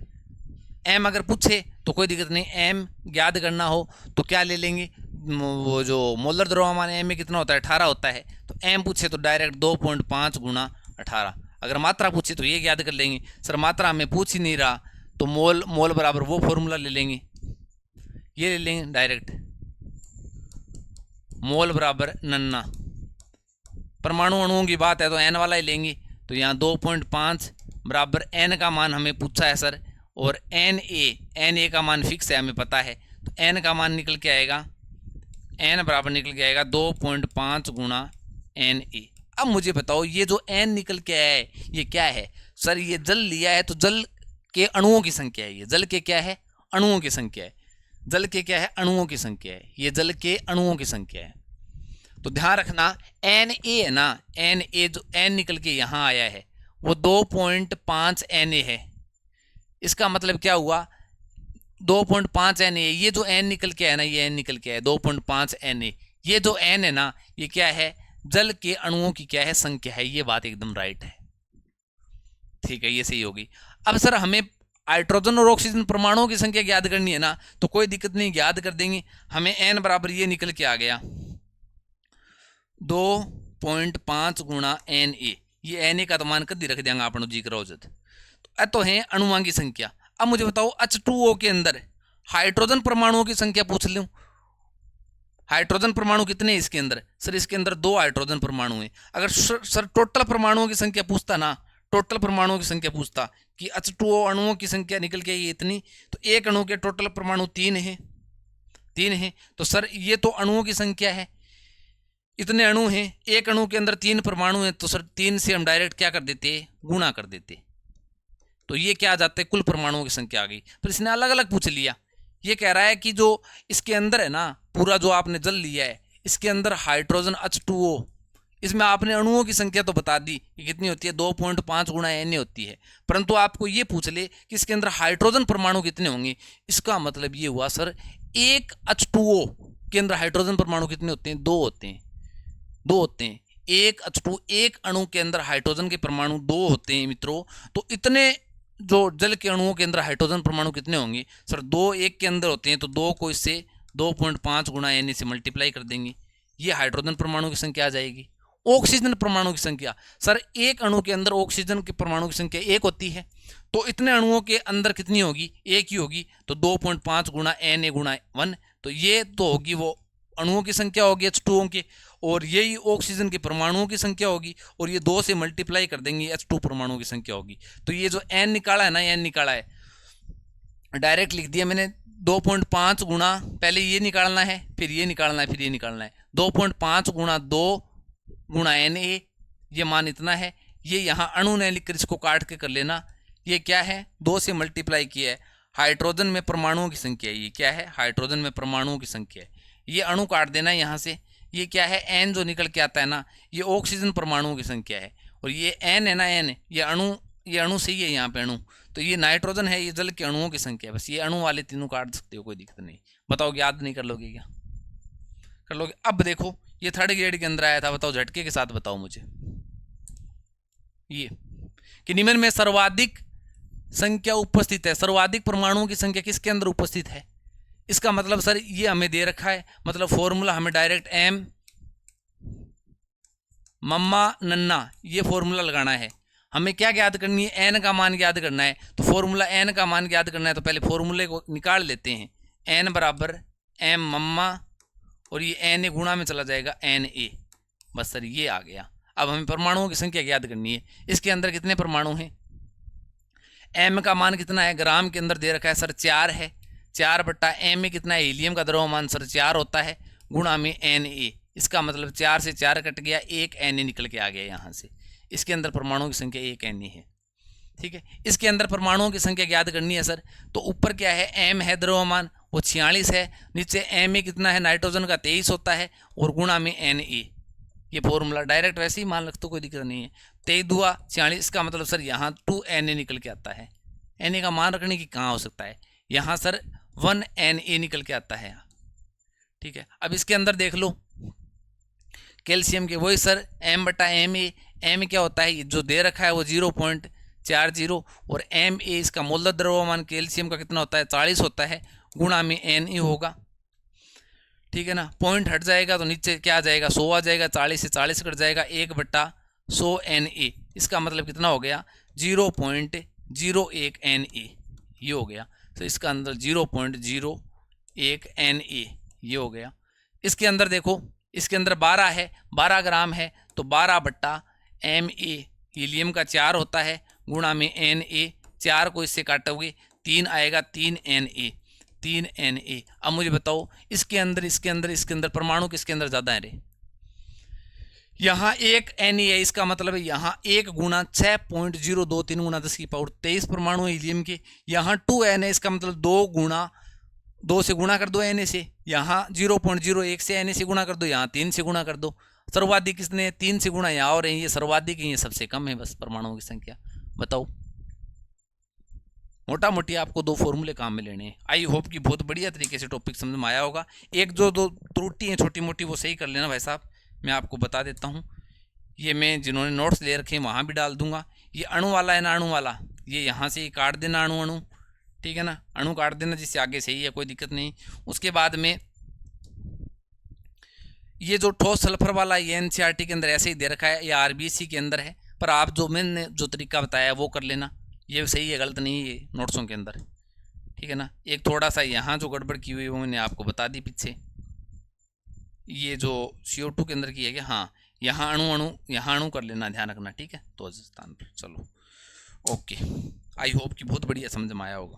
एम अगर पूछे तो कोई दिक्कत नहीं, एम याद करना हो तो क्या ले लेंगे, वो जो मोलर द्रव्यमान एम में कितना होता है 18 होता है, तो एम पूछे तो डायरेक्ट 2.5 गुणा 18। अगर मात्रा पूछे तो ये याद कर लेंगे सर, मात्रा हमें पूछ ही नहीं रहा तो मोल मोल बराबर वो फॉर्मूला ले लेंगे, ये ले लेंगे डायरेक्ट मोल बराबर नन्ना। परमाणु अणुओं की बात है तो n वाला ही लेंगे, तो यहाँ 2.5 बराबर n का मान हमें पूछा है सर, और Na का मान फिक्स है हमें पता है, तो n का मान निकल के आएगा, n बराबर निकल के आएगा 2.5 गुणा Na। अब मुझे बताओ ये जो n निकल के आया है ये क्या है सर? ये जल लिया है तो जल के अणुओं की संख्या है, ये जल के क्या है? अणुओं की संख्या है। जल के क्या है? अणुओं की संख्या है, ये जल के अणुओं की संख्या है। तो ध्यान रखना Na है ना, Na जो n निकल के यहाँ आया है वो 2.5 Na है। इसका मतलब क्या हुआ? 2.5 Na, ये जो n निकल के आया ना, ये n निकल के आया 2.5 Na, ये जो n है ना ये क्या है? जल के अणुओं की क्या है? संख्या है। ये बात एकदम राइट है, ठीक है, ये सही होगी। अब सर हमें हाइड्रोजन और ऑक्सीजन परमाणुओं की संख्या याद करनी है ना, तो कोई दिक्कत नहीं, याद कर देंगे। हमें n बराबर ये निकल के आ गया 2.5 गुणा Na, ये Na का तो मान कदी रख देंगे आप जी करो। तो है अणुओं की संख्या। अब मुझे बताओ H2O के अंदर हाइड्रोजन परमाणुओं की संख्या पूछ लूं। हाइड्रोजन परमाणु कितने हैं इसके अंदर? सर इसके अंदर 2 हाइड्रोजन परमाणु हैं। अगर सर टोटल परमाणुओं की संख्या पूछता ना, टोटल परमाणुओं की संख्या पूछता कि H2O अणुओं की संख्या निकल के आई इतनी, तो एक अणु के टोटल परमाणु 3 है, 3 है। तो सर ये तो अणुओं की संख्या है, इतने अणु हैं, एक अणु के अंदर 3 परमाणु हैं, तो सर 3 से हम डायरेक्ट क्या कर देते? गुणा कर देते। तो ये क्या आ जाता है? कुल परमाणुओं की संख्या आ गई। फिर इसने अलग अलग पूछ लिया। ये कह रहा है कि जो इसके अंदर है ना, पूरा जो आपने जल लिया है इसके अंदर हाइड्रोजन H2O, इसमें आपने अणुओं की संख्या तो बता दी कि कितनी होती है, 2.5 गुणा Na होती है, परंतु आपको ये पूछ ले कि इसके अंदर हाइड्रोजन परमाणु कितने होंगे। इसका मतलब ये हुआ सर एक H2O के अंदर हाइड्रोजन परमाणु कितने होते हैं? 2 होते हैं, 2 होते हैं। एक H2O, एक अणु के अंदर हाइड्रोजन के परमाणु 2 होते हैं मित्रों। तो इतने जो जल के अणुओं के अंदर हाइड्रोजन परमाणु कितने होंगे सर? 2 एक के अंदर होते हैं, तो 2 को इससे 2.5 गुणा Na से मल्टीप्लाई कर देंगे, ये हाइड्रोजन परमाणु की संख्या आ जाएगी। ऑक्सीजन परमाणु की संख्या, सर एक अणु के अंदर ऑक्सीजन के परमाणु की संख्या 1 होती है, तो इतने अणुओं के अंदर कितनी होगी? 1 ही होगी, तो 2.5 गुणा Na गुणा 1, तो ये तो होगी वो अणुओं की संख्या होगी H2O के, और यही ऑक्सीजन के परमाणुओं की संख्या होगी, और ये 2 से मल्टीप्लाई कर देंगे, H2 परमाणुओं की संख्या होगी। तो ये जो n निकाला है ना, n निकाला है, डायरेक्ट लिख दिया मैंने 2.5 गुणा, पहले ये निकालना है, फिर ये निकालना है, फिर ये निकालना है। 2.5 गुणा 2 गुणा Na, ये मान इतना है। ये यहाँ अणु ने लिखकर इसको काट के कर लेना। ये क्या है? 2 से मल्टीप्लाई किया है, हाइड्रोजन में परमाणुओं की संख्या है। ये क्या है? हाइड्रोजन में परमाणुओं की संख्या है। ये अणु काट देना है यहाँ से। ये क्या है? n जो निकल के आता है ना, ये ऑक्सीजन परमाणुओं की संख्या है, और ये n है ना, n ये अणु सही है यहाँ पे अणु, तो ये नाइट्रोजन है, ये जल के अणुओं की संख्या है। बस ये अणु वाले तीनों काट सकते हो, कोई दिक्कत नहीं। बताओ याद नहीं कर लोगे क्या? कर लोगे। अब देखो ये 3rd ग्रेड के अंदर आया था, बताओ झटके के साथ बताओ मुझे, ये कि निम्न में सर्वाधिक संख्या उपस्थित है, सर्वाधिक परमाणुओं की संख्या किसके अंदर उपस्थित है? इसका मतलब सर ये हमें दे रखा है, मतलब फॉर्मूला हमें डायरेक्ट m मम्मा नन्ना ये फॉर्मूला लगाना है। हमें क्या याद करनी है? n का मान याद करना है। तो फॉर्मूला n का मान याद करना है, तो पहले फॉर्मूले को निकाल लेते हैं। n बराबर m मम्मा, और ये Na गुणा में चला जाएगा Na, बस सर ये आ गया। अब हमें परमाणुओं की संख्या याद करनी है। इसके अंदर कितने परमाणु हैं? m का मान कितना है? ग्राम के अंदर दे रखा है सर 4 है, 4/m में कितना है? हीलियम का द्रव्यमान सर 4 होता है, गुणा में Na। इसका मतलब 4 से 4 कट गया, 1 Na निकल के आ गया यहाँ से। इसके अंदर परमाणुओं की संख्या 1 Na है, ठीक है। इसके अंदर परमाणुओं की संख्या याद करनी है सर, तो ऊपर क्या है? m है द्रव्यमान, वो 46 है, नीचे Ma कितना है? नाइट्रोजन का 23 होता है, और गुणा में Na। ये फॉर्मूला डायरेक्ट वैसे ही मान रखते हो, कोई दिक्कत नहीं है। 23 दुआ 46, इसका मतलब सर यहाँ 2 Na निकल के आता है। Na का मान रखने की कहाँ हो सकता है? यहाँ सर 1 Na निकल के आता है, ठीक है। अब इसके अंदर देख लो कैल्शियम के, वही सर m/Ma। m क्या होता है? जो दे रखा है वो 0.40, और Ma इसका मूल द्रव्यमान कैल्शियम का कितना होता है? 40 होता है, गुणा में Na होगा, ठीक है ना। पॉइंट हट जाएगा तो नीचे क्या आ जाएगा? 100 आ जाएगा, 40 से 40 कट जाएगा, 1/100 Na। इसका मतलब कितना हो गया? 0.01 Na, ये हो गया। तो इसका अंदर 0.01 Na ये हो गया। इसके अंदर देखो इसके अंदर 12 है, 12 ग्राम है, तो 12/Ma हीलियम का 4 होता है, गुणा में Na, 4 को इससे काटोगे 3 आएगा, 3Na। अब मुझे बताओ इसके अंदर परमाणु किसके अंदर ज़्यादा है रे? यहाँ एक Na है, इसका मतलब है यहाँ 1 गुणा 6.023 गुणा 10⁻23 परमाणु है हीलियम के। यहाँ 2Na, इसका मतलब 2 से गुणा कर दो Na से, यहाँ 0.01 से Na से गुणा कर दो, यहाँ 3 से गुणा कर दो। सर्वाधिक किसने? 3 से गुणा यहाँ और ये सर्वाधिक, ये सबसे कम है बस परमाणुओं की संख्या। बताओ, मोटा मोटी आपको 2 फॉर्मूले काम में लेने हैं। आई होप कि बहुत बढ़िया तरीके से टॉपिक समझ में आया होगा। एक जो 2 त्रुटि हैं छोटी मोटी वो सही कर लेना भाई साहब, मैं आपको बता देता हूँ। ये मैं जिन्होंने नोट्स ले रखे हैं वहाँ भी डाल दूंगा। ये अणु वाला है ना, अणु वाला, ये यहाँ से काट देना, अणु, ठीक है ना, अणु काट देना, जिससे आगे सही है, कोई दिक्कत नहीं। उसके बाद में ये जो ठोस सल्फर वाला, ये एनसीईआरटी के अंदर ऐसे ही दे रखा है, या आरबीसी के अंदर है, पर आप जो मैंने जो तरीका बताया वो कर लेना, ये सही है, गलत नहीं है ये नोट्सों के अंदर, ठीक है ना। एक थोड़ा सा यहाँ जो गड़बड़ की हुई है वो मैंने आपको बता दी पीछे, ये जो CO2 के अंदर की है कि हाँ, यहाँ अणु कर लेना, ध्यान रखना, ठीक है। तो स्थान पर चलो, ओके। आई होप कि बहुत बढ़िया समझ में आया होगा।